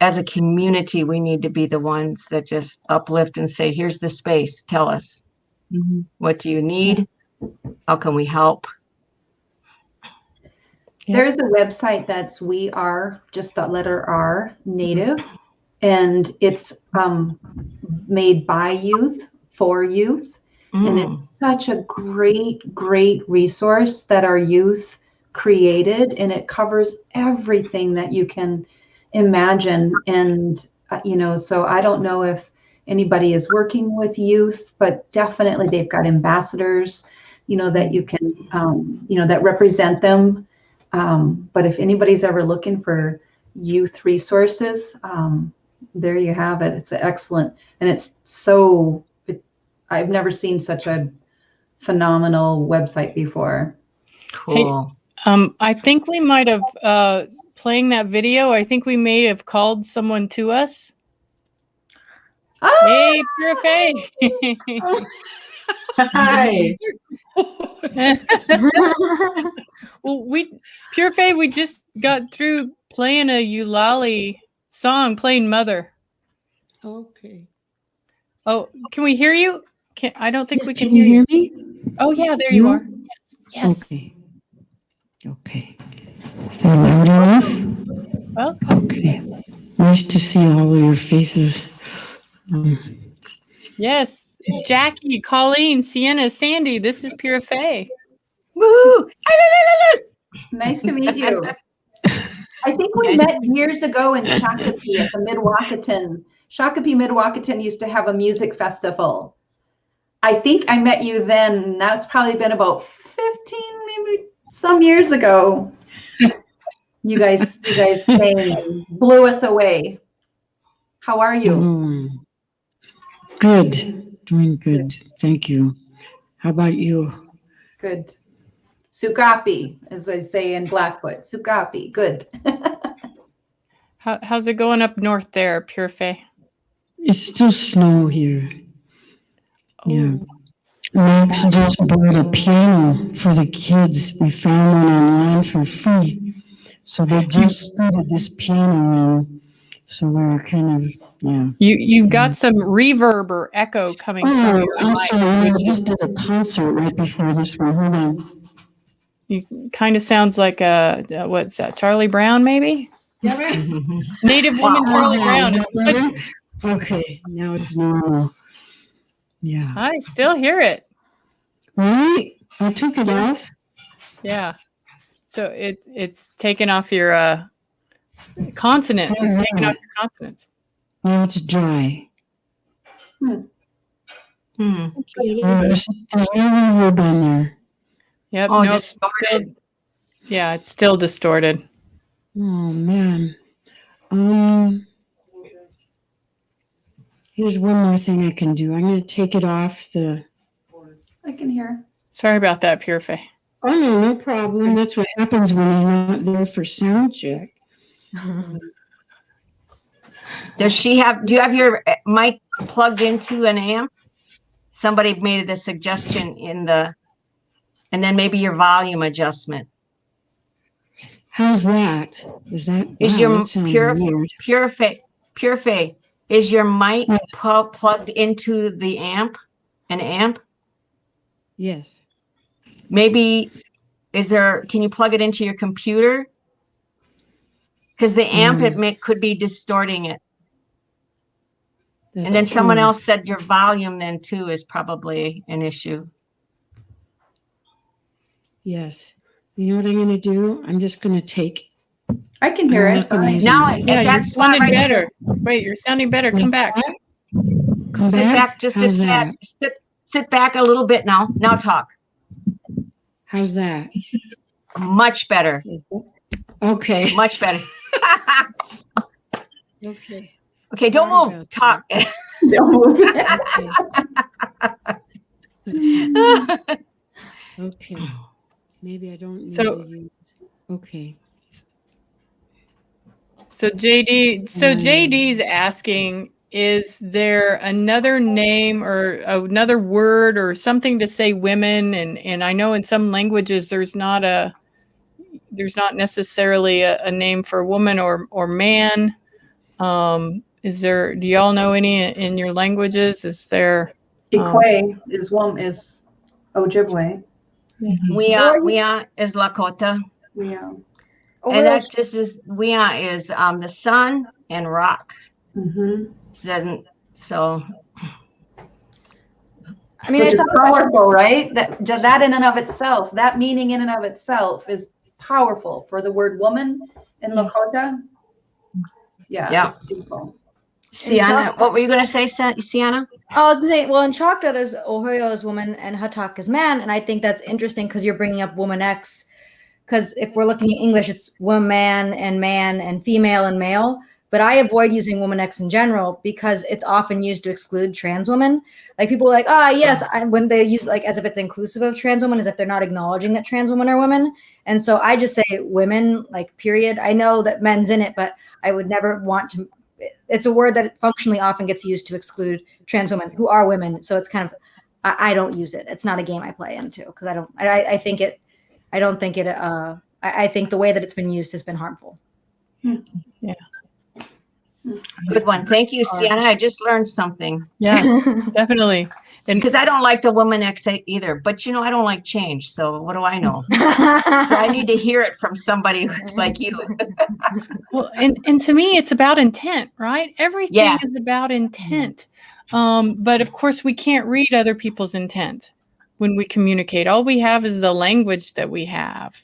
[SPEAKER 7] as a community, we need to be the ones that just uplift and say, here's the space, tell us. What do you need? How can we help?
[SPEAKER 4] There's a website that's We Are, just the letter R, Native, and it's made by youth, for youth, and it's such a great resource that our youth created, and it covers everything that you can imagine. And you know, so I don't know if anybody is working with youth, but definitely they've got ambassadors, you know, that you can, you know, that represent them. But if anybody's ever looking for youth resources, there you have it. It's excellent. And it's I've never seen such a phenomenal website before.
[SPEAKER 7] Cool.
[SPEAKER 2] Hey, I think we might have, playing that video, I think we may have called someone to us. Hey, Pure Faye.
[SPEAKER 5] Hi.
[SPEAKER 2] Well, Pure Faye, we just got through playing a Eulali song, playing Mother.
[SPEAKER 1] Okay.
[SPEAKER 2] Oh, can we hear you? I don't think
[SPEAKER 1] Yes,
[SPEAKER 2] we can
[SPEAKER 1] you
[SPEAKER 2] hear
[SPEAKER 1] me?
[SPEAKER 2] Oh, yeah, there you are. Yes.
[SPEAKER 1] Okay. Okay. Is that loud enough?
[SPEAKER 2] Welcome.
[SPEAKER 1] Okay. Nice to see all of your faces.
[SPEAKER 2] Yes. Jackie, Colleen, Sienna, Sandy, this is Pure Faye.
[SPEAKER 7] Woohoo!
[SPEAKER 4] Nice to meet you. I think we met years ago in Shakopee at the Mid-Wacaton. Shakopee Mid-Wacaton used to have a music festival. I think I met you then. Now it's probably been about 15, maybe some years ago. You guys came and blew us away. How are you?
[SPEAKER 1] Good. Doing good. Thank you. How about you?
[SPEAKER 4] Good. Sukapi, as I say in Blackfoot. Sukapi. Good.
[SPEAKER 2] How's it going up north there, Pure Faye?
[SPEAKER 1] It's still snow here.
[SPEAKER 2] Oh.
[SPEAKER 1] Yeah. Max just bought a piano for the kids. We found one online for free. So they just started this piano in. So we were kind of, yeah.
[SPEAKER 2] You've got some reverb or echo coming from your
[SPEAKER 1] I'm
[SPEAKER 2] mic.
[SPEAKER 1] sorry. I just did a concert right before this one. Hold on.
[SPEAKER 2] You kind of sounds like what's that? Charlie Brown, maybe?
[SPEAKER 1] Yeah, right.
[SPEAKER 2] Native woman Charlie Brown.
[SPEAKER 1] Okay, now it's normal. Yeah.
[SPEAKER 2] I still hear it.
[SPEAKER 1] Really? I took it off.
[SPEAKER 2] Yeah. So it's taken off your consonants. It's taken off your consonants.
[SPEAKER 1] Now it's dry.
[SPEAKER 2] Hmm.
[SPEAKER 1] There's no reverb on there.
[SPEAKER 2] Yep.
[SPEAKER 7] Oh,
[SPEAKER 2] no,
[SPEAKER 7] distorted.
[SPEAKER 2] Yeah, it's still distorted.
[SPEAKER 1] Oh man. Here's one more thing I can do. I'm going to take it off the.
[SPEAKER 4] I can hear.
[SPEAKER 2] Sorry about that, Pure Faye.
[SPEAKER 1] Oh no problem. That's what happens when you're not there for sound check.
[SPEAKER 7] Do you have your mic plugged into an amp? Somebody made the suggestion in the And then maybe your volume adjustment.
[SPEAKER 1] How's that? Is that,
[SPEAKER 7] Is
[SPEAKER 1] wow,
[SPEAKER 7] your
[SPEAKER 1] that sounds weird.
[SPEAKER 7] Pure Faith, is your mic plugged into the amp? An amp?
[SPEAKER 1] Yes.
[SPEAKER 7] Maybe, can you plug it into your computer? Because the amp could be distorting it. And then someone else said your volume then too is probably an issue.
[SPEAKER 1] Yes. You know what I'm going to do? I'm just going to take.
[SPEAKER 4] I can hear
[SPEAKER 1] I'm
[SPEAKER 4] it.
[SPEAKER 1] not gonna
[SPEAKER 4] Fine.
[SPEAKER 1] use
[SPEAKER 7] Now,
[SPEAKER 1] it.
[SPEAKER 2] Yeah,
[SPEAKER 7] at
[SPEAKER 2] you're
[SPEAKER 7] that spot
[SPEAKER 2] sounding
[SPEAKER 7] right
[SPEAKER 2] better. Wait, you're sounding better. Come back.
[SPEAKER 1] Come
[SPEAKER 7] Sit back just a
[SPEAKER 1] How's
[SPEAKER 7] tad.
[SPEAKER 1] that?
[SPEAKER 7] Sit back a little bit now. Now talk.
[SPEAKER 1] How's that?
[SPEAKER 7] Much better.
[SPEAKER 1] Okay.
[SPEAKER 7] Much better.
[SPEAKER 1] Okay.
[SPEAKER 7] Okay, don't
[SPEAKER 1] Sorry
[SPEAKER 7] move.
[SPEAKER 1] about
[SPEAKER 7] Talk.
[SPEAKER 4] Don't move.
[SPEAKER 1] Okay. Maybe I don't need
[SPEAKER 2] So-
[SPEAKER 1] to use. Okay.
[SPEAKER 2] So JD's asking, is there another name or another word or something to say women? And I know in some languages there's not necessarily a name for woman or man. Do y'all know any in your languages? Is there
[SPEAKER 4] Ikwe is Ojibwe.
[SPEAKER 7] We are is Lakota.
[SPEAKER 4] Yeah.
[SPEAKER 7] And that just is is the sun and rock.
[SPEAKER 4] Mm-hmm.
[SPEAKER 7] So
[SPEAKER 3] I mean,
[SPEAKER 4] Which
[SPEAKER 3] it's
[SPEAKER 4] is powerful, right? That in and of itself, that meaning in and of itself is powerful for the word woman in Lakota. Yeah. It's beautiful.
[SPEAKER 7] Sienna, what were you going to say, Sienna?
[SPEAKER 3] I was going to say, well, in Choctaw, there's Ohoyo as woman and Hatak as man. And I think that's interesting because you're bringing up woman X. Because if we're looking at English, it's woman and female and male. But I avoid using woman X in general because it's often used to exclude trans women. Like people are like, yes, when they use like as if it's inclusive of trans women, as if they're not acknowledging that trans women are women. And so I just say women, like period. I know that men's in it, but I would never want to. It's a word that functionally often gets used to exclude trans women who are women. So it's kind of, I don't use it. It's not a game I play into because I think it. I don't think it. I think the way that it's been used has been harmful.
[SPEAKER 2] Yeah.
[SPEAKER 7] Good one. Thank you, Sienna. I just learned something.
[SPEAKER 2] Yeah, definitely. And
[SPEAKER 7] because I don't like the woman X either, but I don't like change. So what do I know? So I need to hear it from somebody like you.
[SPEAKER 2] Well, and to me, it's about intent, right? Everything is about intent. But of course, we can't read other people's intent when we communicate. All we have is the language that we have,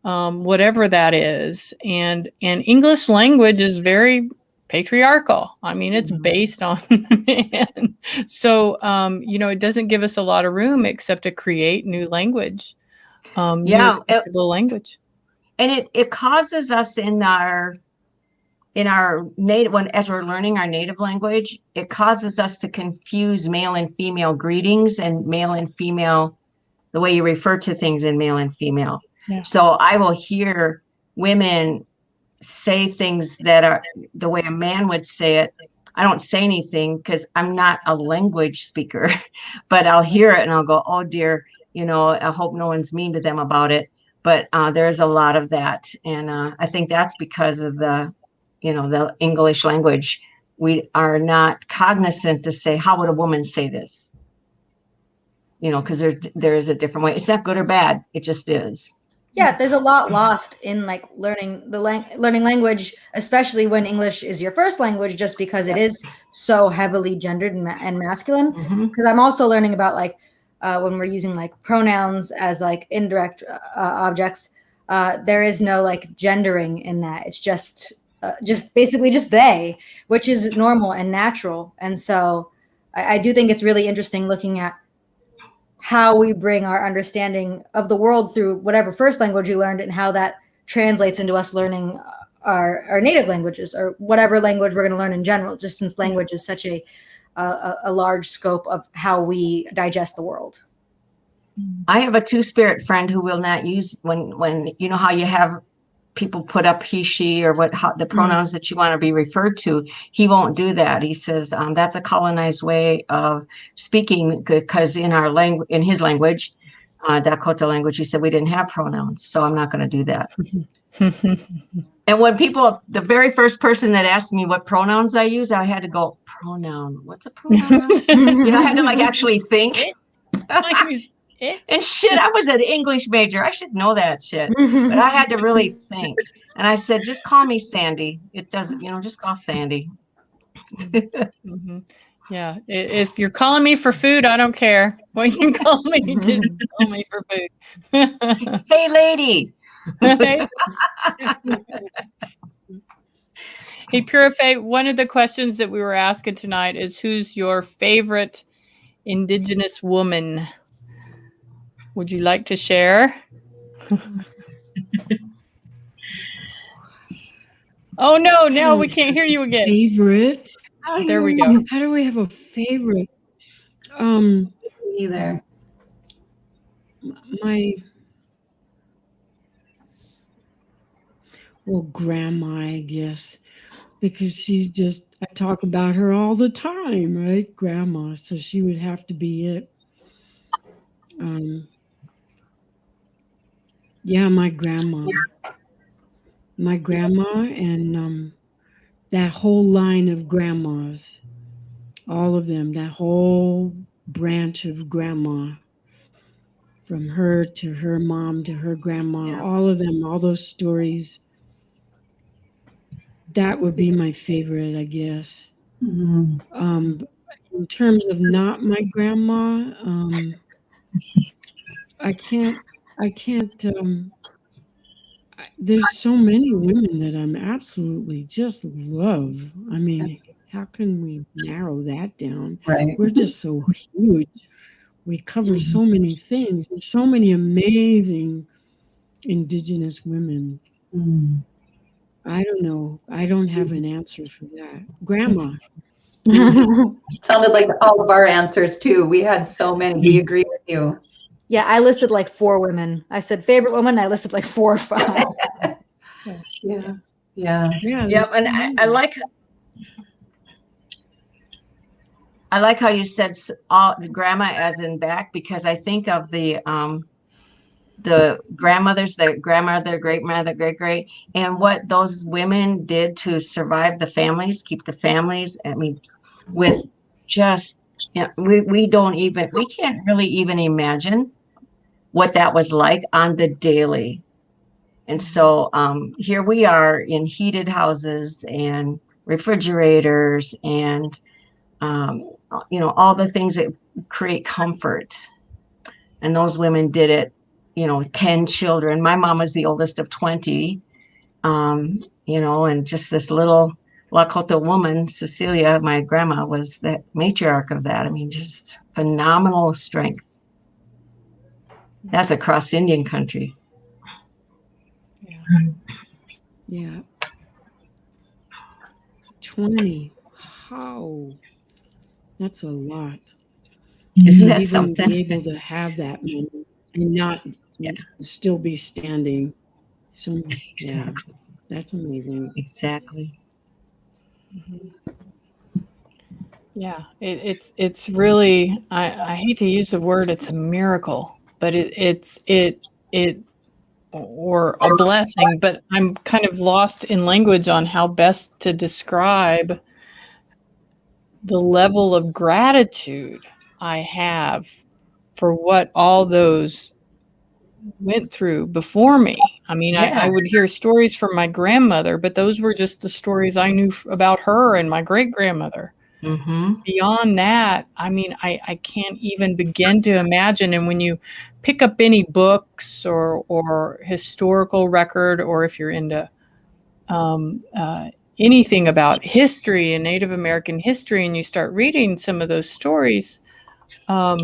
[SPEAKER 2] whatever that is. And English language is very patriarchal. I mean, it's based on man. So, it doesn't give us a lot of room except to create new language. New language.
[SPEAKER 7] And it causes us in our native, as we're learning our native language, it causes us to confuse male and female greetings and male and female, the way you refer to things in male and female.
[SPEAKER 2] Yeah.
[SPEAKER 7] So I will hear women say things that are the way a man would say it. I don't say anything because I'm not a language speaker, but I'll hear it and I'll go, oh dear, I hope no one's mean to them about it. But there's a lot of that. And I think that's because of the English language. We are not cognizant to say, how would a woman say this? Because there is a different way. It's not good or bad. It just is.
[SPEAKER 3] Yeah, there's a lot lost in like learning language, especially when English is your first language, just because it is so heavily gendered and masculine. Because I'm also learning about like when we're using like pronouns as like indirect objects, there is no like gendering in that. It's just basically just they, which is normal and natural. And so I do think it's really interesting looking at how we bring our understanding of the world through whatever first language we learned and how that translates into us learning our native languages or whatever language we're going to learn in general, just since language is such a large scope of how we digest the world.
[SPEAKER 7] I have a two-spirit friend who will not use when how you have people put up he, she, or the pronouns that you want to be referred to. He won't do that. He says that's a colonized way of speaking because in his language, Dakota language, he said we didn't have pronouns, so I'm not going to do that. And when people, the very first person that asked me what pronouns I use, I had to go, pronoun, what's a pronoun? I had to like actually think. And shit, I was an English major. I should know that shit. But I had to really think. And I said, just call me Sandy. It doesn't, just call Sandy.
[SPEAKER 2] Yeah. If you're calling me for food, I don't care. What you call me, just call me for food.
[SPEAKER 7] Hey, lady.
[SPEAKER 2] Hey, Pure Faye, one of the questions that we were asking tonight is who's your favorite Indigenous woman? Would you like to share? Oh, no, we can't hear you again.
[SPEAKER 8] Favorite?
[SPEAKER 2] There we go.
[SPEAKER 8] How do we have a favorite?
[SPEAKER 4] Either.
[SPEAKER 8] Grandma, I guess, because she's just, I talk about her all the time, right? Grandma, so she would have to be it. Yeah, my grandma. My grandma and that whole line of grandmas, all of them, that whole branch of grandma, from her to her mom to her grandma, all of them, all those stories. That would be my favorite, I guess. In terms of not my grandma, I can't, there's so many women that I'm absolutely just love. I mean, how can we narrow that down?
[SPEAKER 4] Right.
[SPEAKER 8] We're just so huge. We cover so many things. There's so many amazing Indigenous women. I don't know. I don't have an answer for that. Grandma.
[SPEAKER 4] Sounded like all of our answers too. We had so many. We agree with you.
[SPEAKER 3] Yeah, I listed like 4 women. I said favorite woman. I listed like 4 or 5.
[SPEAKER 4] Yeah.
[SPEAKER 7] Yep, and I like how you said grandma as in back, because I think of the grandmothers, the grandmother, great mother, great, and what those women did to survive the families, keep the families. I mean, with just, we can't really even imagine what that was like on the daily. And so here we are in heated houses and refrigerators and, all the things that create comfort. And those women did it, 10 children. My mom was the oldest of 20, and just this little Lakota woman, Cecilia, my grandma, was the matriarch of that. I mean, just phenomenal strength. That's across Indian country.
[SPEAKER 8] Yeah. 20. How? That's a lot.
[SPEAKER 7] Isn't that
[SPEAKER 8] even
[SPEAKER 7] something?
[SPEAKER 8] Be able to have that many and not still be standing. So yeah, that's amazing.
[SPEAKER 7] Exactly.
[SPEAKER 2] Yeah, it's really, I hate to use the word, it's a miracle, but it's or a blessing, but I'm kind of lost in language on how best to describe the level of gratitude I have for what all those went through before me. I mean, I would hear stories from my grandmother, but those were just the stories I knew about her and my great grandmother. Beyond that, I mean, I can't even begin to imagine. And when you pick up any books or historical record, or if you're into anything about history and Native American history, and you start reading some of those stories, I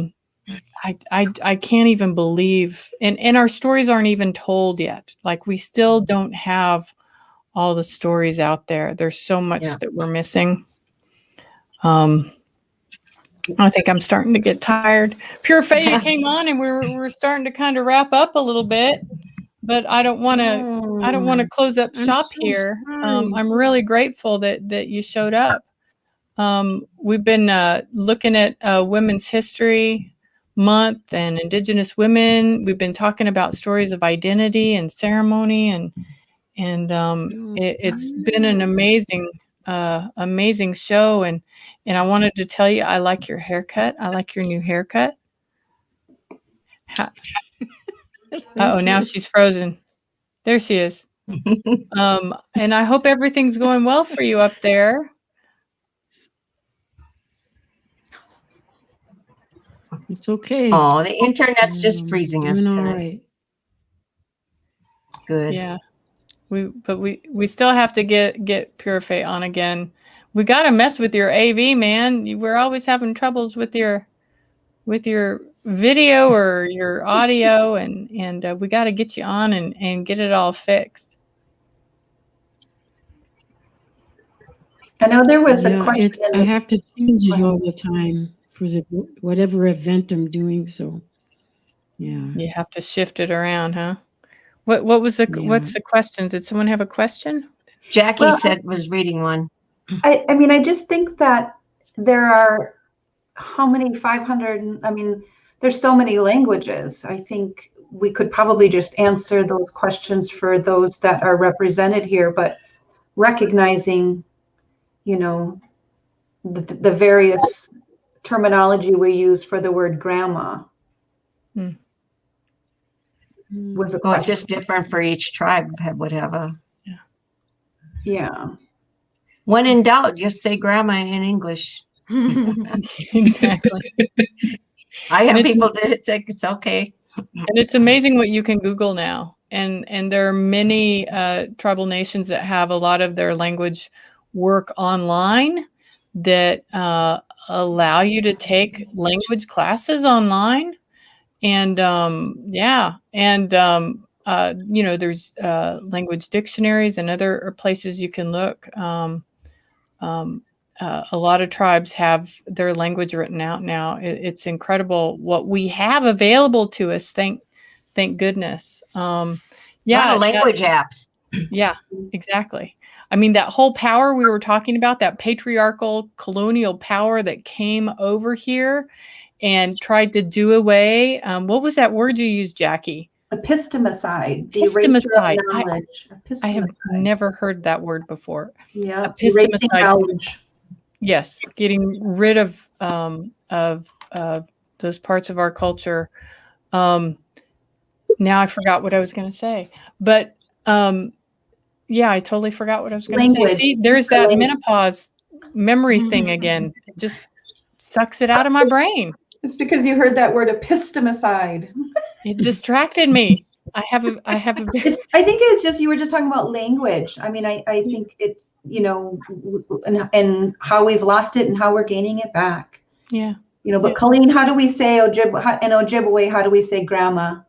[SPEAKER 2] can't even believe, and our stories aren't even told yet. Like, we still don't have all the stories out there. There's so much that we're missing. I think I'm starting to get tired. Pure Faye came on, and we're starting to kind of wrap up a little bit, but I don't want to close up shop here. I'm really grateful that you showed up. We've been looking at women's history, Month and Indigenous women. We've been talking about stories of identity and ceremony, and it's been an amazing show. And I wanted to tell you, I like your haircut. I like your new haircut. Oh, now she's frozen. There she is. And I hope everything's going well for you up there.
[SPEAKER 8] It's okay.
[SPEAKER 7] Oh, the internet's just freezing us
[SPEAKER 8] Doing all
[SPEAKER 7] today.
[SPEAKER 8] right.
[SPEAKER 7] Good.
[SPEAKER 2] Yeah. We still have to get Pure Fate on again. We got to mess with your AV, man. We're always having troubles with your video or your audio, and we got to get you on and get it all fixed.
[SPEAKER 4] I know there was a question.
[SPEAKER 8] I have to change it all the time for whatever event I'm doing. So, yeah.
[SPEAKER 2] You have to shift it around, huh? What's the question? Did someone have a question?
[SPEAKER 7] Jackie was reading one.
[SPEAKER 4] I mean, I just think that there are how many 500? I mean, there's so many languages. I think we could probably just answer those questions for those that are represented here, but recognizing, you know, the various terminology we use for the word grandma. Was a question.
[SPEAKER 7] It's just different for each tribe. Would have a
[SPEAKER 4] yeah.
[SPEAKER 7] When in doubt, just say grandma in English.
[SPEAKER 2] Exactly.
[SPEAKER 7] I have people that say it's okay.
[SPEAKER 2] And it's amazing what you can Google now. And there are many tribal nations that have a lot of their language work online that allow you to take language classes online. And there's language dictionaries and other places you can look. A lot of tribes have their language written out now. It's incredible what we have available to us. Thank goodness.
[SPEAKER 7] A lot of language apps.
[SPEAKER 2] Yeah, exactly. I mean, that whole power we were talking about, that patriarchal colonial power that came over here and tried to do away. What was that word you used, Jackie?
[SPEAKER 4] Epistemicide. The erasure of knowledge.
[SPEAKER 2] I have never heard that word before.
[SPEAKER 4] Yeah, erasing knowledge.
[SPEAKER 2] Yes, getting rid of those parts of our culture. Now I forgot what I was going to say, but I totally forgot what I was going to say. See, there's that menopause memory thing again. It just sucks it out of my brain.
[SPEAKER 4] It's because you heard that word epistemicide.
[SPEAKER 2] It distracted me. I have a
[SPEAKER 4] I think it's just, you were just talking about language. I mean, I think it's, you know, and how we've lost it and how we're gaining it back.
[SPEAKER 2] Yeah.
[SPEAKER 4] You know, but Colleen, how do we say in Ojibwe, how do we say grandma?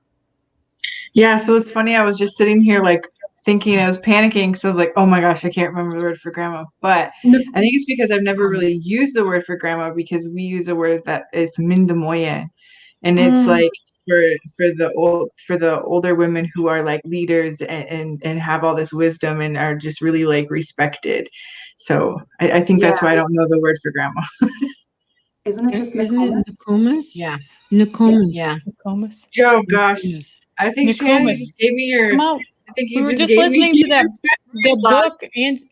[SPEAKER 5] Yeah, so it's funny. I was just sitting here like thinking, I was panicking because I was like, oh my gosh, I can't remember the word for grandma. But I think it's because I've never really used the word for grandma, because we use a word that it's mindamoye. And it's like for the older women who are like leaders and have all this wisdom and are just really like respected. So I think that's why I don't know the word for grandma.
[SPEAKER 4] Isn't it just
[SPEAKER 8] Nokomis?
[SPEAKER 7] Yeah.
[SPEAKER 8] Nokomis.
[SPEAKER 7] Yeah.
[SPEAKER 2] Nokomis.
[SPEAKER 5] Oh gosh. I think Shannon just gave me your.
[SPEAKER 2] Come on.
[SPEAKER 5] I think you
[SPEAKER 2] we were just
[SPEAKER 5] gave
[SPEAKER 2] listening
[SPEAKER 5] me
[SPEAKER 2] to the book,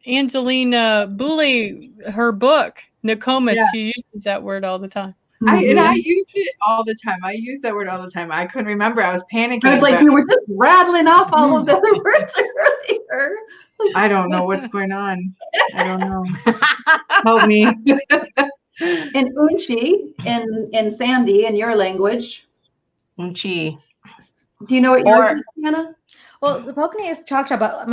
[SPEAKER 2] Angelina Booley, her book, Nokomis.
[SPEAKER 5] Yeah.
[SPEAKER 2] She uses that word all the time.
[SPEAKER 5] I use it all the time. I use that word all the time. I couldn't remember. I was panicking.
[SPEAKER 4] I was like, we were just rattling off all of the other words earlier.
[SPEAKER 5] I don't know what's going on. I don't know. Help me.
[SPEAKER 4] And Unchi and Sandy in your language.
[SPEAKER 7] Unchi.
[SPEAKER 4] Do you know what yours is, Hannah?
[SPEAKER 3] Well, Zapokne is Choctaw, but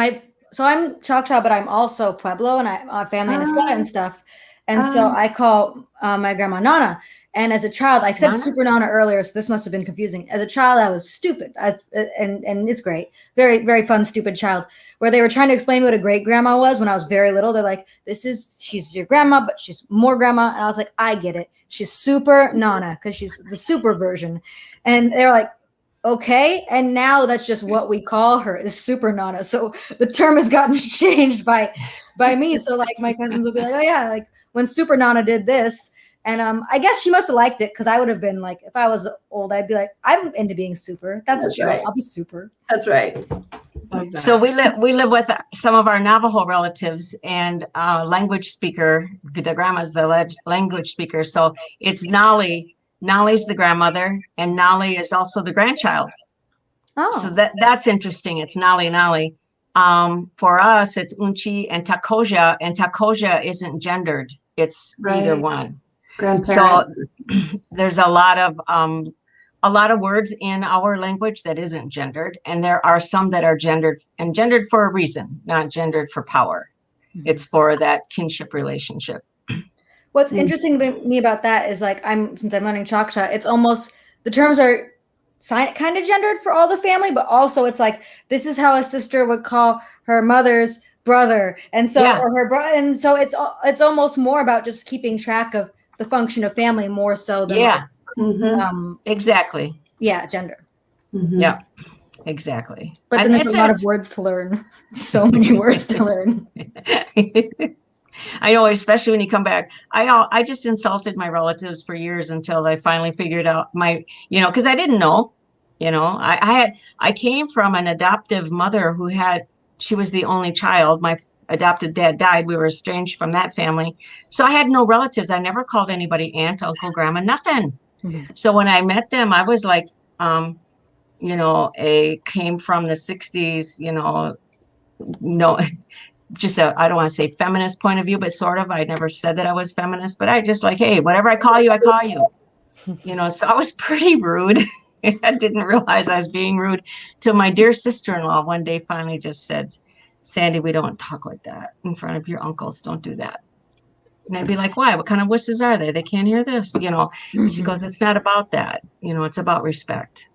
[SPEAKER 3] I'm Choctaw, but I'm also Pueblo, and I have family in Estella and stuff. And so I call my grandma Nana. And as a child, I said Super Nana earlier, so this must have been confusing. As a child, I was stupid, and it's great. Very, very fun, stupid child. Where they were trying to explain what a great grandma was when I was very little. They're like, she's your grandma, but she's more grandma. And I was like, I get it. She's Super Nana because she's the super version. And they're like, okay. And now that's just what we call her, is Super Nana. So the term has gotten changed by me. So like my cousins will be like, oh yeah, like when Super Nana did this. And I guess she must have liked it, because I would have been like, if I was old, I'd be like, I'm into being super. That's true. Right. I'll be super.
[SPEAKER 4] That's right.
[SPEAKER 7] So we live with some of our Navajo relatives, and language speaker. The grandma's the language speaker. So it's Nali. Nali's the grandmother, and Nali is also the grandchild.
[SPEAKER 3] Oh.
[SPEAKER 7] So that's interesting. It's Nali. For us, it's Unchi and Takoja, and Takoja isn't gendered. It's either one. So there's a lot of words in our language that isn't gendered, and there are some that are gendered, and gendered for a reason, not gendered for power. Mm-hmm. It's for that kinship relationship.
[SPEAKER 3] What's interesting to me about that is, like, since I'm learning Choctaw, it's almost, the terms are kind of gendered for all the family, but also it's like, this is how a sister would call her mother's brother, and so or her brother, and so it's almost more about just keeping track of the function of family more so than
[SPEAKER 7] exactly
[SPEAKER 3] gender.
[SPEAKER 7] Mm-hmm. Yeah, exactly.
[SPEAKER 3] But then there's a lot of words to learn. So many words to learn.
[SPEAKER 7] I know, especially when you come back. I just insulted my relatives for years until I finally figured out because I didn't know. I came from an adoptive mother she was the only child. My adopted dad died. We were estranged from that family. So I had no relatives. I never called anybody aunt, uncle, grandma, nothing. Mm-hmm. So when I met them, I was like, came from the 60s, just I don't want to say feminist point of view, but sort of. I never said that I was feminist, but I just like, hey, whatever I call you, I call you. So I was pretty rude. I didn't realize I was being rude till my dear sister-in-law one day finally just said, Sandy, we don't talk like that in front of your uncles. Don't do that. And I'd be like, why? What kind of wusses are they? They can't hear this, Mm-hmm. She goes, it's not about that. It's about respect.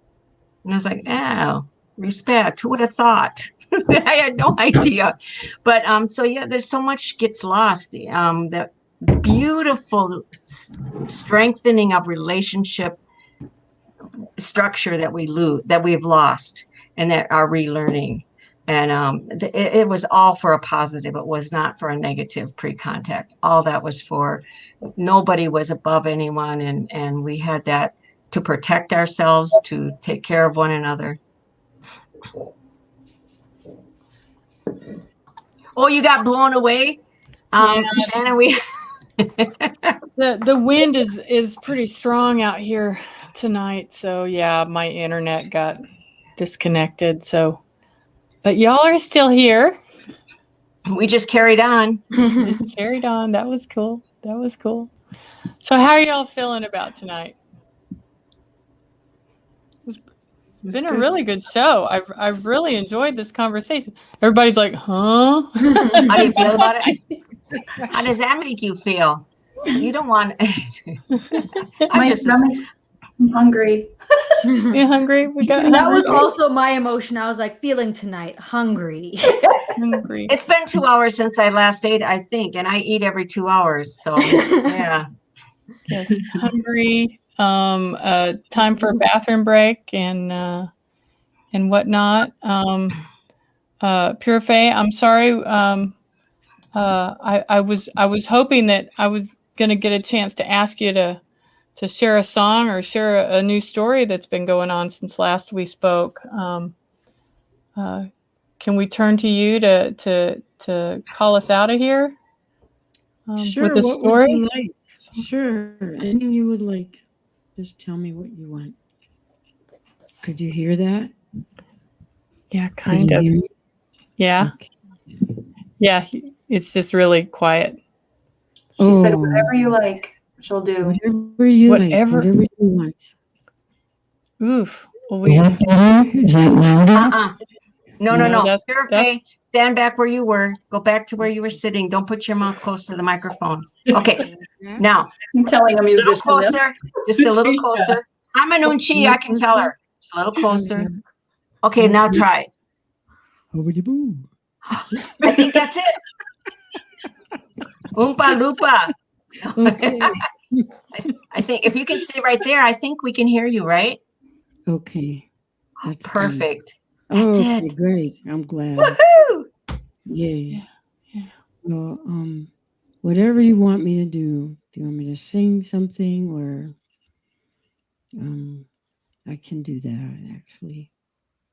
[SPEAKER 7] And I was like, oh, respect. Who would have thought? I had no idea. But there's so much gets lost. That beautiful strengthening of relationship structure that we've lost and that are relearning. And it was all for a positive. It was not for a negative pre-contact. All that was for, nobody was above anyone. And we had that to protect ourselves, to take care of one another. Oh, you got blown away? Shannon,
[SPEAKER 2] the wind is pretty strong out here tonight. So yeah, my internet got disconnected. But y'all are still here.
[SPEAKER 7] We just carried on.
[SPEAKER 2] That was cool. So how are y'all feeling about tonight? It's been a really good show. I've really enjoyed this conversation. Everybody's like, huh?
[SPEAKER 7] How do you feel about it? How does that make you feel? You don't want
[SPEAKER 4] I'm hungry.
[SPEAKER 2] You hungry?
[SPEAKER 3] That was also my emotion. I was like, feeling tonight, hungry.
[SPEAKER 7] It's been 2 hours since I last ate, I think, and I eat every 2 hours. So yeah.
[SPEAKER 2] Yes, hungry. Time for a bathroom break and whatnot. Pure Faye, I'm sorry. I was hoping that I was going to get a chance to ask you to share a song or share a new story that's been going on since last we spoke. Can we turn to you to call us out of here?
[SPEAKER 8] Sure.
[SPEAKER 2] With a
[SPEAKER 8] what
[SPEAKER 2] story?
[SPEAKER 8] Would you like? Sure. Anything you would like. Just tell me what you want. Could you hear that?
[SPEAKER 2] Yeah, kind of. Yeah. Okay. Yeah, it's just really quiet.
[SPEAKER 4] She said, whatever you like, she'll do.
[SPEAKER 8] Whatever you want.
[SPEAKER 2] Oof. Well,
[SPEAKER 8] Is that better? Is that louder?
[SPEAKER 7] No. That's... Stand back where you were. Go back to where you were sitting. Don't put your mouth close to the microphone. Okay. Now,
[SPEAKER 4] I'm telling a musician.
[SPEAKER 7] Closer. Just a little closer. I'm an Unchi. I can tell her. Just a little closer. Okay, now try it. I think that's it. Oompa Loompa. Okay. I think if you can stay right there, I think we can hear you, right?
[SPEAKER 8] Okay.
[SPEAKER 7] That's perfect.
[SPEAKER 8] That's it. Great. I'm glad.
[SPEAKER 7] Woohoo!
[SPEAKER 8] Yeah. Well, whatever you want me to do. If you want me to sing something, or I can do that actually.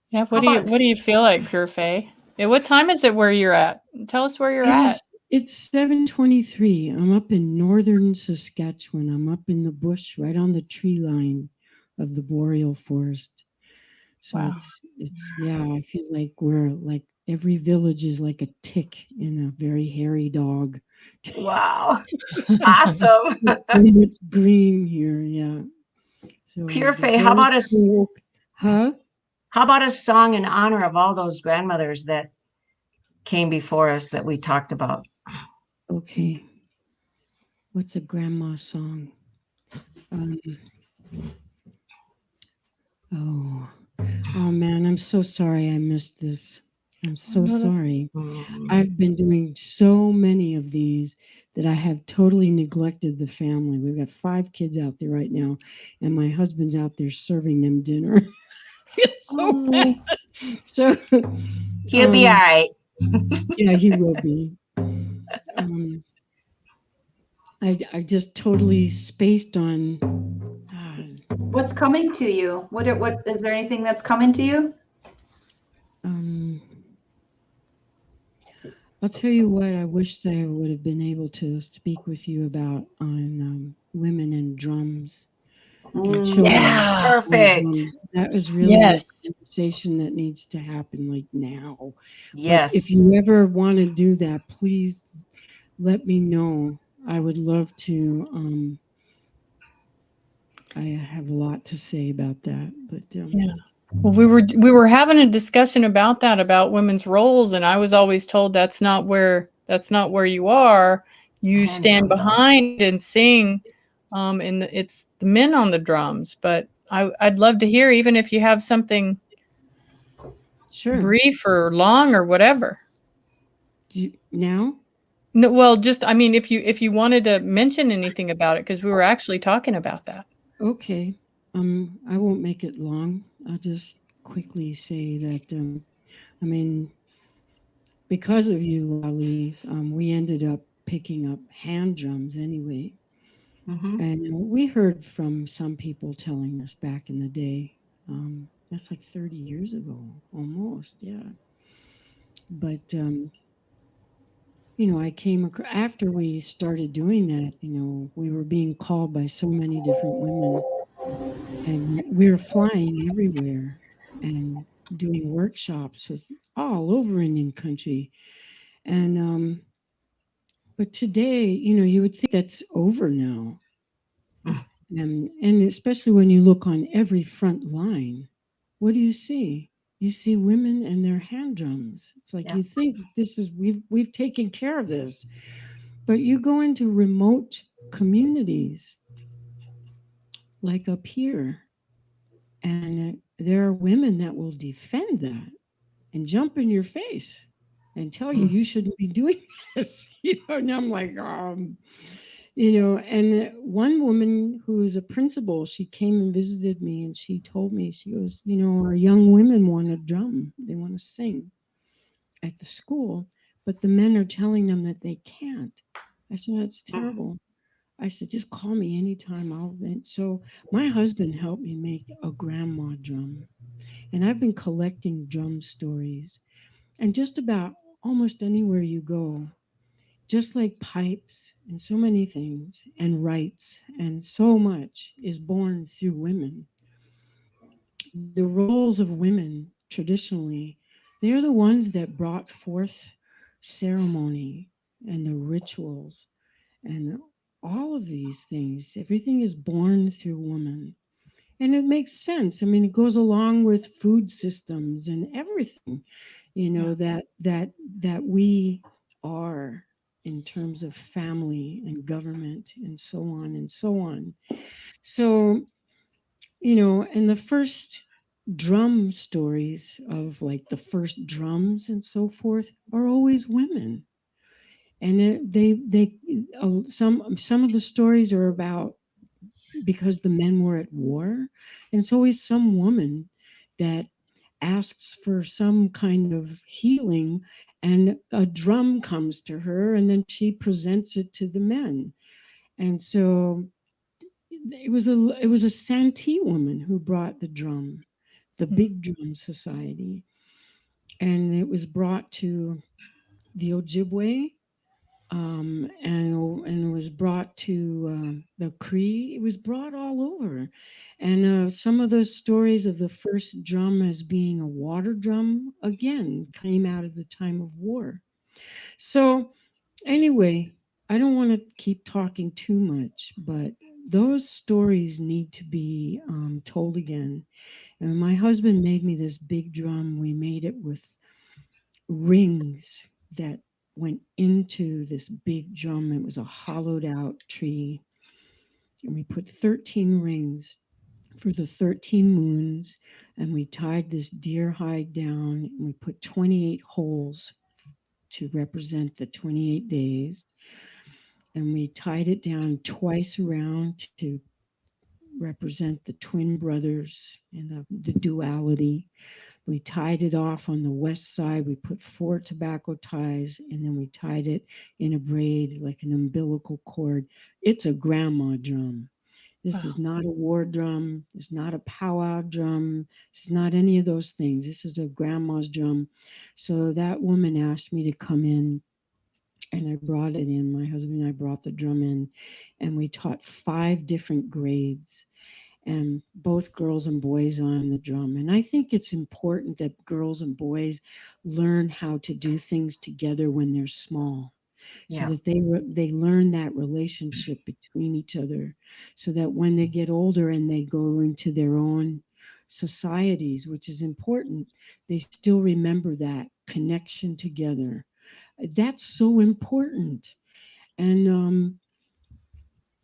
[SPEAKER 2] Yeah. What do you feel like, Pure Faye? Yeah, what time is it where you're at? Tell us where you're at.
[SPEAKER 8] It's 7:23. I'm up in northern Saskatchewan. I'm up in the bush, right on the tree line of the boreal forest. So
[SPEAKER 2] Wow.
[SPEAKER 8] it's yeah. I feel like we're like every village is like a tick in a very hairy dog.
[SPEAKER 7] Wow. Awesome.
[SPEAKER 8] So much green here, yeah. So
[SPEAKER 7] Pure Faye, how about
[SPEAKER 8] Huh?
[SPEAKER 7] How about a song in honor of all those grandmothers that came before us that we talked about?
[SPEAKER 8] Okay. What's a grandma song? Oh man, I'm so sorry I missed this. I'm so sorry. I've been doing so many of these that I have totally neglected the family. We've got 5 kids out there right now, and my husband's out there serving them dinner. It's so bad. So
[SPEAKER 7] He'll be all right.
[SPEAKER 8] Yeah, he will be. I just totally spaced on.
[SPEAKER 4] What's coming to you? What is there anything that's coming to you?
[SPEAKER 8] I'll tell you what I wish I would have been able to speak with you about on women and drums.
[SPEAKER 2] Yeah,
[SPEAKER 7] perfect.
[SPEAKER 8] That was really a conversation that needs to happen like now.
[SPEAKER 7] Yes.
[SPEAKER 8] But if you ever want to do that, please let me know. I would love to. I have a lot to say about that, but
[SPEAKER 2] yeah. Well, we were having a discussion about that, about women's roles, and I was always told that's not where you are. You stand behind and sing, and it's the men on the drums. But I'd love to hear, even if you have something brief or long or whatever.
[SPEAKER 8] Now?
[SPEAKER 2] No, well, just I mean, if you wanted to mention anything about it, because we were actually talking about that.
[SPEAKER 8] Okay. I won't make it long. I'll just quickly say that, I mean, because of you, Lali, we ended up picking up hand drums anyway. And we heard from some people telling us back in the day, that's like 30 years ago, almost, yeah. But, I came across, after we started doing that, we were being called by so many different women. And we were flying everywhere and doing workshops with all over Indian country. And but today, you would think that's over now. And especially when you look on every front line, what do you see? You see women and their hand drums. It's like you think this is we've taken care of this. But you go into remote communities like up here, and there are women that will defend that and jump in your face and tell you shouldn't be doing this. And I'm like, and one woman who is a principal, she came and visited me, and she told me, she goes, our young women want to drum, they want to sing at the school, but the men are telling them that they can't. I said, that's terrible. I said, just call me anytime. So my husband helped me make a grandma drum. And I've been collecting drum stories. And just about almost anywhere you go, just like pipes and so many things and rights and so much is born through women. The roles of women traditionally, they're the ones that brought forth ceremony and the rituals and all of these things. Everything is born through woman. And it makes sense. I mean, it goes along with food systems and everything, that we are in terms of family and government and so on and so on. So, and the first drum stories of like the first drums and so forth are always women. And some of the stories are about because the men were at war, and it's always some woman that asks for some kind of healing, and a drum comes to her, and then she presents it to the men. And so it was a Santee woman who brought the drum, the Big Drum Society, and it was brought to the Ojibwe, and it was brought to the Cree. It was brought all over, and some of those stories of the first drum as being a water drum again came out of the time of war. So anyway, I don't want to keep talking too much, but those stories need to be told again. And my husband made me this big drum. We made it with rings that went into this big drum. It was a hollowed out tree. And we put 13 rings for the 13 moons. And we tied this deer hide down, and we put 28 holes to represent the 28 days. And we tied it down twice around to represent the twin brothers and the duality. We tied it off on the west side. We put 4 tobacco ties, and then we tied it in a braid like an umbilical cord. It's a grandma drum. This is not a war drum. It's not a powwow drum. It's not any of those things. This is a grandma's drum. So that woman asked me to come in, and I brought it in. My husband and I brought the drum in, and we taught 5 different grades, and both girls and boys on the drum. And I think it's important that girls and boys learn how to do things together when they're small, so that they learn that relationship between each other, so that when they get older and they go into their own societies, which is important, they still remember that connection together. That's so important. And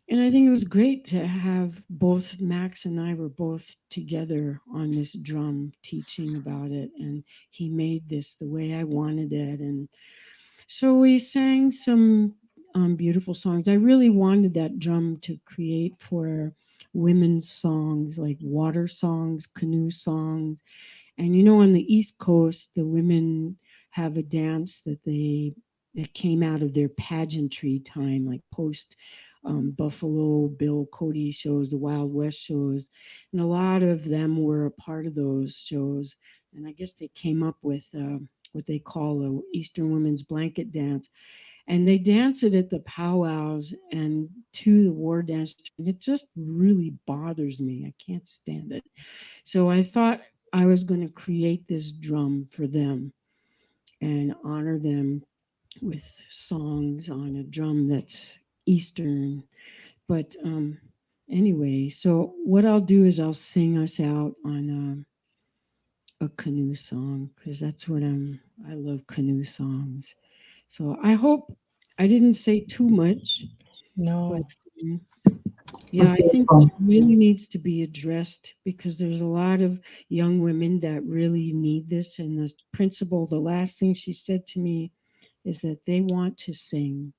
[SPEAKER 8] I think it was great to have both Max and I were both together on this drum teaching about it. And he made this the way I wanted it. And so we sang some beautiful songs. I really wanted that drum to create for women's songs, like water songs, canoe songs. And on the East Coast, the women have a dance that came out of their pageantry time, like post Buffalo Bill Cody shows, the Wild West shows, and a lot of them were a part of those shows. And I guess they came up with what they call a Eastern Women's Blanket Dance, and they dance it at the powwows and to the war dance. And it just really bothers me. I can't stand it. So I thought I was going to create this drum for them and honor them with songs on a drum that's Eastern. But anyway, so what I'll do is I'll sing us out on a canoe song, because that's what I love canoe songs. So I hope I didn't say too much.
[SPEAKER 2] No.
[SPEAKER 8] But yeah, I think this really needs to be addressed, because there's a lot of young women that really need this. And the principal, the last thing she said to me is that they want to sing,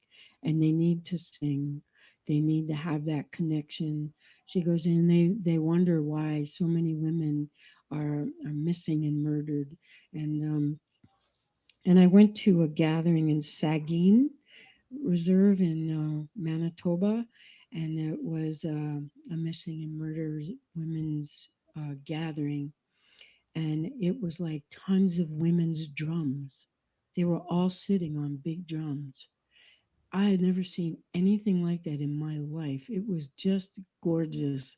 [SPEAKER 8] and they need to sing. They need to have that connection. She goes, and they wonder why so many women are missing and murdered. And I went to a gathering in Saugeen Reserve in Manitoba, and it was a missing and murdered women's gathering. And it was like tons of women's drums. They were all sitting on big drums. I had never seen anything like that in my life. It was just gorgeous.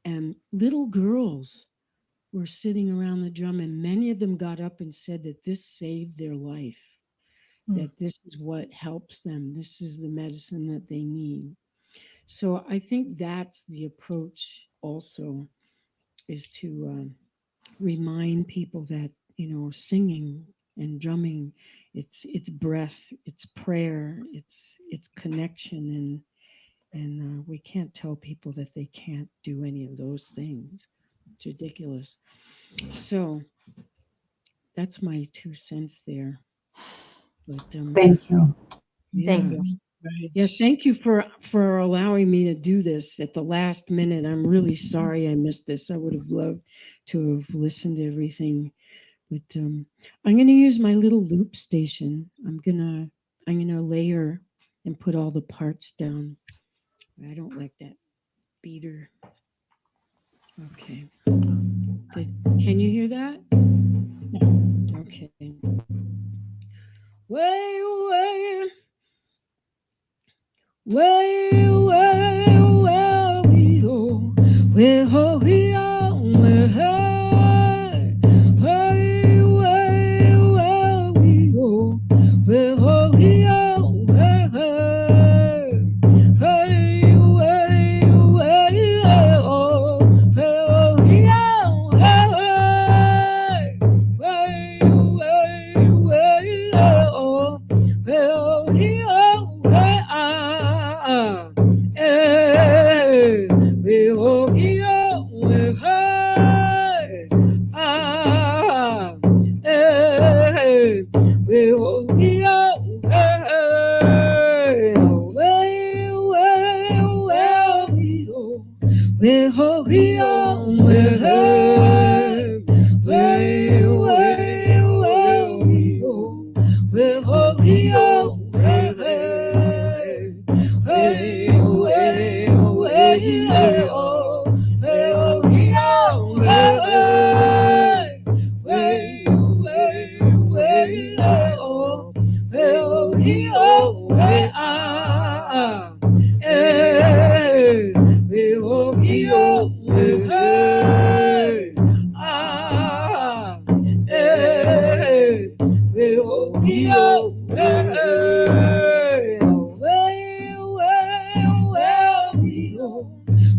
[SPEAKER 8] And little girls were sitting around the drum, and many of them got up and said that this saved their life, that this is what helps them. This is the medicine that they need. So I think that's the approach also, is to remind people that, singing and drumming, it's breath, it's prayer, it's connection, and we can't tell people that they can't do any of those things. It's ridiculous. So that's my 2 cents there. But
[SPEAKER 4] Thank you.
[SPEAKER 8] yeah.
[SPEAKER 3] Thank you.
[SPEAKER 8] Yeah, thank you for allowing me to do this at the last minute. I'm really sorry I missed this. I would have loved to have listened to everything. But I'm gonna use my little loop station. I'm gonna layer and put all the parts down. I don't like that beater. Okay. Can you hear that? Okay. Way, way, way, way, way, we go. Way, ho, we are, way, hey, way, way, way, we go. Way, ho, we are, way, hey, hey, way, way, oh, hey, oh, we are, hey, way, way, way, oh, hey, oh, we are, way, ah, eh, we, oh, we are, way, hey, ah, eh, we, oh, we are, hey, way, way, way, we go. Way, ho, we are, way, hey, way, way, way, we go. Way, ho, we are, way, hey, way, way, way, oh, way, ho, we are, way, hey, way, way, way, oh, way, ho, we are, way, ah, eh, way, ho, we are, way, hey, ah, eh, way, ho, we are, way, way, way, way, we go.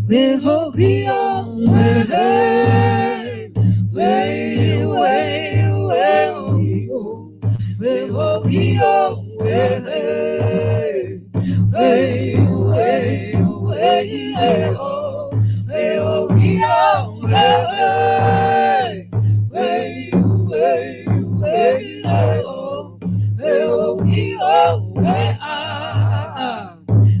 [SPEAKER 8] Way, ho, we are, way, hey, way, way, way, we go. Way, ho, we are, way, hey, way, way, way, oh, way, ho, we are, way, way, way, way, oh, way, ho, we are, way, ah,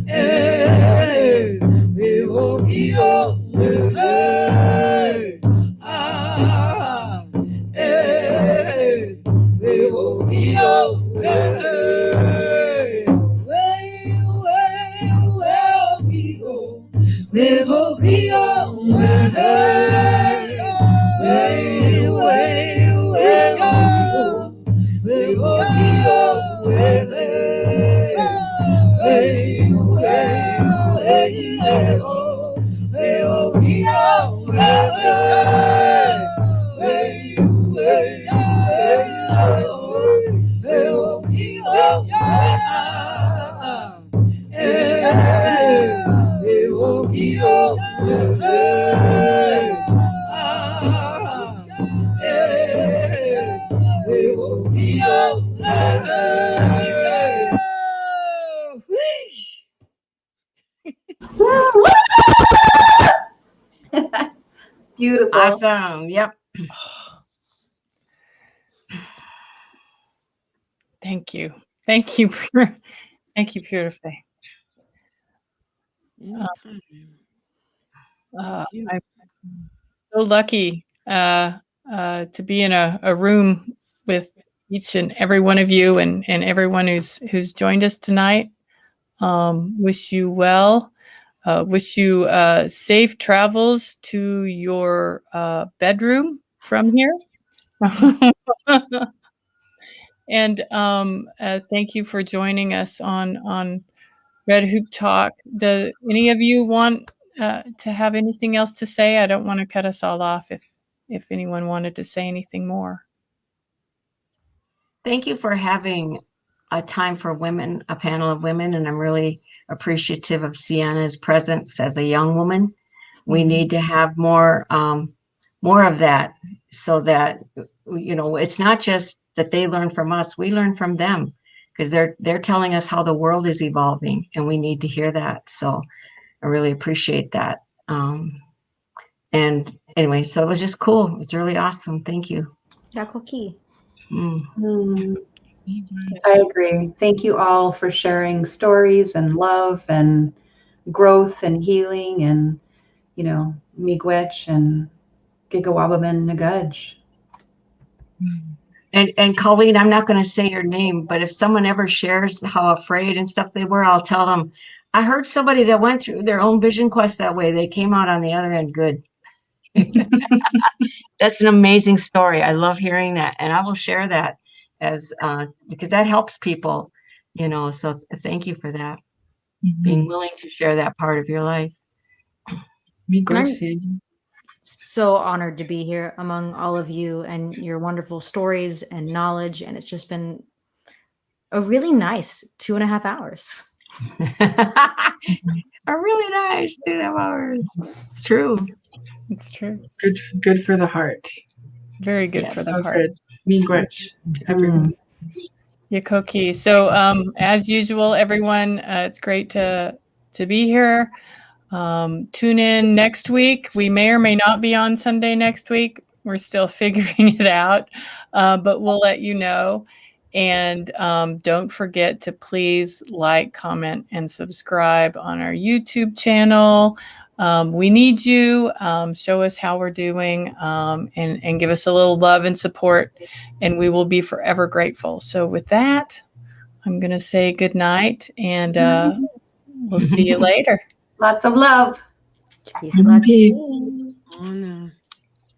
[SPEAKER 8] eh, way, ho, we are, way, ah, eh, way, ho, we are, way, way, way, we go. Way, ho, we are, way, way, way, way, oh, way, ho, we are, way, way, way, oh, way, ho, we are, way, way, way, oh, way, ho, we are, way, ho, we are, way, ho, we are,
[SPEAKER 4] Beautiful.
[SPEAKER 7] Awesome. Yep.
[SPEAKER 2] Thank you. Thank you. Thank you, beautifully.
[SPEAKER 8] Anytime.
[SPEAKER 2] I'm so lucky to be in a room with each and every one of you and everyone who's joined us tonight. Wish you well. Wish you safe travels to your bedroom from here. And thank you for joining us on Red Hoop Talk. Do any of you want to have anything else to say? I don't want to cut us all off if anyone wanted to say anything more.
[SPEAKER 7] Thank you for having a time for women, a panel of women, and I'm really appreciative of Sienna's presence as a young woman. We need to have more of that, so that, you know, it's not just that they learn from us, we learn from them, because they're telling us how the world is evolving, and we need to hear that. So I really appreciate that. And anyway, so it was just cool. It's really awesome. Thank you.
[SPEAKER 4] I agree. Thank you all for sharing stories and love and growth and healing and, you know, miigwech and gigawabaman nagudge.
[SPEAKER 7] And Colleen, I'm not going to say your name, but if someone ever shares how afraid and stuff they were, I'll tell them, I heard somebody that went through their own vision quest that way. They came out on the other end good. That's an amazing story. I love hearing that. And I will share that as because that helps people, you know, so thank you for that. Being willing to share that part of your life.
[SPEAKER 3] So honored to be here among all of you and your wonderful stories and knowledge. And it's just been a really nice 2.5 hours.
[SPEAKER 7] A really nice 2.5 hours. It's true.
[SPEAKER 2] It's true.
[SPEAKER 5] Good for the heart.
[SPEAKER 2] Very good
[SPEAKER 7] Yes.
[SPEAKER 2] for the
[SPEAKER 5] So
[SPEAKER 2] heart.
[SPEAKER 5] good. Miigwech to everyone.
[SPEAKER 2] Yakoki. So as usual, everyone, it's great to be here. Tune in next week. We may or may not be on Sunday next week. We're still figuring it out, but we'll let you know. And don't forget to please like, comment, and subscribe on our YouTube channel. We need you. Show us how we're doing and give us a little love and support, and we will be forever grateful. So with that, I'm going to say good night, and we'll see you later.
[SPEAKER 4] Lots of love.
[SPEAKER 3] Peace and love to
[SPEAKER 5] Peace.
[SPEAKER 3] you.
[SPEAKER 8] Oh, no.